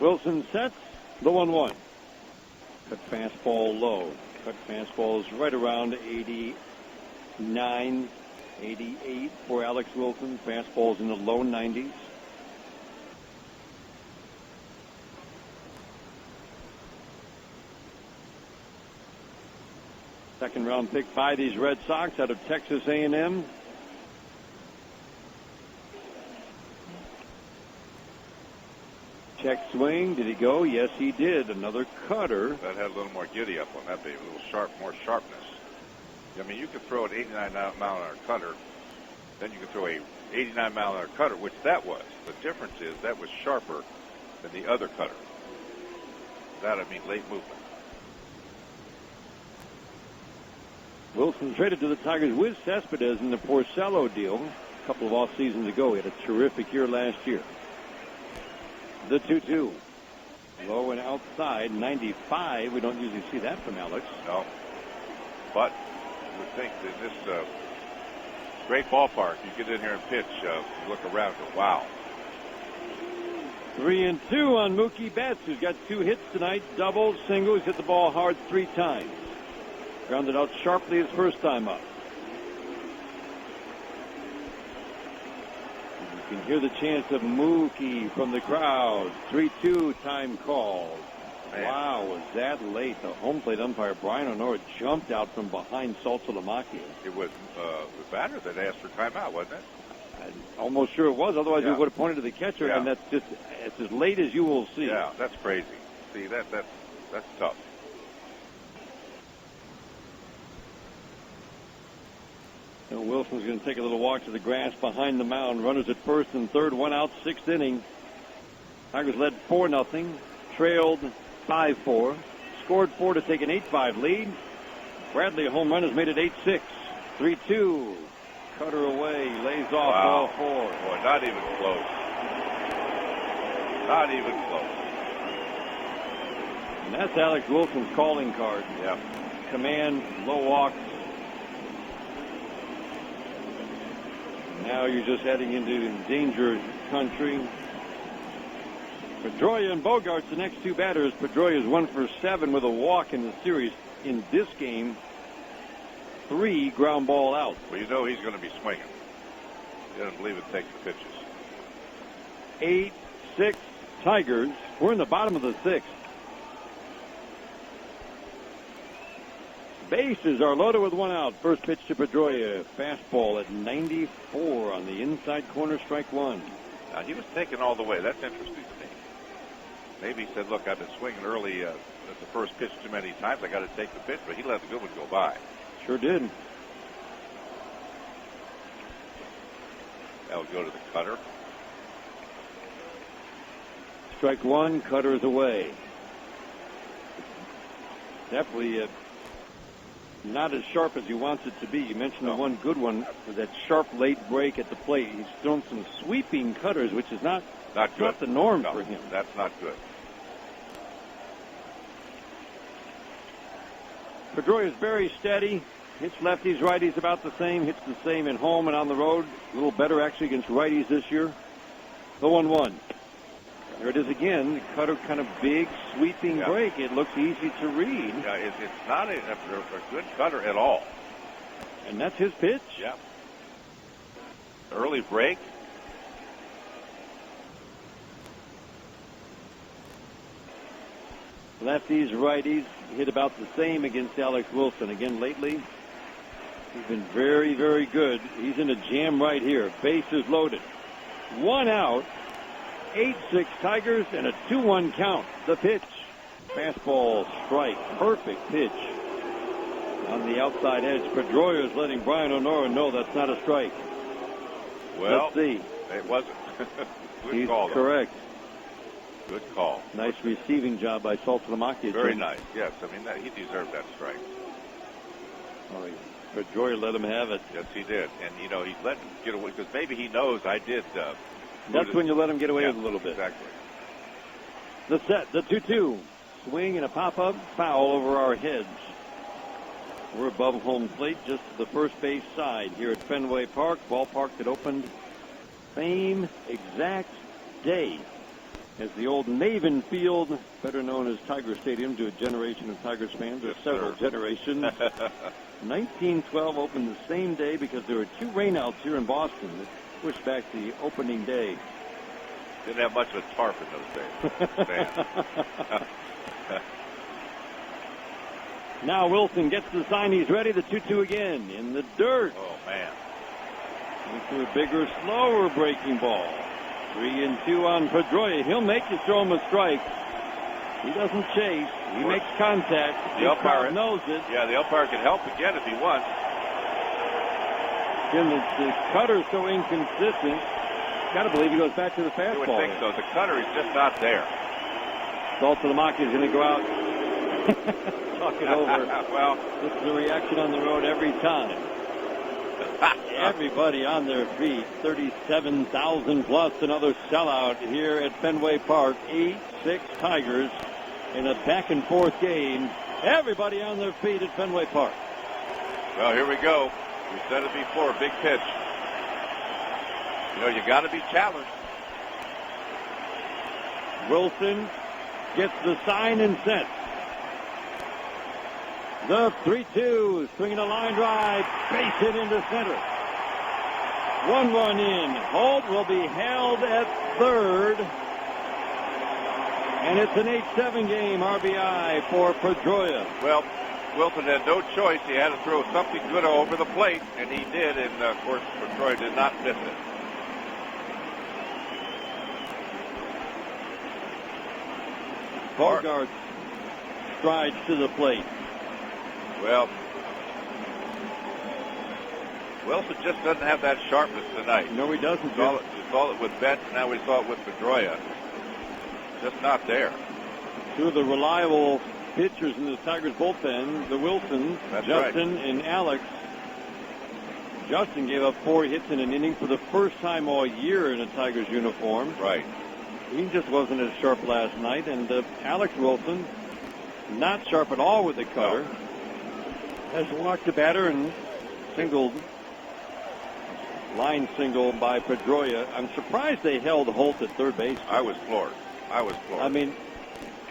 Speaker 1: Wilson sets the 1-1. Cut fastball low. Cut fastball is right around 89, 88 for Alex Wilson. Fastball's in the low 90s. Second-round pick by these Red Sox out of Texas A&M. Check swing. Did he go? Yes, he did. Another cutter.
Speaker 2: That had a little more giddy up on that baby. A little sharp, more sharpness. I mean, you could throw an 89-mile-an-hour cutter, then you could throw a 89-mile-an-hour cutter, which that was. The difference is that was sharper than the other cutter. That, I mean, late movement.
Speaker 1: Wilson traded to the Tigers with Cespedes in the Porcello deal a couple of off seasons ago. He had a terrific year last year. The 2-2. Low and outside, 95. We don't usually see that from Alex.
Speaker 2: No. But you would think that this great ballpark, you get in here and pitch, you look around and go, wow.
Speaker 1: 3-2 on Mookie Betts, who's got 2 hits tonight, doubles, singles, hit the ball hard 3 times. Grounded out sharply his first time up. You can hear the chants of Mookie from the crowd. 3-2 time call.
Speaker 2: Man.
Speaker 1: Wow, was that late? The home plate umpire, Brian Honora, jumped out from behind Saltalamacchia.
Speaker 2: It was the batter that asked for timeout, wasn't it?
Speaker 1: I'm almost sure it was. Otherwise, we would have pointed to the catcher, and it's as late as you will see.
Speaker 2: Yeah, that's crazy. See, that's tough.
Speaker 1: And Wilson's going to take a little walk to the grass behind the mound. Runners at first and third, 1 out, 6th inning. Tigers led 4-0, trailed 5-4, scored 4 to take an 8-5 lead. Bradley, a home run, has made it 8-6. 3-2. Cutter away, lays off all 4.
Speaker 2: Boy, not even close. Not even close.
Speaker 1: And that's Alex Wilson's calling card.
Speaker 2: Yeah.
Speaker 1: Command, low walks. Now you're just heading into danger country. Pedroia and Bogarts, the next 2 batters. Pedroia is 1 for 7 with a walk in the series. In this game, 3 ground ball out.
Speaker 2: Well, you know he's going to be swinging. He doesn't believe it takes the pitches.
Speaker 1: 8-6 Tigers. We're in the bottom of the 6th. Bases are loaded with 1 out. First pitch to Pedroia. Fastball at 94 on the inside corner, strike 1.
Speaker 2: Now, he was taken all the way. That's interesting to me. Maybe he said, look, I've been swinging early at the first pitch too many times. I got to take the pitch, but he let the good one go by.
Speaker 1: Sure did.
Speaker 2: That would go to the cutter.
Speaker 1: Strike 1, cutter is away. Definitely not as sharp as he wants it to be. You mentioned the one good one with that sharp late break at the plate. He's thrown some sweeping cutters, which is not
Speaker 2: good.
Speaker 1: Not the norm for him.
Speaker 2: That's not good.
Speaker 1: Pedroia is very steady. Hits lefties, righties about the same. Hits the same at home and on the road. A little better actually against righties this year. The 1-1. There it is again. The cutter, kind of big, sweeping break. It looks easy to read.
Speaker 2: Yeah, it's not a good cutter at all.
Speaker 1: And that's his pitch.
Speaker 2: Yeah. Early break.
Speaker 1: Lefties, righties hit about the same against Alex Wilson. Again, lately, he's been very, very good. He's in a jam right here. Bases loaded. 1 out. 8-6 Tigers and a 2-1 count. The pitch. Fastball strike. Perfect pitch. On the outside edge. Pedroia is letting Brian Honora know that's not a strike.
Speaker 2: Well,
Speaker 1: let's see.
Speaker 2: It wasn't. Good
Speaker 1: He's
Speaker 2: call, though.
Speaker 1: correct.
Speaker 2: Good call.
Speaker 1: Nice receiving job by Saltalamacchia.
Speaker 2: Very nice. Yes, I mean, he deserved that strike.
Speaker 1: Oh, Pedroia let him have it.
Speaker 2: Yes, he did. And, you know, he let him get away because maybe he knows I did.
Speaker 1: That's when you let him get away with a little bit.
Speaker 2: Exactly.
Speaker 1: The set, the 2-2. Swing and a pop-up foul over our heads. We're above home plate, just to the first base side here at Fenway Park, ballpark that opened same exact day as the old Maven Field, better known as Tiger Stadium to a generation of Tigers fans, or several generations. 1912 opened the same day because there were 2 rainouts here in Boston that pushed back the opening day.
Speaker 2: Didn't have much of a tarp in those days.
Speaker 1: Now Wilson gets the sign. He's ready. The 2-2 again in the dirt.
Speaker 2: Oh, man.
Speaker 1: Into a bigger, slower breaking ball. 3-2 on Pedroia. He'll make you throw him a strike. He doesn't chase. He makes contact.
Speaker 2: The umpire
Speaker 1: knows it.
Speaker 2: Yeah, the umpire can help again if he wants.
Speaker 1: Jim, the cutter's so inconsistent. Got to believe he goes back to the fastball.
Speaker 2: You would think so. The cutter is just not there.
Speaker 1: Saltalamacchia is going to go out. Talk it over.
Speaker 2: Well,
Speaker 1: this is a reaction on the road every time. Everybody on their feet. 37,000 plus another sellout here at Fenway Park. 8-6 Tigers in a back and forth game. Everybody on their feet at Fenway Park.
Speaker 2: Well, here we go. We said it before. Big pitch. You know, you got to be challenged.
Speaker 1: Wilson gets the sign and sent. The 3-2, swinging a line drive, base hit into center. 1 in. Holt will be held at third. And it's an 8-7 game RBI for Pedroia.
Speaker 2: Well, Wilson had no choice. He had to throw something good over the plate, and he did. And, of course, Pedroia did not miss it.
Speaker 1: Bogarts strides to the plate.
Speaker 2: Well, Wilson just doesn't have that sharpness tonight.
Speaker 1: No, he doesn't.
Speaker 2: We saw it with Betts. Now we saw it with Pedroia. Just not there.
Speaker 1: Two of the reliable pitchers in the Tigers bullpen, the Wilsons,
Speaker 2: That's
Speaker 1: Justin
Speaker 2: right.
Speaker 1: and Alex. Justin gave up 4 hits in an inning for the first time all year in a Tigers uniform.
Speaker 2: Right.
Speaker 1: He just wasn't as sharp last night. And Alex Wilson, not sharp at all with the cutter.
Speaker 2: No.
Speaker 1: Has walked the batter and line single by Pedroia. I'm surprised they held Holt at third base.
Speaker 2: I was floored. I
Speaker 1: mean,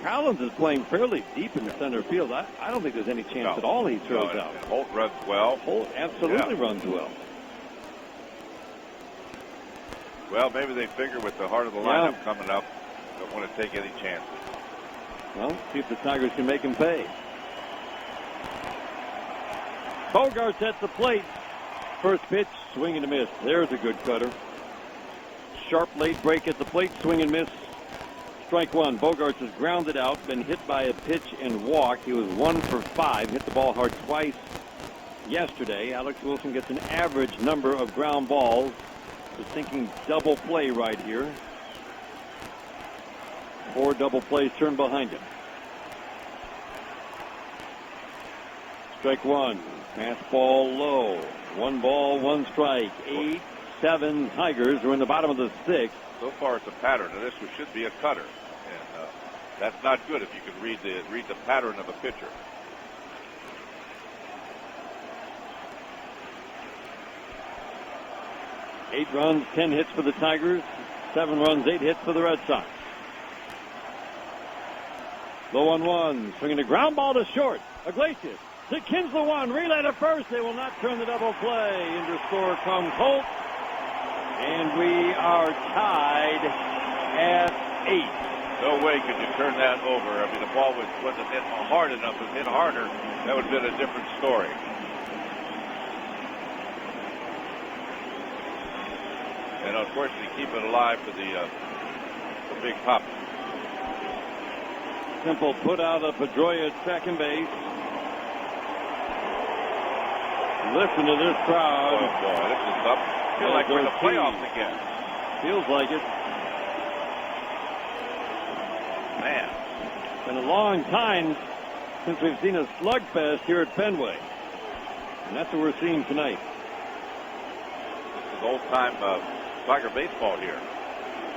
Speaker 1: Collins is playing fairly deep in the center field. I don't think there's any chance at all he throws out.
Speaker 2: And Holt runs well.
Speaker 1: Holt absolutely runs well.
Speaker 2: Well, maybe they figure with the heart of the lineup coming up, don't want to take any chances.
Speaker 1: Well, see if the Tigers can make him pay. Bogarts at the plate. First pitch, swing and a miss. There's a good cutter. Sharp late break at the plate, swing and miss. Strike one. Bogarts has grounded out, been hit by a pitch and walk. He was 1 for 5, hit the ball hard twice yesterday. Alex Wilson gets an average number of ground balls. Just thinking double play right here. 4 double plays turn behind him. Strike one. Fastball low. 1 ball, 1 strike. 8-7 Tigers are in the bottom of the 6th.
Speaker 2: So far, it's a pattern, and this should be a cutter, and that's not good if you can read the pattern of a pitcher.
Speaker 1: Eight runs, 10 hits for the Tigers. 7 runs, 8 hits for the Red Sox. Low 1-1, swinging a ground ball to short. Iglesias to Kinsler 1, relay to first. They will not turn the double play. Into score comes Holt. And we are tied at 8.
Speaker 2: No way could you turn that over. I mean, the ball wasn't hit hard enough. If it hit harder, that would have been a different story. And unfortunately, keep it alive for the big pop.
Speaker 1: Simple put out of Pedroia at second base. Listen to this crowd.
Speaker 2: Oh boy, this is up. Feel like we're in the playoffs again.
Speaker 1: Feels like it.
Speaker 2: Man.
Speaker 1: It's been a long time since we've seen a slugfest here at Fenway. And that's what we're seeing tonight.
Speaker 2: This is old-time Tiger baseball here.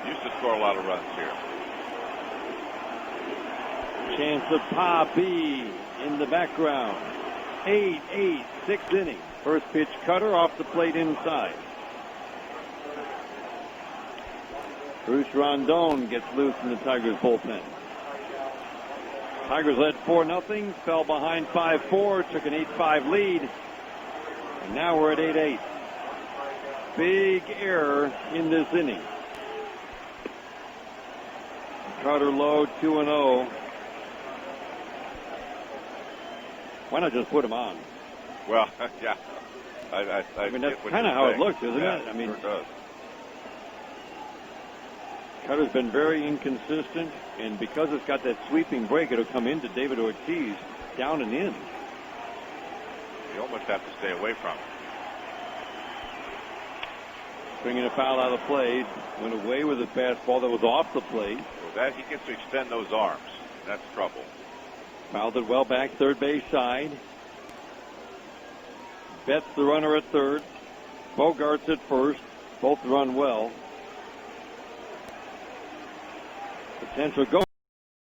Speaker 2: Used to score a lot of runs here.
Speaker 1: Chance of Poppy in the background. 8-8, 6th inning. First pitch cutter off the plate inside. Bruce Rondon gets loose in the Tigers bullpen. Tigers led 4-0, fell behind 5-4, took an 8-5 lead, and now we're at 8-8. Big error in this inning. Carter low, 2-0. Why not just put him on?
Speaker 2: Well, yeah.
Speaker 1: I mean, that's kind of how it looks, isn't it? I mean,
Speaker 2: sure does.
Speaker 1: Cutter's been very inconsistent, and because it's got that sweeping break, it'll come into David Ortiz down and in.
Speaker 2: You almost have to stay away from him.
Speaker 1: Bringing a foul out of play, went away with a fastball that was off the plate.
Speaker 2: Well, that he gets to extend those arms. That's trouble.
Speaker 1: Fouled it well back third base side. Betts the runner at third. Bogarts at first. Both run well. Potential go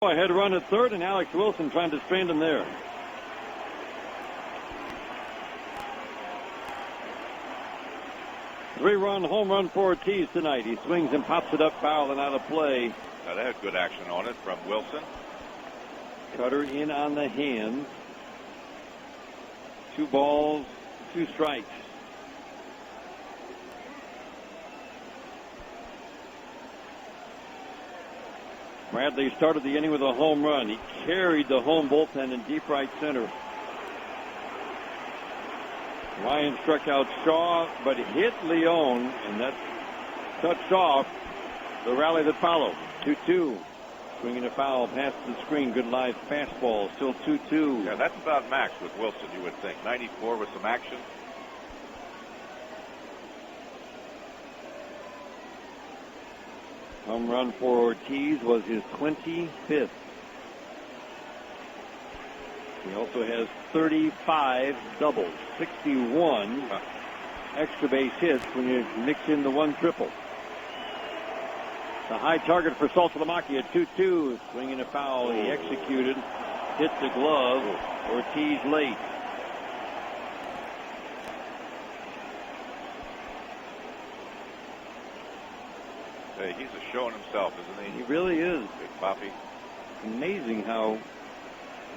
Speaker 1: ahead run at third, and Alex Wilson trying to strand him there. Three-run home run for Ortiz tonight. He swings and pops it up foul and out of play.
Speaker 2: Now that had good action on it from Wilson.
Speaker 1: Cutter in on the hands. 2 balls, 2 strikes. Bradley started the inning with a home run. He carried the home bullpen in deep right center. Ryan struck out Shaw, but hit Leone, and that touched off the rally that followed. 2-2. Swinging a foul past the screen. Good live fastball. Still 2-2.
Speaker 2: Yeah, that's about max with Wilson, you would think. 94 with some action.
Speaker 1: Home run for Ortiz was his 25th. He also has 35 doubles, 61 extra base hits when you mix in the 1 triple. The high target for Saltalamacchia at 2-2. Swinging a foul. He executed. Hit the glove. Ortiz late.
Speaker 2: Hey, he's a showing himself, isn't he?
Speaker 1: He really is.
Speaker 2: Big Poppy.
Speaker 1: Amazing how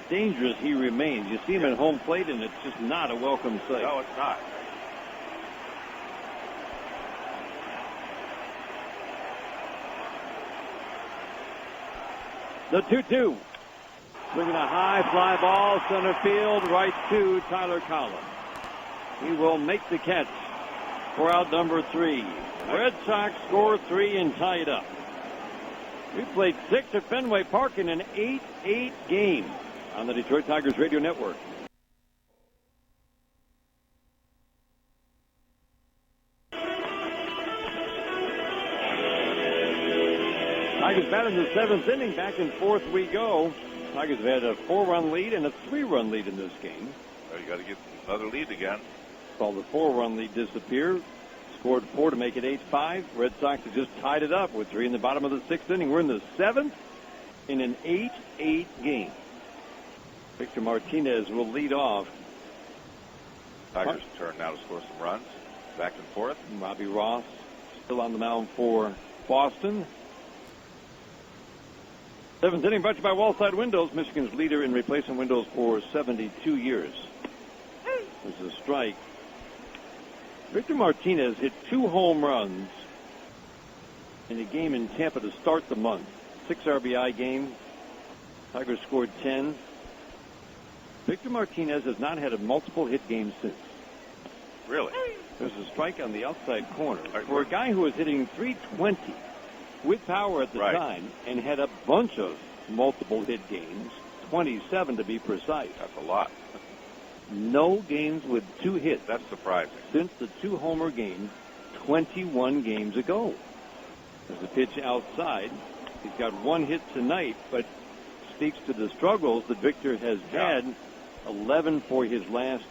Speaker 1: dangerous he remains. You see him at home plate, and it's just not a welcome sight.
Speaker 2: No, it's not.
Speaker 1: The 2-2. Swinging a high fly ball, center field, right to Tyler Collins. He will make the catch for out number 3. Red Sox score 3 and tie it up. We played 6 at Fenway Park in an 8-8 game on the Detroit Tigers Radio Network. Tigers bat in the 7th inning. Back and forth we go. Tigers have had a 4-run lead and a 3-run lead in this game.
Speaker 2: Well, you got to get another lead again.
Speaker 1: Saw the 4-run lead disappear. Scored 4 to make it 8-5. Red Sox have just tied it up with 3 in the bottom of the 6th inning. We're in the 7th in an 8-8 game. Victor Martinez will lead off.
Speaker 2: Tigers turn now to score some runs. Back and forth.
Speaker 1: Robbie Ross still on the mound for Boston. 7th inning brought to you by Wallside Windows, Michigan's leader in replacement windows for 72 years. There's a strike. Victor Martinez hit 2 home runs in a game in Tampa to start the month. 6 RBI game. Tigers scored 10. Victor Martinez has not had a multiple hit game since.
Speaker 2: Really?
Speaker 1: There's a strike on the outside corner. For a guy who was hitting .320 with power at the time and had a bunch of multiple hit games, 27 to be precise.
Speaker 2: That's a lot.
Speaker 1: No games with 2 hits.
Speaker 2: That's surprising.
Speaker 1: Since the 2-homer game 21 games ago. There's a pitch outside. He's got 1 hit tonight, but speaks to the struggles that Victor has had. 11 for his last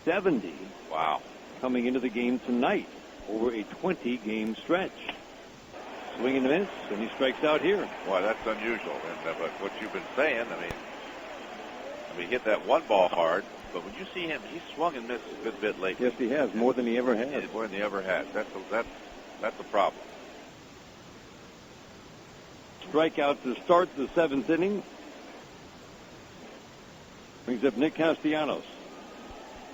Speaker 1: 70.
Speaker 2: Wow.
Speaker 1: Coming into the game tonight over a 20-game stretch. Swing and a miss, and he strikes out here.
Speaker 2: Boy, that's unusual. And but what you've been saying, I mean, he hit that 1 ball hard, but when you see him, he's swung and missed a good bit lately.
Speaker 1: Yes, he has, more than he ever has.
Speaker 2: Yeah, more than he ever has. That's a problem.
Speaker 1: Strikeout to start the 7th inning. Brings up Nick Castellanos.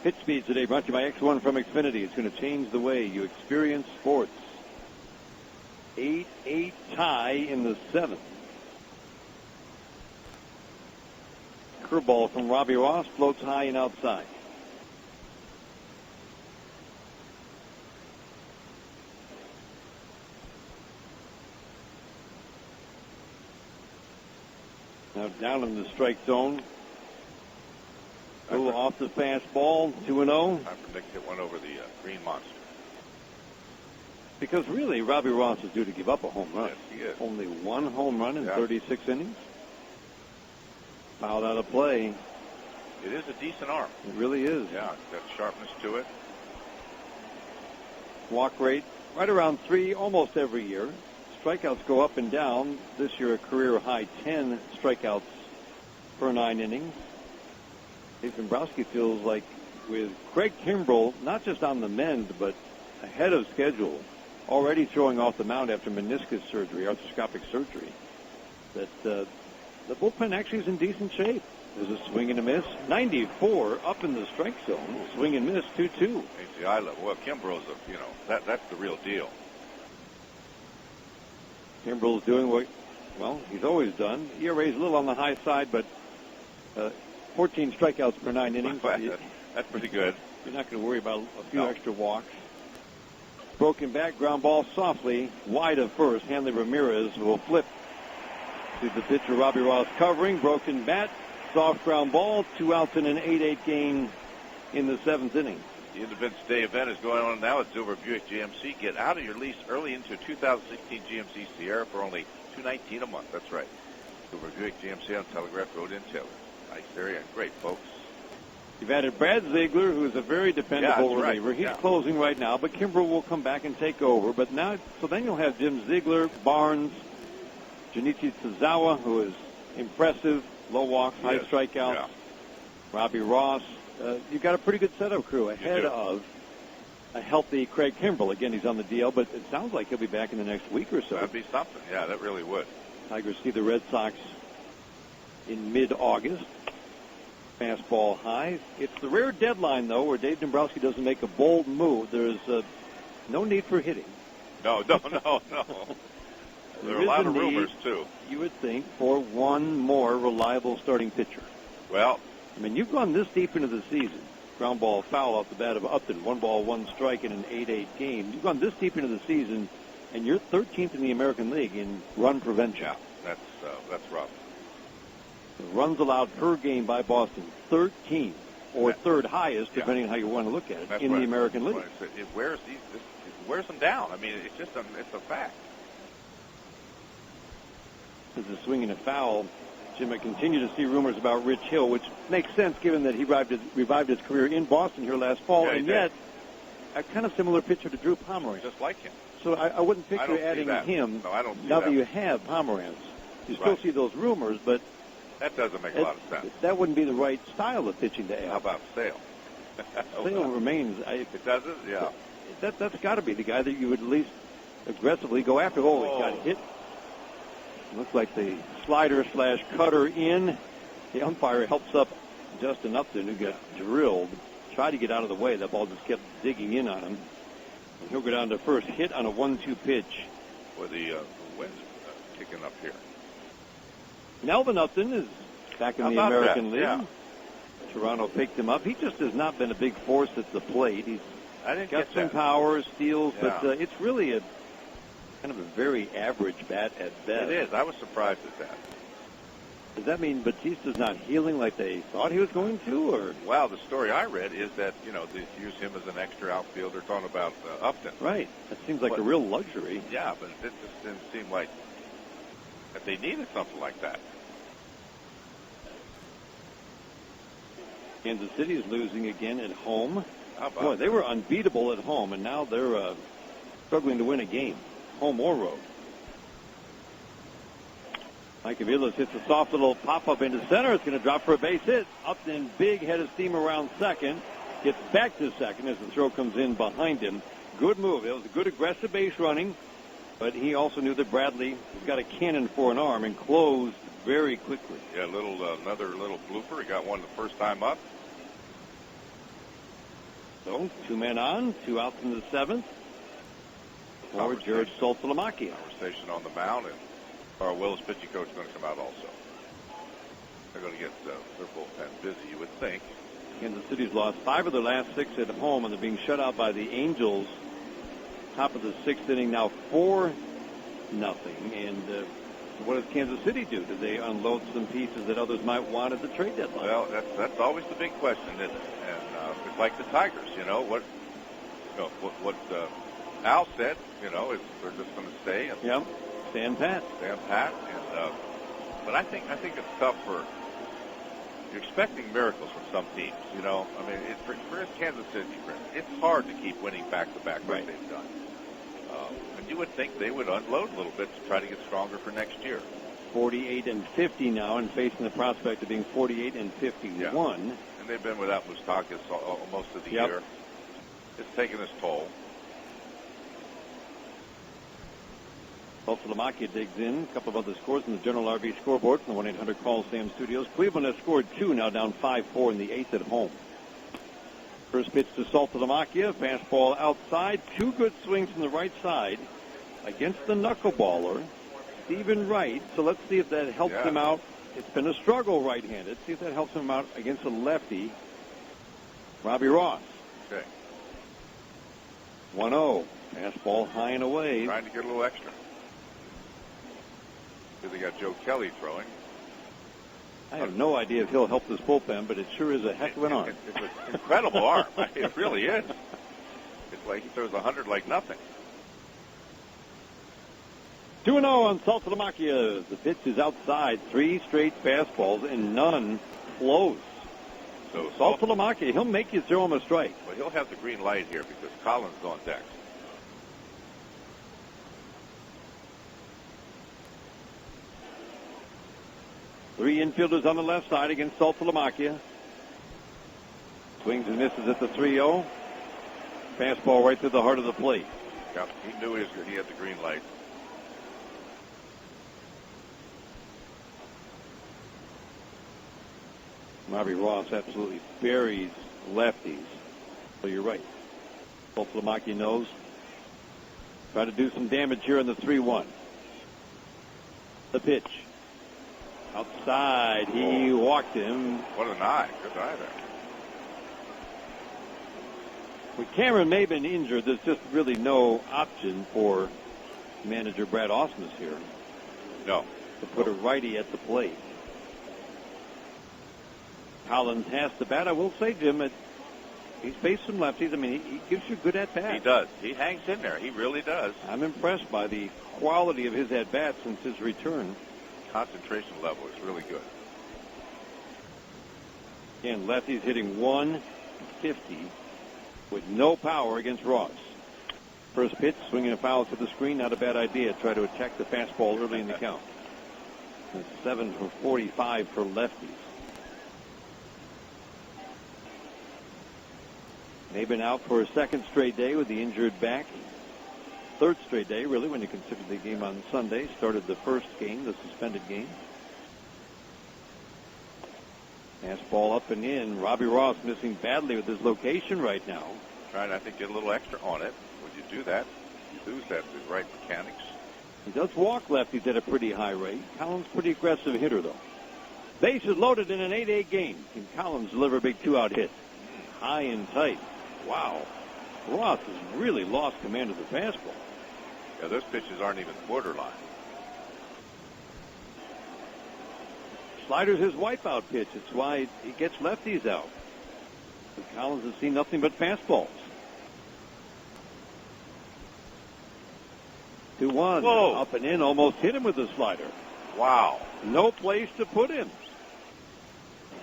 Speaker 1: Pitch speed today brought to you by X1 from Xfinity. It's going to change the way you experience sports. 8-8 tie in the 7th. curveball from Robbie Ross floats high and outside. Now down in the strike zone. A little off the fastball, 2-0.
Speaker 2: I predict it went over the green monster.
Speaker 1: Because really, Robbie Ross is due to give up a home run.
Speaker 2: Yes, he is.
Speaker 1: Only one home run in 36 innings. Fouled out of play.
Speaker 2: It is a decent arm.
Speaker 1: It really is.
Speaker 2: Yeah, it's got sharpness to it.
Speaker 1: Walk rate right around 3 almost every year. Strikeouts go up and down. This year, a career high 10 strikeouts per 9 innings. Dave Dombrowski feels like with Craig Kimbrell, not just on the mend, but ahead of schedule, already throwing off the mound after meniscus surgery, arthroscopic surgery, that the bullpen actually is in decent shape. There's a swing and a miss. 94 up in the strike zone. Swing and miss, 2-2.
Speaker 2: It's the eye level. Well, Kimbrell's, that's the real deal.
Speaker 1: Kimbrell's doing what, he's always done. ERA's a little on the high side, but 14 strikeouts per 9 innings.
Speaker 2: That's pretty good.
Speaker 1: You're not going to worry about a few extra walks. Broken back, ground ball softly, wide of first. Hanley Ramirez will flip to the pitcher, Robbie Ross covering. Broken bat, soft ground ball, 2 outs in an 8-8 game in the 7th inning.
Speaker 2: The Independence Day event is going on now at Silver Buick GMC. Get out of your lease early into 2016 GMC Sierra for only $219 a month. That's right. Silver Buick GMC on Telegraph Road in Taylor. Nice area. Great, folks.
Speaker 1: You've added Brad Ziegler, who is a very dependable reliever.
Speaker 2: Right.
Speaker 1: He's closing right now, but Kimbrell will come back and take over. But now, so then you'll have Jim Ziegler, Barnes, Junichi Tsuzawa, who is impressive, low walks, high strikeouts.
Speaker 2: Yeah.
Speaker 1: Robbie Ross. You've got a pretty good setup crew ahead of a healthy Craig Kimbrell. Again, he's on the DL, but it sounds like he'll be back in the next week or so.
Speaker 2: That'd be something. Yeah, that really would.
Speaker 1: Tigers see the Red Sox in mid-August. Fastball high. It's the rare deadline, though, where Dave Dombrowski doesn't make a bold move. There's no need for hitting.
Speaker 2: No. There are a lot of rumors, too.
Speaker 1: You would think, for one more reliable starting pitcher.
Speaker 2: Well,
Speaker 1: I mean, you've gone this deep into the season. Ground ball foul off the bat of Upton. 1 ball, 1 strike in an 8-8 game. You've gone this deep into the season, and you're 13th in the American League in run prevention.
Speaker 2: Yeah, that's rough.
Speaker 1: The runs allowed per game by Boston, 13th, or third highest, depending on how you want to look at it, in the American League.
Speaker 2: It wears them down. I mean, it's a fact.
Speaker 1: There's a swing and a foul. Jim, I continue to see rumors about Rich Hill, which makes sense given that he revived his career in Boston here last fall, and yet a kind of similar pitcher to Drew Pomeranz.
Speaker 2: Just like him.
Speaker 1: So I wouldn't picture adding him now that you have Pomeranz. You still see those rumors, but
Speaker 2: that doesn't make a lot of sense.
Speaker 1: That wouldn't be the right style of pitching to add.
Speaker 2: How about Sale?
Speaker 1: Sale remains.
Speaker 2: It doesn't? Yeah.
Speaker 1: That's got to be the guy that you would at least aggressively go after. Oh, he got hit. Looks like the slider/cutter in. The umpire helps up Justin Upton, who got drilled. Tried to get out of the way. That ball just kept digging in on him. And he'll go down to first. Hit on a 1-2 pitch.
Speaker 2: With the wind's kicking up here.
Speaker 1: Melvin Upton is back in the American League.
Speaker 2: Yeah.
Speaker 1: Toronto picked him up. He just has not been a big force at the plate. He's got some power, steals, but it's really a kind of a very average bat at best.
Speaker 2: It is. I was surprised at that.
Speaker 1: Does that mean Batista's not healing like they thought he was going to, or?
Speaker 2: Well, the story I read is that, they use him as an extra outfielder, talking about Upton.
Speaker 1: Right. That seems like a real luxury.
Speaker 2: Yeah, but it just didn't seem like that they needed something like that.
Speaker 1: Kansas City is losing again at home.
Speaker 2: How about
Speaker 1: Boy, they were unbeatable at home, and now they're struggling to win a game, home or road. Mike Aviles hits a soft little pop-up into center. It's going to drop for a base hit. Upton, big head of steam around second. Gets back to second as the throw comes in behind him. Good move. It was a good aggressive base running, but he also knew that Bradley has got a cannon for an arm and closed very quickly.
Speaker 2: Yeah, another little blooper. He got one the first time up.
Speaker 1: So, 2 men on, 2 outs in the 7th. For George Saltalamacchia.
Speaker 2: Conversation on the mound, and our Willis pitching coach is going to come out also. They're going to get their bullpen busy, you would think.
Speaker 1: Kansas City's lost 5 of their last 6 at home, and they're being shut out by the Angels. Top of the 6th inning now, 4-0. And what does Kansas City do? Do they unload some pieces that others might want at the trade deadline?
Speaker 2: Well, that's always the big question, isn't it? And it's like the Tigers, what Al said, is they're just going to stay. And
Speaker 1: yep, stand pat.
Speaker 2: Stand pat. And but I think it's tough for. You're expecting miracles from some teams, I mean, for Kansas City, it's hard to keep winning back-to-back like they've done. And you would think they would unload a little bit to try to get stronger for next year.
Speaker 1: 48-50 now, and facing the prospect of being 48-51.
Speaker 2: Yeah. And they've been without Moustakas most of the year. It's taken its toll.
Speaker 1: Saltalamacchia digs in. A couple of other scores in the General RV scoreboard from the 1-800-CALL-SAM studios. Cleveland has scored 2, now down 5-4 in the 8th at home. First pitch to Saltalamacchia. Fastball outside. 2 good swings from the right side against the knuckleballer, Stephen Wright. So let's see if that helps him out. It's been a struggle right-handed. See if that helps him out against a lefty, Robbie Ross.
Speaker 2: Okay.
Speaker 1: 1-0. Fastball high and away.
Speaker 2: Trying to get a little extra. They got Joe Kelly throwing.
Speaker 1: I have no idea if he'll help this bullpen, but it sure is a heck of an arm.
Speaker 2: It's an incredible arm. It really is. It's like he throws 100 like nothing.
Speaker 1: 2-0 on Saltalamacchia. The pitch is outside. 3 straight fastballs and none close.
Speaker 2: So
Speaker 1: Saltalamacchia, he'll make you throw him a strike.
Speaker 2: Well, he'll have the green light here because Collins is on deck.
Speaker 1: Three infielders on the left side against Saltalamacchia. Swings and misses at the 3-0. Fastball right through the heart of the plate.
Speaker 2: Yeah, he knew he had the green light.
Speaker 1: Robbie Ross absolutely buries lefties. So you're right. Saltalamacchia knows. Try to do some damage here in the 3-1. The pitch. Outside. He walked him.
Speaker 2: What an eye. Good eye there.
Speaker 1: With Cameron Maben injured, there's just really no option for manager Brad Ausmus here.
Speaker 2: No.
Speaker 1: To put a righty at the plate. Collins has to bat. I will say, Jim, he's faced some lefties. I mean, he gives you good at-bats.
Speaker 2: He does. He hangs in there. He really does.
Speaker 1: I'm impressed by the quality of his at-bats since his return.
Speaker 2: Concentration level is really good.
Speaker 1: Again, lefties hitting 150 with no power against Ross. First pitch, swinging a foul to the screen. Not a bad idea. Try to attack the fastball early in the count. It's 7 for 45 for lefties. Maben out for a second straight day with the injured back. Third straight day, really, when you consider the game on Sunday. Started the first game, the suspended game. Fastball up and in. Robbie Ross missing badly with his location right now.
Speaker 2: Trying, I think, get a little extra on it. When you do that, you lose that the right mechanics.
Speaker 1: He does walk lefties at a pretty high rate. Collins, pretty aggressive hitter, though. Bases loaded in an 8-8 game. Can Collins deliver a big 2-out hit? High and tight. Wow. Ross has really lost command of the fastball.
Speaker 2: Yeah, those pitches aren't even borderline.
Speaker 1: Slider's his wipeout pitch. It's why he gets lefties out. But Collins has seen nothing but fastballs. 2-1.
Speaker 2: Whoa.
Speaker 1: Up and in, almost hit him with the slider.
Speaker 2: Wow.
Speaker 1: No place to put him.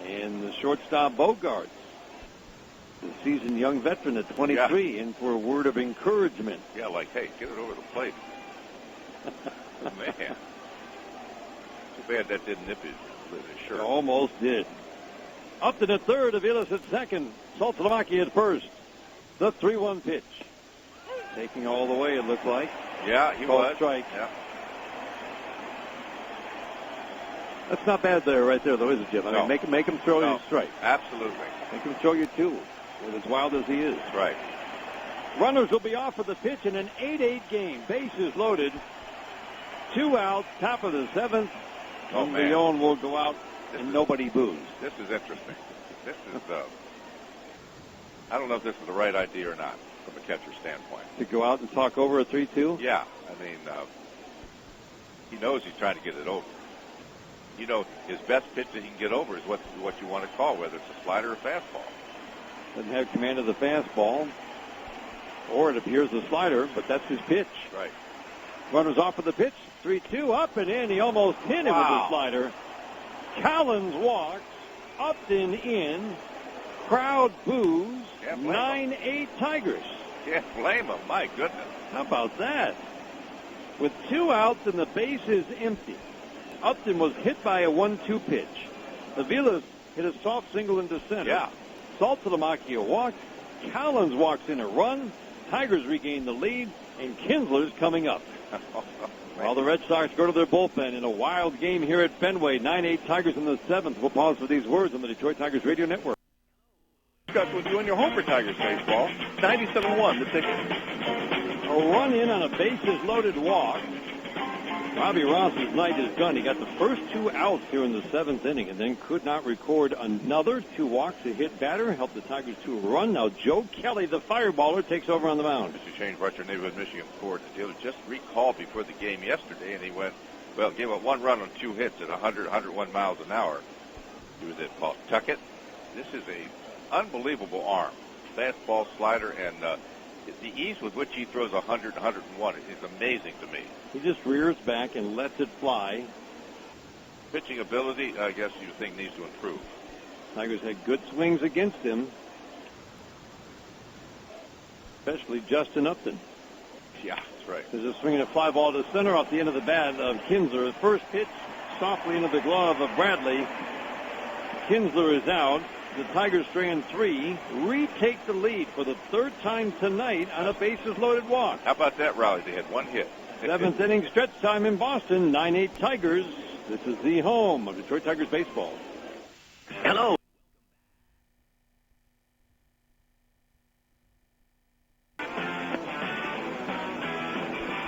Speaker 1: And the shortstop Bogarts, the seasoned young veteran at 23, in for a word of encouragement.
Speaker 2: Yeah, like, hey, get it over the plate. Man. Too bad that didn't nip his shirt.
Speaker 1: Almost did. Up to the third, Aviles at second. Saltalamacchia at first. The 3-1 pitch. Taking all the way, it looked like.
Speaker 2: Yeah, he
Speaker 1: Called
Speaker 2: was.
Speaker 1: Strike.
Speaker 2: Yeah.
Speaker 1: That's not bad there, right there, though, is it, Jim? I mean, make him throw you strike.
Speaker 2: Absolutely.
Speaker 1: Make him throw you 2, with as wild as he is.
Speaker 2: That's right.
Speaker 1: Runners will be off for the pitch in an 8-8 game. Bases loaded. 2 outs, top of the 7th.
Speaker 2: Oh, man.
Speaker 1: Leon will go out and nobody boos.
Speaker 2: This is interesting. This is, I don't know if this is the right idea or not from a catcher standpoint.
Speaker 1: To go out and talk over a 3-2?
Speaker 2: Yeah, I mean, he knows he's trying to get it over. You know, his best pitch that he can get over is what you want to call, whether it's a slider or fastball.
Speaker 1: Doesn't have command of the fastball, or it appears the slider, but that's his pitch.
Speaker 2: Right.
Speaker 1: Runners off of the pitch. 3-2, up and in. He almost hit him with the slider. Collins walks. Upton in. Crowd boos. 9-8 Tigers.
Speaker 2: Can't blame him. My goodness.
Speaker 1: How about that? With 2 outs and the base is empty, Upton was hit by a 1-2 pitch. Aviles hit a soft single into center.
Speaker 2: Yeah.
Speaker 1: Saltalamacchia walked. Collins walks in a run. Tigers regain the lead, and Kinsler's coming up. While the Red Sox go to their bullpen in a wild game here at Fenway. 9-8 Tigers in the 7th. We'll pause for these words on the Detroit Tigers Radio Network.
Speaker 6: Discuss with you on your home for Tigers baseball. 97-1, the ticket.
Speaker 1: A run in on a bases-loaded walk. Robbie Ross's night is done. He got the first 2 outs here in the 7th inning and then could not record another. 2 walks, a hit batter, helped the Tigers to a run. Now Joe Kelly, the fireballer, takes over on the mound.
Speaker 2: Mr. Shane Butcher, neighborhood Michigan Ford, the dealer just recalled before the game yesterday, and he gave up 1 run on 2 hits at 101 miles an hour. He was at Pawtucket. This is a unbelievable arm. Fastball, slider, and the ease with which he throws 100, 101 is amazing to me.
Speaker 1: He just rears back and lets it fly.
Speaker 2: Pitching ability, I guess you think needs to improve.
Speaker 1: Tigers had good swings against him, especially Justin Upton.
Speaker 2: Yeah, that's right.
Speaker 1: There's a swinging a fly ball to center off the end of the bat of Kinsler. The first pitch softly into the glove of Bradley. Kinsler is out. The Tigers strand 3, retake the lead for the 3rd time tonight on a bases-loaded walk.
Speaker 2: How about that rally? They had 1 hit.
Speaker 1: 7th inning stretch time in Boston, 9-8 Tigers. This is the home of Detroit Tigers baseball.
Speaker 3: Hello.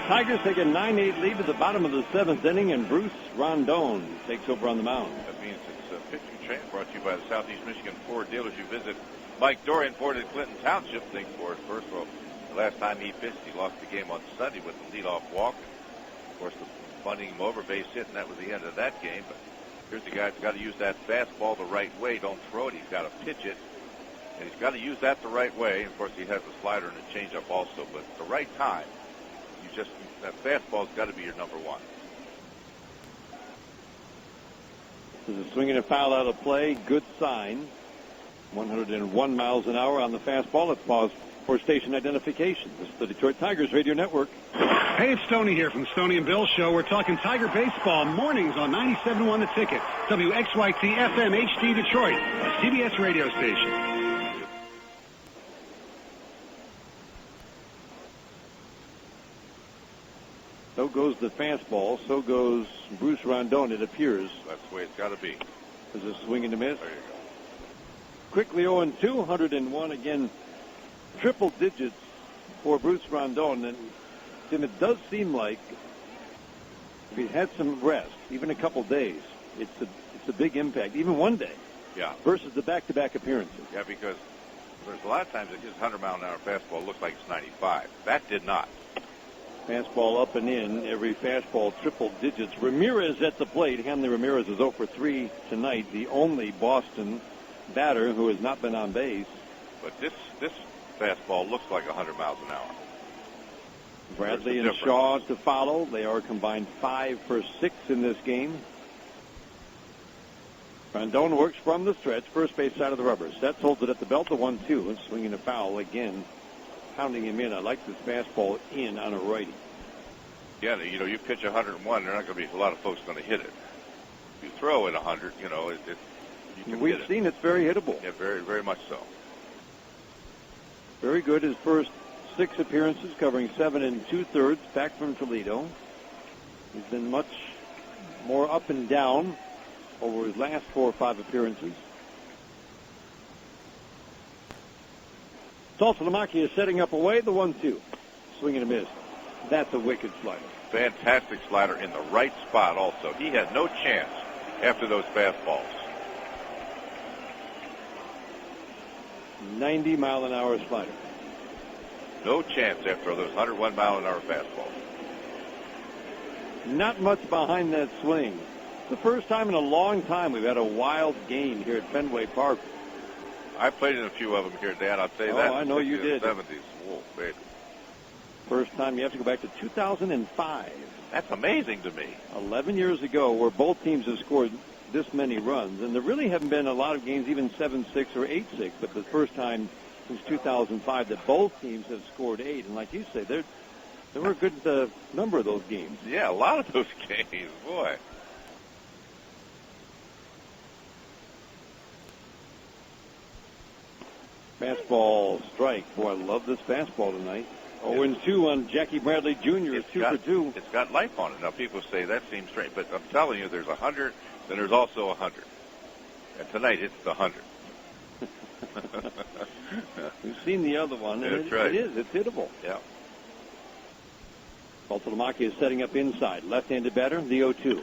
Speaker 1: Tigers take a 9-8 lead to the bottom of the 7th inning, and Bruce Rondon takes over on the mound.
Speaker 2: That means it's pitching change brought to you by the Southeast Michigan Ford dealers. You visit Mike Dorian Ford in Clinton Township. Think for it first. Well, the last time he pitched, he lost the game on Sunday with the leadoff walk. Of course, the bunting him over, base hit, and that was the end of that game. But here's the guy who's got to use that fastball the right way. Don't throw it. He's got to pitch it. And he's got to use that the right way. Of course, he has a slider and a changeup also. But at the right time, that fastball's got to be your number 1.
Speaker 1: There's a swing and a foul out of play. Good sign. 101 miles an hour on the fastball. Let's pause for station identification. This is the Detroit Tigers Radio Network.
Speaker 7: Hey, it's Stoney here from Stoney and Bill Show. We're talking Tiger baseball mornings on 97.1 The Ticket, WXYT FM HD Detroit, a CBS radio station.
Speaker 1: So goes the fastball. So goes Bruce Rondon, it appears.
Speaker 2: That's the way it's got to be.
Speaker 1: There's a swing and a miss.
Speaker 2: There you go.
Speaker 1: Quickly 0-2, 101 again. Triple digits for Bruce Rondon. And Tim, it does seem like if he had some rest, even a couple days, it's a big impact, even one day.
Speaker 2: Yeah.
Speaker 1: Versus the back-to-back appearances.
Speaker 2: Yeah, because there's a lot of times that his 100-mile-an-hour fastball looks like it's 95. That did not.
Speaker 1: Fastball up and in. Every fastball triple digits. Ramirez at the plate. Hanley Ramirez is 0 for 3 tonight. The only Boston batter who has not been on base.
Speaker 2: But this fastball looks like 100 miles an hour.
Speaker 1: Bradley and Shaw to follow. They are combined 5 for 6 in this game. Rondon works from the stretch. First base side of the rubber. Sets holds it at the belt. The 1-2. And swinging a foul again. Pounding him in. I like this fastball in on a righty.
Speaker 2: Yeah, you pitch 101, there are not going to be a lot of folks going to hit it. If you throw it 100, you can
Speaker 1: We've seen it's very hittable.
Speaker 2: Yeah, very, very much so.
Speaker 1: Very good. His first 6 appearances, covering 7 2/3 back from Toledo. He's been much more up and down over his last 4 or 5 appearances. Saltalamacchia is setting up away. The 1-2. Swing and a miss. That's a wicked slider.
Speaker 2: Fantastic slider in the right spot also. He had no chance after those fastballs.
Speaker 1: 90-mile-an-hour slider.
Speaker 2: No chance after those 101-mile-an-hour fastballs.
Speaker 1: Not much behind that swing. It's the first time in a long time we've had a wild game here at Fenway Park.
Speaker 2: I played in a few of them here, Dan. I'll tell you that.
Speaker 1: I know you did.
Speaker 2: In the 70s. Whoa, baby.
Speaker 1: First time you have to go back to 2005.
Speaker 2: That's amazing to me.
Speaker 1: 11 years ago, where both teams have scored this many runs. And there really haven't been a lot of games, even 7-6 or 8-6, but the first time since 2005 that both teams have scored 8. And like you say, there were a good number of those games.
Speaker 2: Yeah, a lot of those games. Boy.
Speaker 1: Fastball strike. Boy, I love this fastball tonight. 0-2 on Jackie Bradley Jr. It's 2 for 2.
Speaker 2: It's got life on it. Now, people say that seems strange, but I'm telling you, there's 100, then there's also 100. And tonight, it's the 100.
Speaker 1: We've seen the other one, and
Speaker 2: That's right.
Speaker 1: It's hittable.
Speaker 2: Yeah.
Speaker 1: Baltimore is setting up inside. Left-handed batter, the 0-2.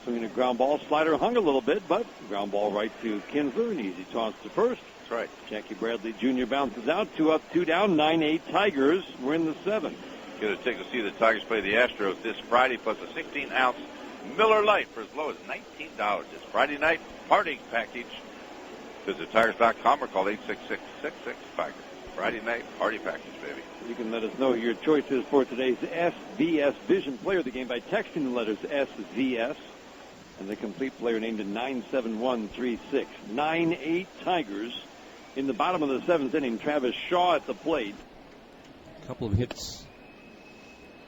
Speaker 1: Swinging a ground ball. Slider hung a little bit, but ground ball right to Kinsler. An easy toss to first.
Speaker 2: That's right.
Speaker 1: Jackie Bradley Jr. bounces out. 2 up, 2 down. 9-8 Tigers. We're in the 7th.
Speaker 2: Going to take to see the Tigers play the Astros this Friday, plus a 16-ounce Miller Lite for as low as $19. It's Friday night partying package. Visit Tigers.com or call 866-66-TIGER. Friday night party package, baby.
Speaker 1: You can let us know your choices for today's SVS Vision Player of the Game by texting the letters SVS and the complete player named to 97136. 9-8 Tigers. In the bottom of the 7th inning, Travis Shaw at the plate.
Speaker 8: A couple of hits.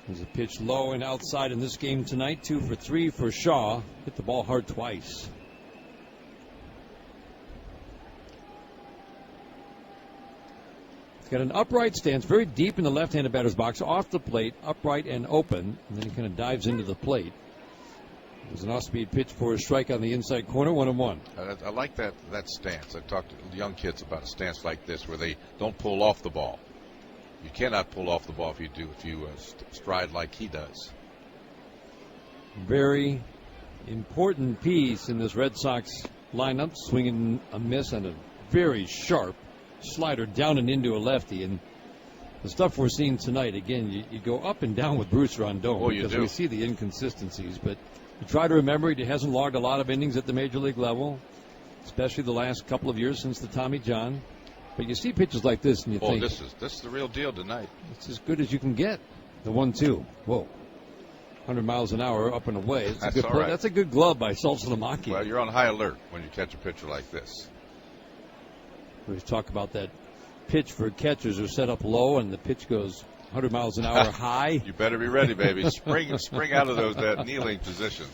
Speaker 8: There's a pitch low and outside in this game tonight. 2 for 3 for Shaw. Hit the ball hard twice. He's got an upright stance, very deep in the left-handed batter's box, off the plate, upright and open, and then he kind of dives into the plate. There's an off-speed pitch for a strike on the inside corner, 1-1.
Speaker 9: I like that stance. I talked to young kids about a stance like this where they don't pull off the ball. You cannot pull off the ball if you stride like he does.
Speaker 8: Very important piece in this Red Sox lineup, swinging a miss on a very sharp slider down and into a lefty. And the stuff we're seeing tonight, again, you go up and down with Bruce Rondon because we see the inconsistencies, but you try to remember he hasn't logged a lot of innings at the major league level, especially the last couple of years since the Tommy John. But you see pitches like this and you think,
Speaker 9: this is the real deal tonight.
Speaker 8: It's as good as you can get. The 1-2. Whoa. 100 miles an hour up and away. That's a good play. Right. That's a good glove by Salsalamaki.
Speaker 9: Well, you're on high alert when you catch a pitcher like this.
Speaker 8: We talk about that pitch for catchers who set up low and the pitch goes 100 miles an hour high.
Speaker 9: You better be ready, baby. Spring out of that kneeling position.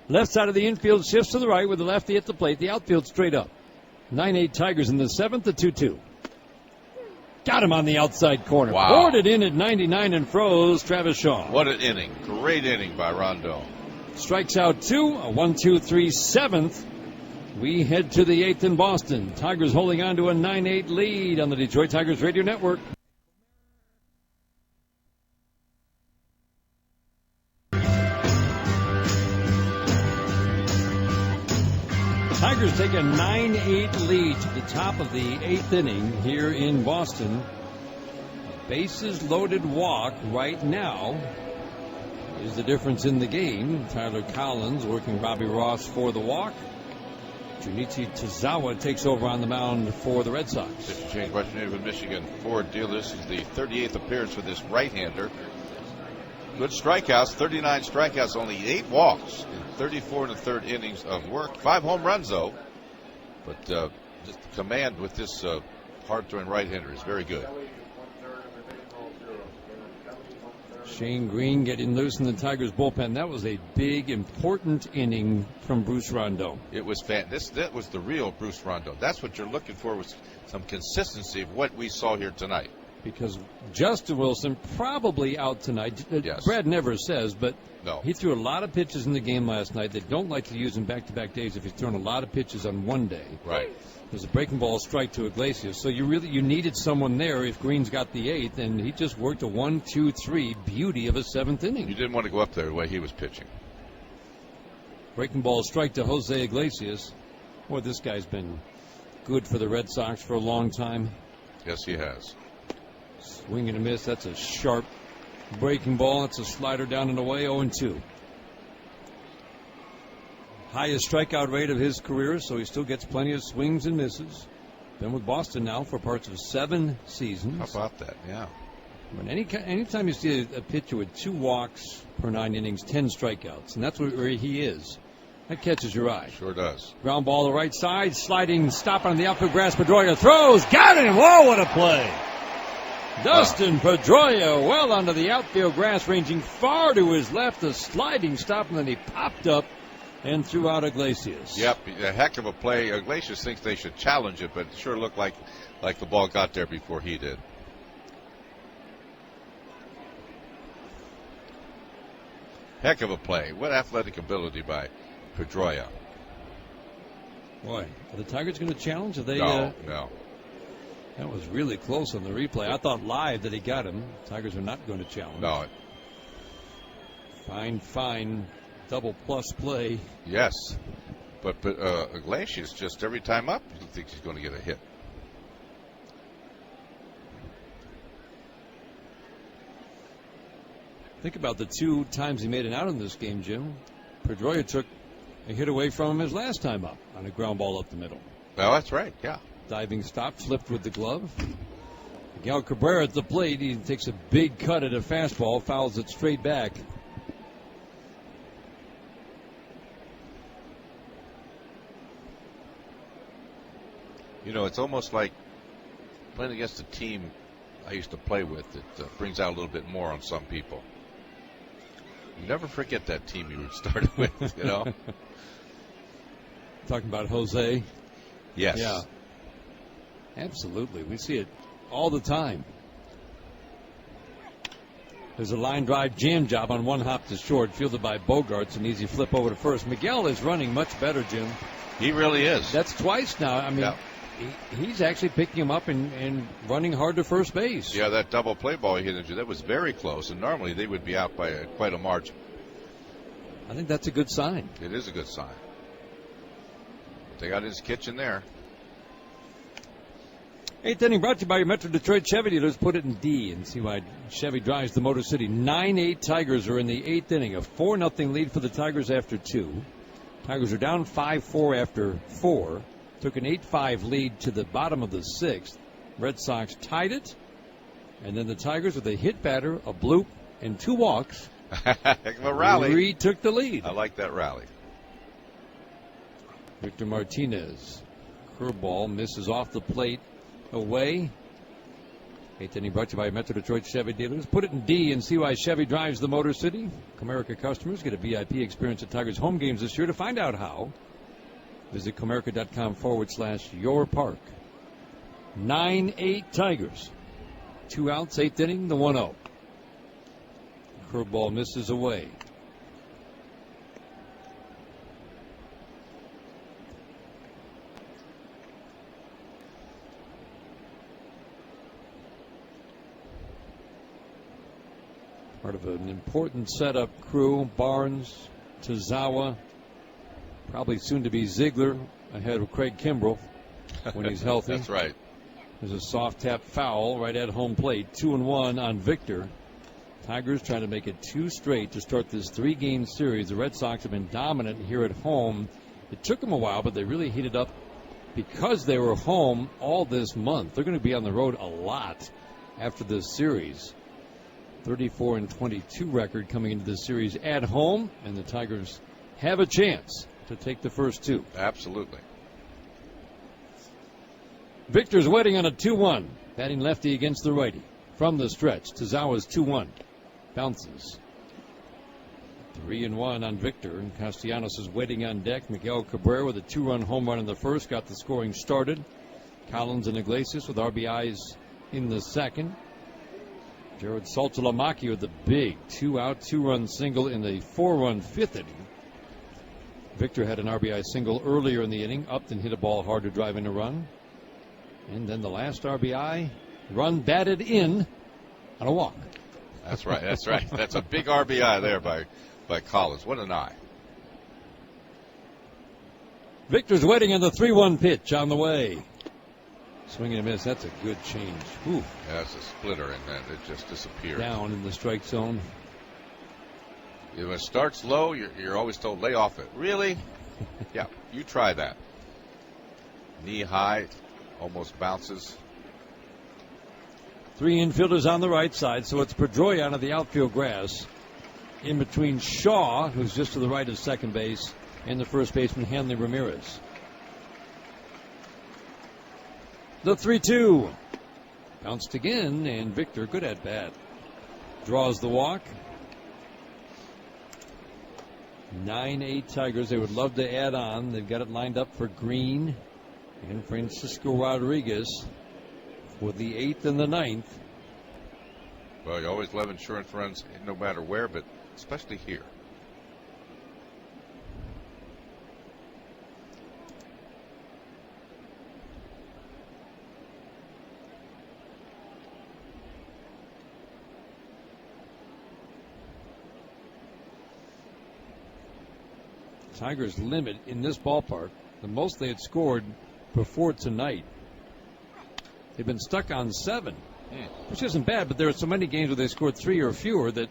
Speaker 8: Left side of the infield shifts to the right with the lefty at the plate. The outfield straight up. 9-8 Tigers in the 7th, the 2-2. Got him on the outside corner.
Speaker 9: Wow.
Speaker 8: Poured it in at 99 and froze Travis Shaw.
Speaker 9: What an inning. Great inning by Rondon.
Speaker 8: Strikes out 2, a 1-2-3 7th. We head to the 8th in Boston. Tigers holding on to a 9-8 lead on the Detroit Tigers Radio Network. Tigers take a 9-8 lead to the top of the 8th inning here in Boston. A bases loaded walk right now is the difference in the game. Tyler Collins working Robbie Ross for the walk. Junichi Tozawa takes over on the mound for the Red Sox.
Speaker 9: Just to change Western New England, Michigan Ford dealer. This is the 38th appearance for this right-hander. Good strikeouts, 39 strikeouts, only 8 walks in 34 and a third innings of work. 5 home runs, though. But just the command with this hard-throwing right-hander is very good.
Speaker 8: Shane Green getting loose in the Tigers bullpen. That was a big, important inning from Bruce Rondon.
Speaker 9: It was that was the real Bruce Rondon. That's what you're looking for, was some consistency of what we saw here tonight.
Speaker 8: Because Justin Wilson probably out tonight.
Speaker 9: Yes.
Speaker 8: Brad never says, but
Speaker 9: no.
Speaker 8: He threw a lot of pitches in the game last night. They don't like to use him back-to-back days if he's throwing a lot of pitches on one day.
Speaker 9: Right.
Speaker 8: There's a breaking ball strike to Iglesias. So you needed someone there if Green's got the 8th, and he just worked a 1-2-3 beauty of a 7th inning.
Speaker 9: You didn't want to go up there the way he was pitching.
Speaker 8: Breaking ball strike to Jose Iglesias. Boy, this guy's been good for the Red Sox for a long time.
Speaker 9: Yes, he has.
Speaker 8: Swing and a miss. That's a sharp breaking ball. It's a slider down and away. 0-2. Highest strikeout rate of his career, so he still gets plenty of swings and misses. Been with Boston now for parts of 7 seasons.
Speaker 9: How about that? Yeah.
Speaker 8: When anytime you see a pitcher with 2 walks per 9 innings, 10 strikeouts, and that's where he is, that catches your eye.
Speaker 9: Sure does.
Speaker 8: Ground ball to the right side, sliding stop on the outfield grass. Pedroia throws, got him. Whoa, what a play! Dustin Pedroia well onto the outfield grass, ranging far to his left, a sliding stop, and then he popped up and threw out Iglesias.
Speaker 9: Yep, a heck of a play. Iglesias thinks they should challenge it, but it sure looked like the ball got there before he did. Heck of a play. What athletic ability by Pedroia.
Speaker 8: Boy, are the Tigers going to challenge? Are they?
Speaker 9: No.
Speaker 8: That was really close on the replay. I thought live that he got him. Tigers are not going to challenge.
Speaker 9: No.
Speaker 8: Fine double plus play.
Speaker 9: Yes, but Iglesias just every time up, he thinks he's going to get a hit.
Speaker 8: Think about the 2 times he made an out in this game, Jim. Pedroia took a hit away from him his last time up on a ground ball up the middle.
Speaker 9: Well, that's right, yeah.
Speaker 8: Diving stop, flipped with the glove. Miguel Cabrera at the plate. He takes a big cut at a fastball, fouls it straight back.
Speaker 9: You know, it's almost like playing against a team I used to play with. It brings out a little bit more on some people. You never forget that team you started with, you know.
Speaker 8: Talking about Jose.
Speaker 9: Yes.
Speaker 8: Yeah. Absolutely. We see it all the time. There's a line drive jam job on one hop to short, fielded by Bogarts, an easy flip over to first. Miguel is running much better, Jim.
Speaker 9: He really is.
Speaker 8: That's twice now. I mean,
Speaker 9: yeah.
Speaker 8: He's actually picking him up and running hard to first base.
Speaker 9: Yeah, that double play ball he hit into, that was very close, and normally they would be out by quite a margin.
Speaker 8: I think that's a good sign.
Speaker 9: It is a good sign. They got his kitchen there.
Speaker 8: 8th inning brought to you by your Metro Detroit Chevy dealers. Put it in D and see why Chevy drives the Motor City. 9-8 Tigers are in the 8th inning. A 4-0 lead for the Tigers after 2. Tigers are down 5-4 after 4. Took an 8-5 lead to the bottom of the 6th. Red Sox tied it. And then the Tigers, with a hit batter, a bloop, and 2 walks,
Speaker 9: heck of a rally,
Speaker 8: retook the lead.
Speaker 9: I like that rally.
Speaker 8: Victor Martinez. Curveball misses off the plate. Away. 8th inning brought to you by Metro Detroit Chevy dealers. Put it in D and see why Chevy drives the Motor City. Comerica customers get a VIP experience at Tigers home games this year. To find out how, visit Comerica.com/yourpark. 9-8 Tigers. 2 outs, 8th inning, the 1-0. Curveball misses away. Part of an important setup crew. Barnes, Tazawa, probably soon to be Ziegler ahead of Craig Kimbrell when he's healthy.
Speaker 9: That's right.
Speaker 8: There's a soft tap foul right at home plate. 2-1 on Victor. Tigers trying to make it 2 straight to start this 3-game series. The Red Sox have been dominant here at home. It took them a while, but they really heated up because they were home all this month. They're going to be on the road a lot after this series. 34-22 record coming into this series at home, and the Tigers have a chance to take the first 2.
Speaker 9: Absolutely.
Speaker 8: Victor's waiting on a 2-1. Batting lefty against the righty. From the stretch, Tazawa's 2-1. Bounces. 3-1 on Victor, and Castellanos is waiting on deck. Miguel Cabrera with a 2-run home run in the first got the scoring started. Collins and Iglesias with RBIs in the second. Jared Saltalamacchia with the big 2-out, 2-run single in the 4-run 5th inning. Victor had an RBI single earlier in the inning. Upton hit a ball hard to drive in a run. And then the last RBI run batted in on a walk.
Speaker 9: That's right. That's right. That's a big RBI there by Collins. What an eye.
Speaker 8: Victor's waiting on the 3-1 pitch on the way. Swing and a miss. That's a good change. Ooh.
Speaker 9: Yeah, that's a splitter, and then it just disappeared.
Speaker 8: Down in the strike zone.
Speaker 9: When it starts low, you're always told, lay off it. Really? Yeah, you try that. Knee high, almost bounces.
Speaker 8: 3 infielders on the right side, so it's Pedroia out of the outfield grass. In between Shaw, who's just to the right of second base, and the first baseman, Hanley Ramirez. The 3-2. Bounced again, and Victor, good at bat. Draws the walk. 9-8 Tigers. They would love to add on. They've got it lined up for Green and Francisco Rodriguez with the 8th and the 9th.
Speaker 9: Well, you always love insurance runs no matter where, but especially here.
Speaker 8: Tigers limit in this ballpark, the most they had scored before tonight. They've been stuck on 7, which isn't bad, but there are so many games where they scored 3 or fewer that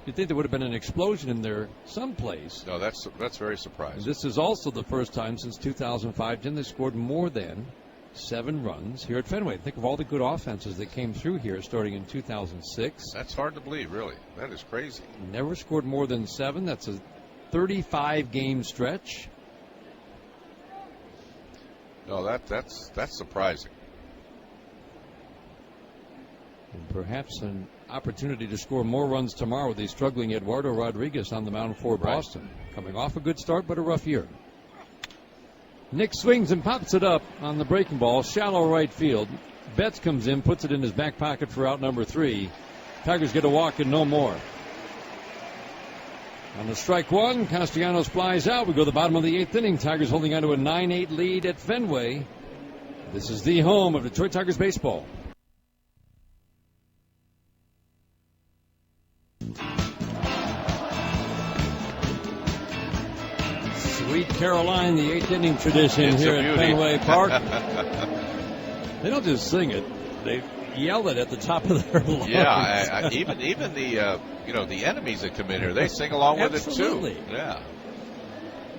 Speaker 8: you'd think there would have been an explosion in there someplace.
Speaker 9: No, that's very surprising.
Speaker 8: And this is also the first time since 2005 they scored more than 7 runs here at Fenway. Think of all the good offenses that came through here starting in 2006.
Speaker 9: That's hard to believe, really. That is crazy.
Speaker 8: Never scored more than 7. That's a 35-game stretch.
Speaker 9: No, that's surprising.
Speaker 8: And perhaps an opportunity to score more runs tomorrow with the struggling Eduardo Rodriguez on the mound for Boston. Coming off a good start, but a rough year. Nick swings and pops it up on the breaking ball, shallow right field. Betts comes in, puts it in his back pocket for out number 3. Tigers get a walk and no more. On the strike 1, Castellanos flies out. We go to the bottom of the 8th inning. Tigers holding on to a 9-8 lead at Fenway. This is the home of Detroit Tigers baseball. Sweet Caroline, the 8th inning tradition
Speaker 9: it's
Speaker 8: here at Fenway Park. They don't just sing it; they yell it at the top of their lungs.
Speaker 9: Yeah, even the the enemies that come in here, they sing along with
Speaker 8: Absolutely.
Speaker 9: it too. Yeah.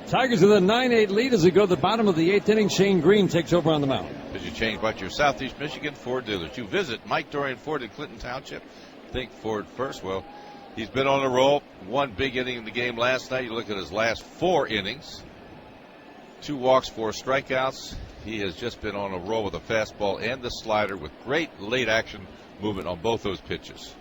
Speaker 8: Tigers with a 9-8 lead as they go to the bottom of the 8th inning. Shane Green takes over on the mound.
Speaker 9: As you change back to your Southeast Michigan Ford dealers, you visit Mike Dorian Ford in Clinton Township. Think Ford first. Well, he's been on a roll. 1 big inning in the game last night. You look at his last 4 innings. 2 walks, 4 strikeouts. He has just been on a roll with a fastball and the slider with great late action movement on both those pitches.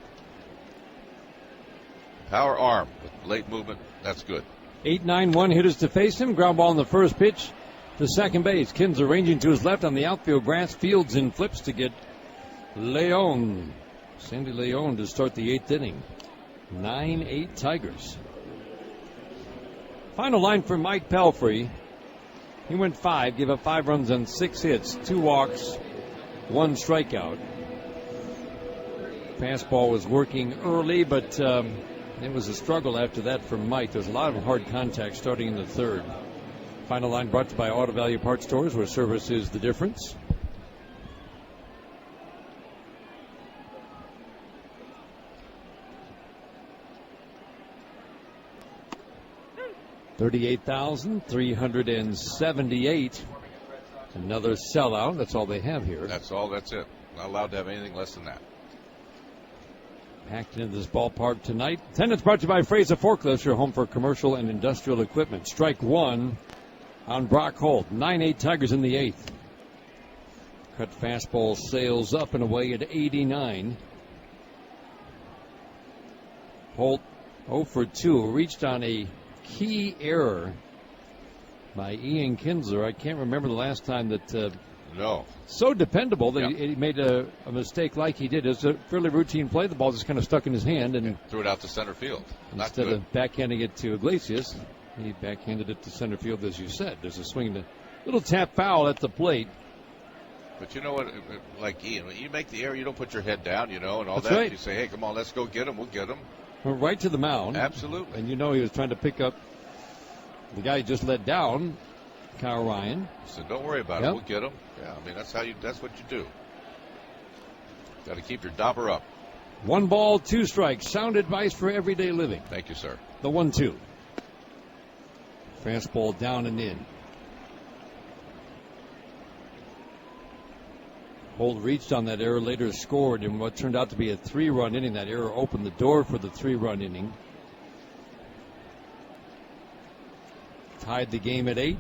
Speaker 9: Power arm with late movement. That's good.
Speaker 8: 8-9-1 hitters to face him. Ground ball on the first pitch to second base. Kins arranging to his left on the outfield grass. Fields and flips to get Leon. Sandy Leon to start the 8th inning. 9-8 Tigers. Final line for Mike Pelfrey. He went 5, gave up 5 runs on 6 hits, 2 walks, 1 strikeout. Fastball was working early, but it was a struggle after that for Mike. There was a lot of hard contact starting in the 3rd. Final line brought to you by Auto Value Parts Stores, where service is the difference. $38,378. Another sellout. That's all they have here.
Speaker 9: That's all. That's it. Not allowed to have anything less than that.
Speaker 8: Packed into this ballpark tonight. Attendance brought to you by Fraser Forklifts, your home for commercial and industrial equipment. Strike 1 on Brock Holt. 9-8 Tigers in the 8th. Cut fastball sails up and away at 89. Holt 0 for 2. Reached on a key error by Ian Kinsler. I can't remember the last time that
Speaker 9: no.
Speaker 8: So dependable that he made a mistake like he did. It's a fairly routine play. The ball just kind of stuck in his hand and
Speaker 9: threw it out to center field.
Speaker 8: Instead of backhanding it to Iglesias, he backhanded it to center field, as you said. There's a swing, a little tap foul at the plate.
Speaker 9: But you know what? Like Ian, when you make the error, you don't put your head down, and all
Speaker 8: That's
Speaker 9: that.
Speaker 8: Right.
Speaker 9: You say, hey, come on, let's go get him. We'll get him.
Speaker 8: Went right to the mound.
Speaker 9: Absolutely.
Speaker 8: And he was trying to pick up the guy he just let down. Kyle Ryan.
Speaker 9: So don't worry about it.
Speaker 8: Yep.
Speaker 9: We'll get him. Yeah, I mean, that's what you do. Got to keep your dauber up.
Speaker 8: 1 ball, 2 strikes. Sound advice for everyday living.
Speaker 9: Thank you, sir.
Speaker 8: The 1-2. Fastball down and in. Holt reached on that error, later scored in what turned out to be a 3-run inning. That error opened the door for the 3-run inning. Tied the game at 8.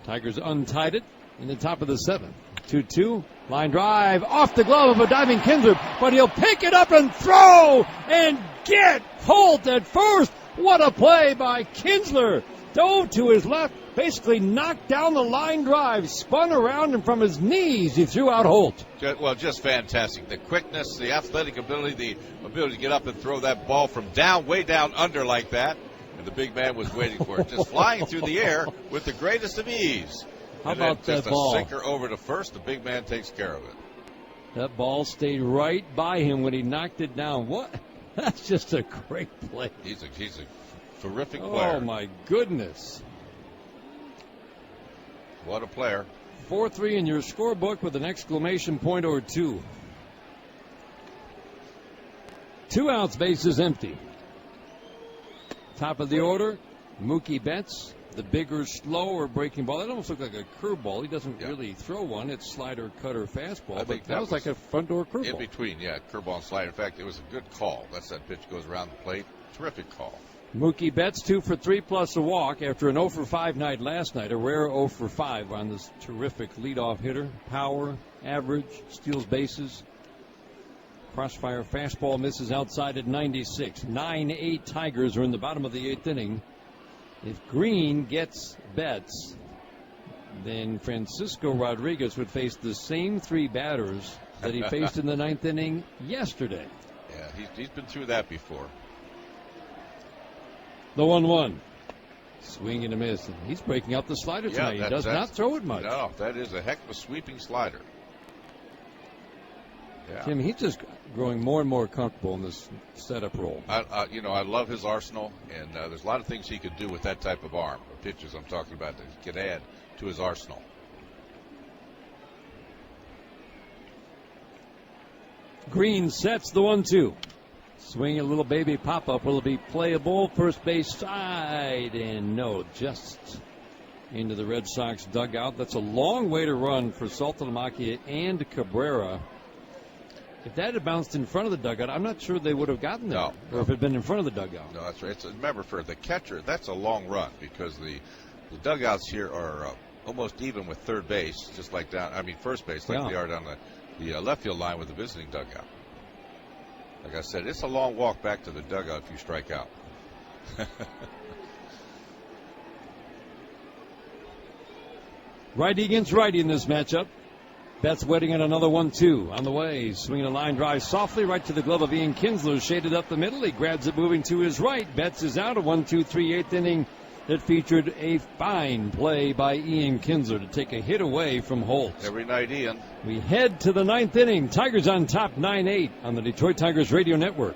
Speaker 8: Tigers untied it in the top of the 7th. 2-2. Line drive off the glove of a diving Kinsler, but he'll pick it up and throw and get Holt at first. What a play by Kinsler. Dove to his left, basically knocked down the line drive, spun around, and from his knees he threw out Holt.
Speaker 9: Well, just fantastic. The quickness, the athletic ability, the ability to get up and throw that ball from way down under like that. And the big man was waiting for it, just flying through the air with the greatest of ease.
Speaker 8: How about that ball?
Speaker 9: Just a sinker over to first. The big man takes care of it.
Speaker 8: That ball stayed right by him when he knocked it down. What? That's just a great play.
Speaker 9: He's a terrific player.
Speaker 8: Oh, my goodness.
Speaker 9: What a player.
Speaker 8: 4-3 in your scorebook with an exclamation point or 2. 2 outs, bases empty. Top of the order, Mookie Betts. The bigger, slower breaking ball. That almost looked like a curveball. He doesn't really throw one. It's slider, cutter, fastball.
Speaker 9: I think
Speaker 8: that was like a front door curveball.
Speaker 9: In between, curveball and slider. In fact, it was a good call. That's that pitch goes around the plate. Terrific call.
Speaker 8: Mookie Betts 2 for 3 plus a walk after an 0 for 5 night last night. A rare 0 for 5 on this terrific leadoff hitter. Power, average, steals bases. Crossfire fastball misses outside at 96. 9-8 Tigers are in the bottom of the 8th inning. If Green gets Betts, then Francisco Rodriguez would face the same 3 batters that he faced in the 9th inning yesterday.
Speaker 9: Yeah, he's been through that before.
Speaker 8: The 1-1. Swing and a miss. And he's breaking out the slider tonight. He does not throw it much.
Speaker 9: No, that is a heck of a sweeping slider. Yeah.
Speaker 8: Tim, he's just growing more and more comfortable in this setup role.
Speaker 9: I love his arsenal, and there's a lot of things he could do with that type of arm, or pitches I'm talking about, that he could add to his arsenal.
Speaker 8: Green sets the 1-2. Swing a little baby pop-up. Will it be playable? First base side, and no, just into the Red Sox dugout. That's a long way to run for Saltalamacchia and Cabrera. If that had bounced in front of the dugout, I'm not sure they would have gotten there.
Speaker 9: No.
Speaker 8: Or if it had been in front of the dugout.
Speaker 9: No, that's right. Remember, for the catcher, that's a long run because the dugouts here are almost even with third base, just like first base, like they are down the left field line with the visiting dugout. Like I said, it's a long walk back to the dugout if you strike out.
Speaker 8: Righty against righty in this matchup. Betts waiting at another 1-2 on the way. Swinging a line drive softly right to the glove of Ian Kinsler. Shaded up the middle. He grabs it moving to his right. Betts is out. A 1-2-3 8th inning that featured a fine play by Ian Kinsler to take a hit away from Holt.
Speaker 9: Every night, Ian.
Speaker 8: We head to the 9th inning. Tigers on top 9-8 on the Detroit Tigers Radio Network.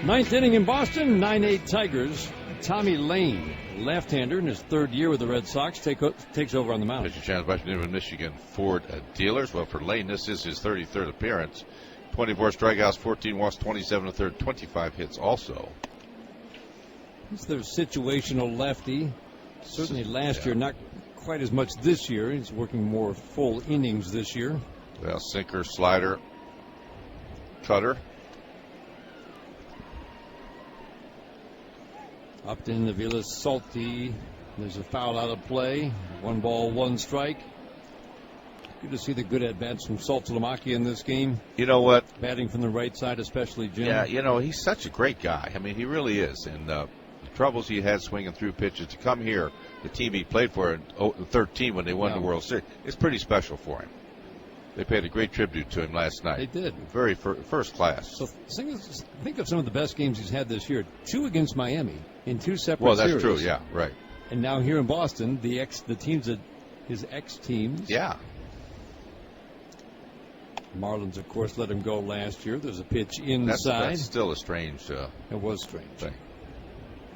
Speaker 8: Ninth inning in Boston, 9-8 Tigers. Tommy Lane, left-hander in his 3rd year with the Red Sox, takes over on the mound.
Speaker 9: Mr. Chance, New England, Michigan Ford dealers. Well, for Lane, this is his 33rd appearance. 24 strikeouts, 14 walks, 27 1/3, 25 hits also.
Speaker 8: He's their situational lefty. Certainly last year, not quite as much this year. He's working more full innings this year.
Speaker 9: Well, sinker, slider, cutter.
Speaker 8: Upton, Avila's salty. There's a foul out of play. 1 ball, 1 strike. Good to see the good at-bats from Saltalamacchia in this game.
Speaker 9: You know what?
Speaker 8: Batting from the right side, especially Jim.
Speaker 9: Yeah, he's such a great guy. I mean, he really is. And the troubles he had swinging through pitches to come here, the team he played for in 2013 when they won the World Series, it's pretty special for him. They paid a great tribute to him last night.
Speaker 8: They did.
Speaker 9: Very first class.
Speaker 8: So think of some of the best games he's had this year. 2 against Miami in 2 separate
Speaker 9: series. Well, that's
Speaker 8: series.
Speaker 9: true. Yeah, right.
Speaker 8: And now here in Boston, the teams that his ex teams.
Speaker 9: Yeah.
Speaker 8: Marlins, of course, let him go last year. There's a pitch inside.
Speaker 9: That's still a strange
Speaker 8: it was strange
Speaker 9: thing.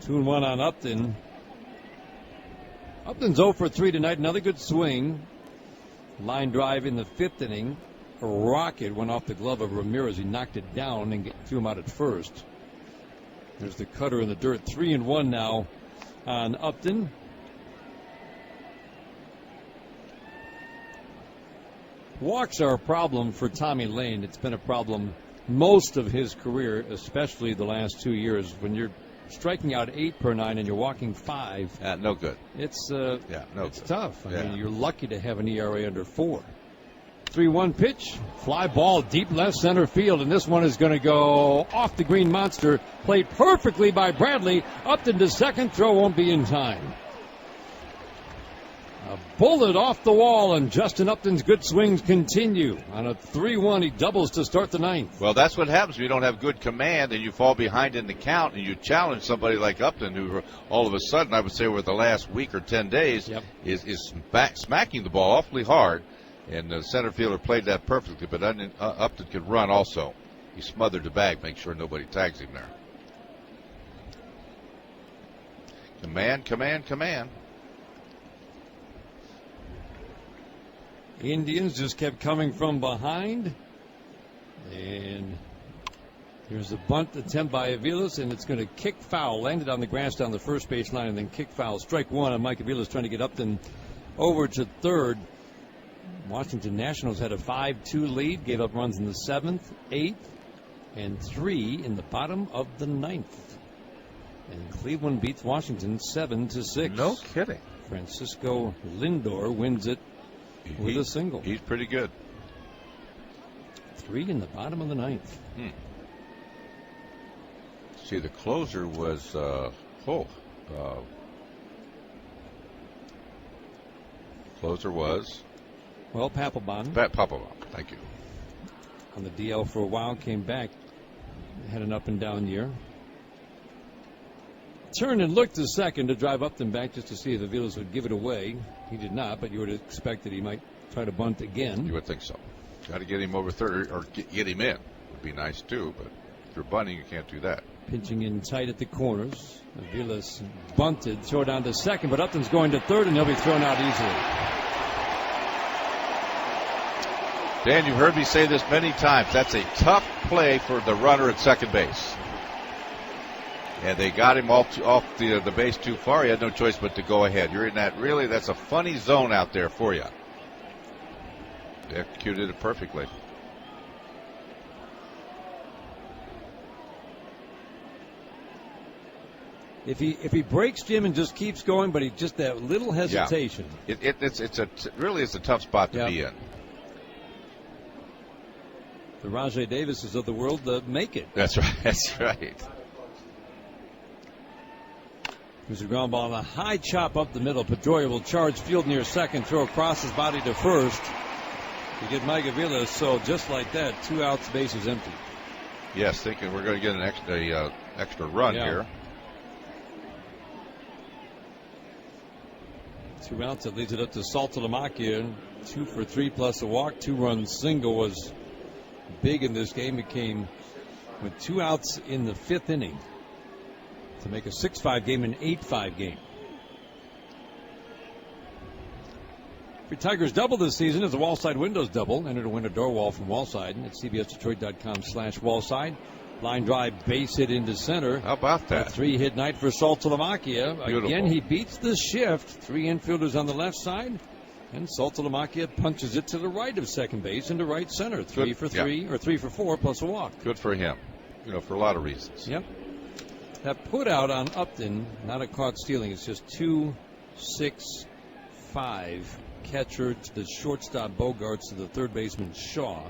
Speaker 8: 2-1 on Upton. Upton's 0 for 3 tonight. Another good swing. Line drive in the 5th inning. A rocket went off the glove of Ramirez. He knocked it down and threw him out at first. There's the cutter in the dirt. 3-1 now on Upton. Walks are a problem for Tommy Lane. It's been a problem most of his career, especially the last 2 years. When you're striking out 8 per 9 and you're walking 5,
Speaker 9: no good.
Speaker 8: It's
Speaker 9: it's
Speaker 8: tough. I
Speaker 9: Yeah.
Speaker 8: mean, you're lucky to have an ERA under 4. 3-1 pitch, fly ball deep left center field, and this one is going to go off the green monster. Played perfectly by Bradley. Upton to second, throw won't be in time. A bullet off the wall, and Justin Upton's good swings continue. On a 3-1, he doubles to start the 9th.
Speaker 9: Well, that's what happens when you don't have good command and you fall behind in the count and you challenge somebody like Upton, who all of a sudden, I would say over the last week or 10 days, is smacking the ball awfully hard. And the center fielder played that perfectly, but Upton could run also. He smothered the bag, make sure nobody tags him there. Command, command, command.
Speaker 8: Indians just kept coming from behind. And here's a bunt attempt by Aviles, and it's going to kick foul. Landed on the grass down the first base line and then kick foul. Strike one on Mike Aviles trying to get Upton over to third. Washington Nationals had a 5-2 lead, gave up runs in the 7th, 8th, and 3 in the bottom of the 9th. And Cleveland beats Washington 7-6.
Speaker 9: No kidding.
Speaker 8: Francisco Lindor wins it with a single.
Speaker 9: He's pretty good.
Speaker 8: 3 in the bottom of the 9th.
Speaker 9: See, the closer was closer was
Speaker 8: Papelbon.
Speaker 9: Papelbon. Thank you.
Speaker 8: On the DL for a while, came back, had an up and down year. Turned and looked to second to drive Upton back just to see if Aviles would give it away. He did not, but you would expect that he might try to bunt again.
Speaker 9: You would think so. Got to get him over third or get him in. Would be nice too, but if you're bunting, you can't do that.
Speaker 8: Pinching in tight at the corners. Aviles bunted, throw down to second, but Upton's going to third, and he'll be thrown out easily.
Speaker 9: Dan, you've heard me say this many times. That's a tough play for the runner at second base. And they got him off the base too far. He had no choice but to go ahead. You're in that's a funny zone out there for you. They executed it perfectly.
Speaker 8: If he breaks Jim and just keeps going, but he just that little hesitation.
Speaker 9: Yeah. It's a tough spot to be in.
Speaker 8: The Rajay Davises of the world make it.
Speaker 9: That's right. That's right.
Speaker 8: There's a ground ball and a high chop up the middle. Pedroia will charge field near second, throw across his body to first. You get Mike Aviles, so just like that, 2 outs, base is empty.
Speaker 9: Yes, thinking we're going to get an extra run here.
Speaker 8: 2 outs, that leads it up to Saltalamacchia. 2 for 3 plus a walk. 2-run single was big in this game. It came with 2 outs in the 5th inning to make a 6-5 game an 8-5 game. For Tigers double this season is a Wallside Windows double. Enter to win a door wall from Wallside at cbsdetroit.com/Wallside. Line drive, base hit into center.
Speaker 9: How about that?
Speaker 8: A 3-hit night for Saltalamacchia.
Speaker 9: Beautiful.
Speaker 8: Again, he beats the shift. 3 infielders on the left side. And Saltalamacchia punches it to the right of second base into right center. 3 for 3 or 3 for 4 plus a walk.
Speaker 9: Good for him. For a lot of reasons.
Speaker 8: Yep. That put out on Upton, not a caught stealing. It's just 2-6-5. Catcher to the shortstop Bogarts to the third baseman Shaw.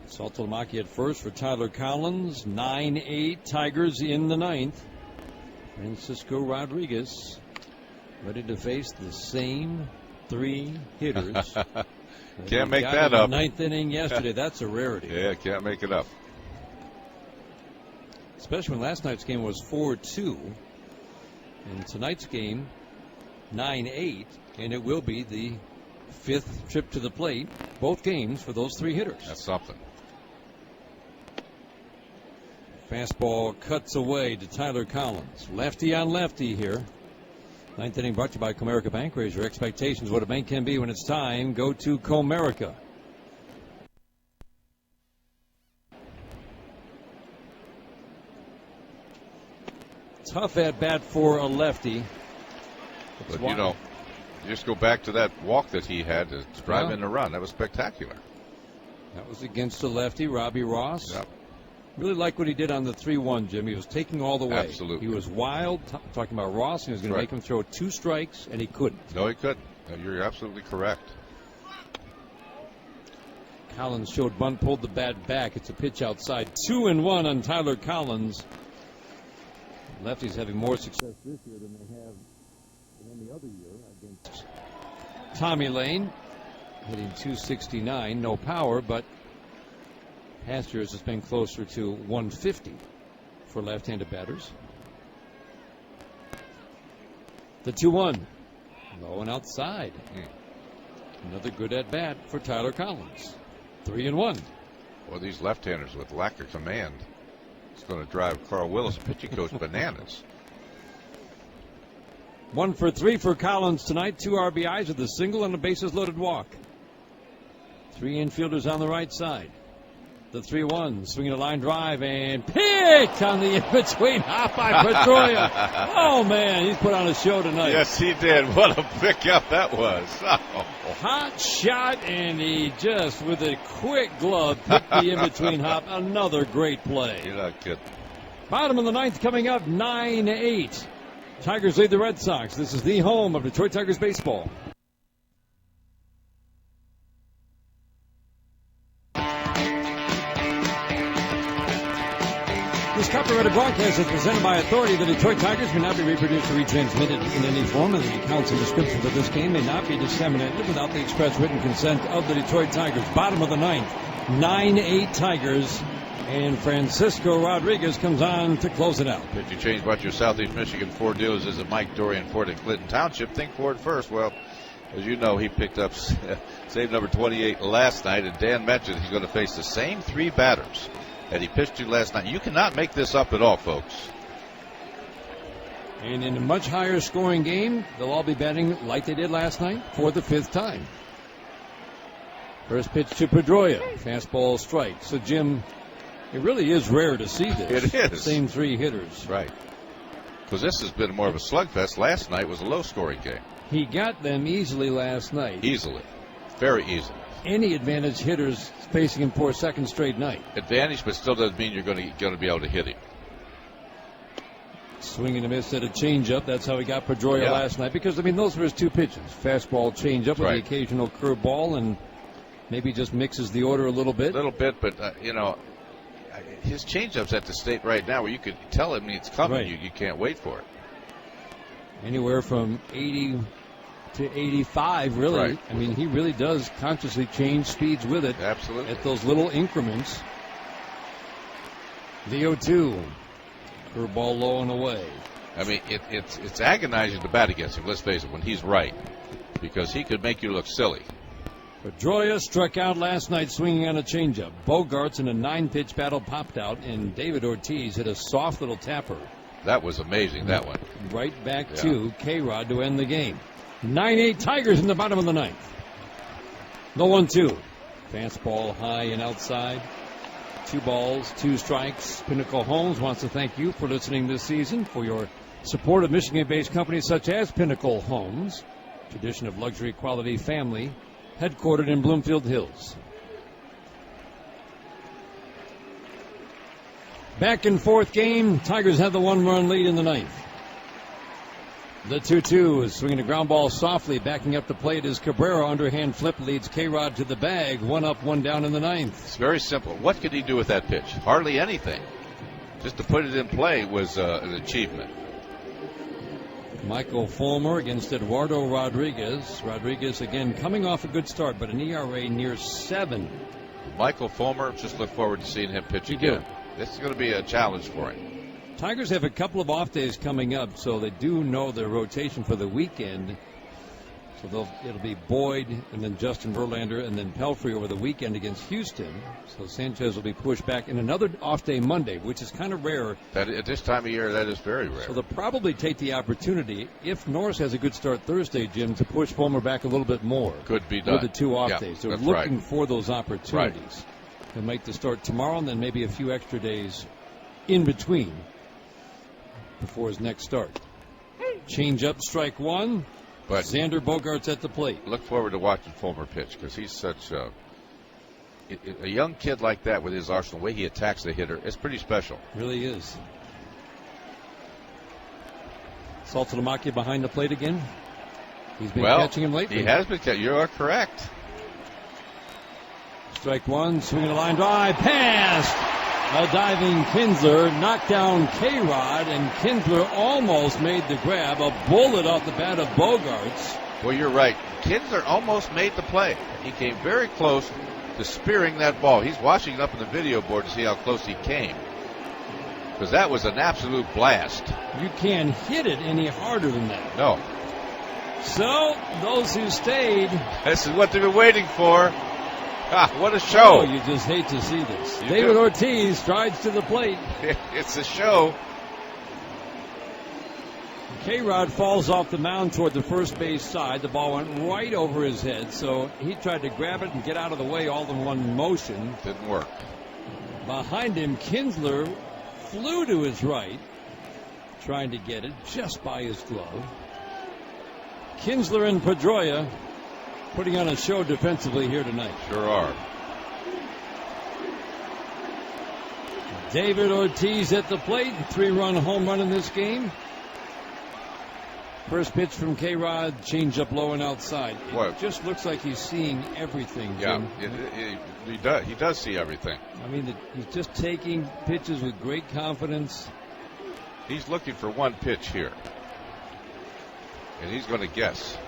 Speaker 8: Saltalamacchia at first for Tyler Collins. 9-8 Tigers in the 9th. Francisco Rodriguez ready to face the same 3 hitters.
Speaker 9: Can't make that up.
Speaker 8: 9th inning yesterday. That's a rarity.
Speaker 9: Yeah, can't make it up.
Speaker 8: Especially when last night's game was 4-2. And tonight's game 9-8, and it will be the 5th trip to the plate, both games, for those 3 hitters.
Speaker 9: That's something.
Speaker 8: Fastball cuts away to Tyler Collins. Lefty on lefty here. 9th inning brought to you by Comerica Bank. Raise your expectations. What a bank can be when it's time. Go to Comerica. Tough at bat for a lefty.
Speaker 9: But you know, just go back to that walk that he had to drive in the run. That was spectacular.
Speaker 8: That was against the lefty, Robbie Ross.
Speaker 9: Yep.
Speaker 8: Really like what he did on the 3-1, Jim. He was taking all the way.
Speaker 9: Absolutely.
Speaker 8: He was wild, talking about Ross. He was going to make him throw 2 strikes, and he couldn't.
Speaker 9: No, he couldn't. No, you're absolutely correct.
Speaker 8: Collins showed bunt, pulled the bat back. It's a pitch outside. 2-1 on Tyler Collins. Lefties having more success this year than they have in any other year against Tommy Lane. Hitting 269, no power, but past years has been closer to 150 for left-handed batters. The 2-1, low and outside. Another good at bat for Tyler Collins. 3-1.
Speaker 9: Well, these left-handers with lack of command, it's going to drive Carl Willis, pitching coach, bananas.
Speaker 8: 1 for 3 for Collins tonight. 2 RBIs with a single and a bases-loaded walk. 3 infielders on the right side. The 3-1, swinging a line drive and picked on the in-between hop by Pedroia. Oh, man, he's put on a show tonight.
Speaker 9: Yes, he did. What a pickup that was. Oh.
Speaker 8: Hot shot, and he just, with a quick glove, picked the in-between hop. Another great play.
Speaker 9: You're not kidding.
Speaker 8: Bottom of the 9th coming up, 9-8. Tigers lead the Red Sox. This is the home of Detroit Tigers baseball. This copyrighted broadcast is presented by authority. The Detroit Tigers may not be reproduced or retransmitted in any form, and the accounts and descriptions of this game may not be disseminated without the express written consent of the Detroit Tigers. Bottom of the 9th, 9-8 Tigers, and Francisco Rodriguez comes on to close it out.
Speaker 9: Pitching change brought to your Southeast Michigan Ford dealers is a Mike Dorian Ford in Clinton Township. Think Ford first. Well, as you know, he picked up save number 28 last night, and Dan mentioned he's going to face the same 3 batters that he pitched to last night. You cannot make this up at all, folks.
Speaker 8: And in a much higher scoring game, they'll all be batting like they did last night for the 5th time. First pitch to Pedroia. Fastball strike. So, Jim, it really is rare to see this.
Speaker 9: It is.
Speaker 8: The same 3 hitters.
Speaker 9: Right. Because this has been more of a slugfest. Last night was a low-scoring game.
Speaker 8: He got them easily last night.
Speaker 9: Easily. Very easily.
Speaker 8: Any advantage hitters facing him for a 2nd straight night.
Speaker 9: Advantage, but still doesn't mean you're going to be able to hit him.
Speaker 8: Swing and a miss at a changeup. That's how he got Pedroia last night. Because, I mean, those were his 2 pitches. Fastball, changeup, with the occasional curveball, and maybe just mixes the order a little bit.
Speaker 9: A little bit, but, you know, his changeup's at the state right now where you could tell him it's coming.
Speaker 8: Right.
Speaker 9: You can't wait for it.
Speaker 8: Anywhere from 80 to 85, really.
Speaker 9: Right.
Speaker 8: I mean, he really does consciously change speeds with it.
Speaker 9: Absolutely.
Speaker 8: At those little increments. The 0-2. Curveball low and away.
Speaker 9: I mean, it's agonizing to bat against him, let's face it, when he's right. Because he could make you look silly.
Speaker 8: Pedroia struck out last night swinging on a changeup. Bogarts in a 9-pitch battle popped out, and David Ortiz hit a soft little tapper.
Speaker 9: That was amazing, that one.
Speaker 8: Right back to K-Rod to end the game. 9-8 Tigers in the bottom of the 9th. The 1-2. Fastball high and outside. 2 balls, 2 strikes. Pinnacle Homes wants to thank you for listening this season, for your support of Michigan-based companies such as Pinnacle Homes, tradition of luxury quality family, headquartered in Bloomfield Hills. Back and forth game. Tigers have the 1-run lead in the 9th. The 2-2 is swinging a ground ball softly. Backing up the plate is Cabrera. Underhand flip leads K-Rod to the bag. 1 up, 1 down in the 9th.
Speaker 9: It's very simple. What could he do with that pitch? Hardly anything. Just to put it in play was an achievement.
Speaker 8: Michael Fulmer against Eduardo Rodriguez. Rodriguez again coming off a good start, but an ERA near 7.
Speaker 9: Michael Fulmer, just look forward to seeing him pitch again. This is going to be a challenge for him.
Speaker 8: Tigers have a couple of off days coming up, so they do know their rotation for the weekend. So it'll be Boyd and then Justin Verlander and then Pelfrey over the weekend against Houston. So Sanchez will be pushed back in another off day Monday, which is kind of rare.
Speaker 9: That at this time of year, that is very rare.
Speaker 8: So they'll probably take the opportunity, if Norris has a good start Thursday, Jim, to push Fulmer back a little bit more.
Speaker 9: Could be done.
Speaker 8: With the 2 off days. They're looking for those opportunities.
Speaker 9: Right.
Speaker 8: They'll make the start tomorrow and then maybe a few extra days in between before his next start. Change up, strike one. But Xander Bogaerts at the plate.
Speaker 9: Look forward to watching Fulmer pitch because he's such a young kid like that with his arsenal, the way he attacks the hitter. It's pretty special.
Speaker 8: Really is. Saltalamacchia behind the plate again. He's been catching him lately.
Speaker 9: He has been catching. You are correct.
Speaker 8: Strike one, swinging a line drive, passed. A diving Kinsler knocked down K-Rod, and Kinsler almost made the grab. A bullet off the bat of Bogaerts.
Speaker 9: Well, you're right. Kinsler almost made the play. He came very close to spearing that ball. He's watching it up on the video board to see how close he came, because that was an absolute blast.
Speaker 8: You can't hit it any harder than that.
Speaker 9: No.
Speaker 8: So, those who stayed.
Speaker 9: This is what they've been waiting for. Ah, what a show.
Speaker 8: Oh, you just hate to see this. David Ortiz strides to the plate.
Speaker 9: It's a show.
Speaker 8: K-Rod falls off the mound toward the first base side. The ball went right over his head, so he tried to grab it and get out of the way all in one motion.
Speaker 9: Didn't work.
Speaker 8: Behind him, Kinsler flew to his right, trying to get it just by his glove. Kinsler and Pedroia putting on a show defensively here tonight.
Speaker 9: Sure are.
Speaker 8: David Ortiz at the plate. 3-run home run in this game. First pitch from K-Rod, change up low and outside. It just looks like he's seeing everything.
Speaker 9: Yeah, he does see everything.
Speaker 8: I mean, he's just taking pitches with great confidence.
Speaker 9: He's looking for one pitch here, and he's going to guess.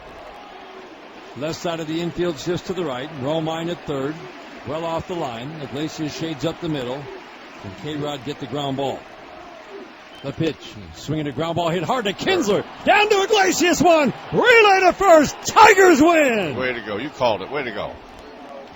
Speaker 8: Left side of the infield shifts to the right. Romine at third. Well off the line. Iglesias shades up the middle. And K-Rod get the ground ball. The pitch. Swinging a ground ball hit hard to Kinsler. Down to Iglesias one. Relay to first. Tigers win.
Speaker 9: Way to go. You called it. Way to go.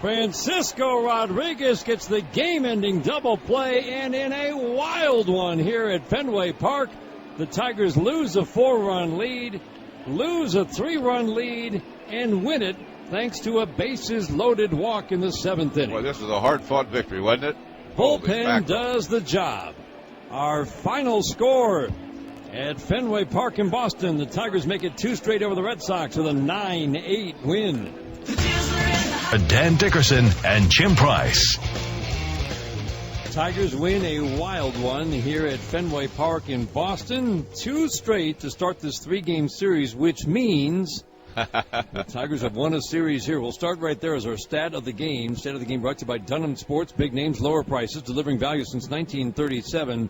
Speaker 8: Francisco Rodriguez gets the game-ending double play, and in a wild one here at Fenway Park, the Tigers lose a 4-run lead, lose a 3-run lead, and win it thanks to a bases-loaded walk in the 7th inning.
Speaker 9: Well, this was a hard-fought victory, wasn't it?
Speaker 8: Bullpen does the job. Our final score at Fenway Park in Boston, the Tigers make it 2 straight over the Red Sox with a 9-8 win.
Speaker 5: Dan Dickerson and Jim Price.
Speaker 8: Tigers win a wild one here at Fenway Park in Boston. 2 straight to start this 3-game series, which means the Tigers have won a series here. We'll start right there as our stat of the game. Stat of the game brought to you by Dunham Sports. Big names, lower prices, delivering value since 1937.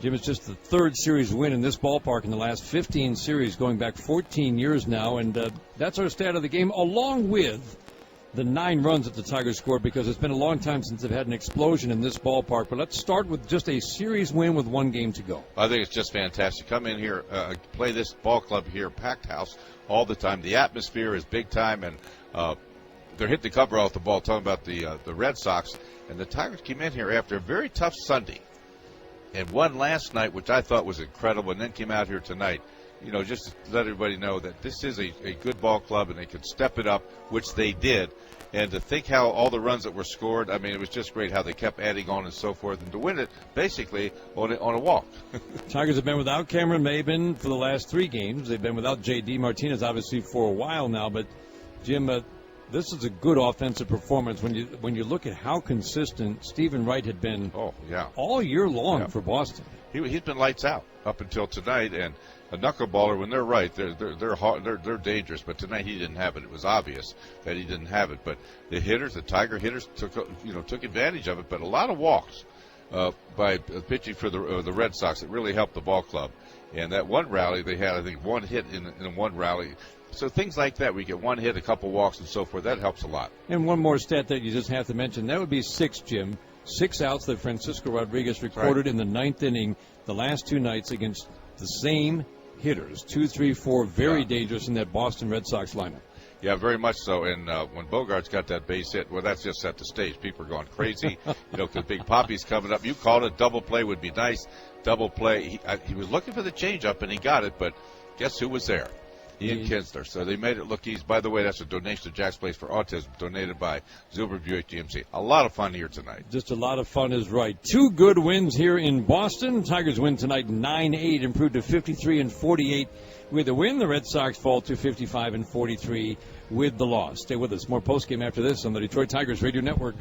Speaker 8: Jim, it's just the 3rd series win in this ballpark in the last 15 series, going back 14 years now. And that's our stat of the game, along with the 9 runs that the Tigers scored, because it's been a long time since they've had an explosion in this ballpark. But let's start with just a series win with 1 game to go.
Speaker 9: I think it's just fantastic. Come in here, play this ball club here, packed house all the time. The atmosphere is big time, and they're hitting the cover off the ball, talking about the Red Sox. And the Tigers came in here after a very tough Sunday and won last night, which I thought was incredible, and then came out here tonight. You know, just to let everybody know that this is a good ball club, and they can step it up, which they did. And to think how all the runs that were scored, I mean, it was just great how they kept adding on and so forth, and to win it basically on a walk.
Speaker 8: Tigers have been without Cameron Maben for the last 3 games. They've been without J.D. Martinez, obviously, for a while now. But, Jim, this is a good offensive performance when you look at how consistent Stephen Wright had been all year long for Boston.
Speaker 9: He's been lights out up until tonight, and a knuckleballer, when they're right, they're hard, they're dangerous. But tonight he didn't have it. It was obvious that he didn't have it. But the hitters, the Tiger hitters, took advantage of it. But a lot of walks by pitching for the Red Sox. It really helped the ball club. And that one rally they had, I think, 1 hit in one rally. So things like that, we get 1 hit, a couple walks, and so forth. That helps a lot.
Speaker 8: And one more stat that you just have to mention, that would be 6, Jim. 6 outs that Francisco Rodriguez recorded in the 9th inning the last 2 nights against the same hitters. 2, 3, 4, very dangerous in that Boston Red Sox lineup.
Speaker 9: Yeah, very much so. And when Bogarts got that base hit, well, that's just set the stage. People are going crazy, because Big Poppy's coming up. You called it. Double play would be nice. Double play. He was looking for the changeup, and he got it. But guess who was there? Ian Kinsler. So they made it look easy. By the way, that's a donation to Jack's Place for Autism, donated by Zilber Buick GMC. A lot of fun here tonight.
Speaker 8: Just a lot of fun is right. 2 good wins here in Boston. Tigers win tonight 9-8, improved to 53-48 with the win. The Red Sox fall to 55-43 with the loss. Stay with us. More postgame after this on the Detroit Tigers Radio Network.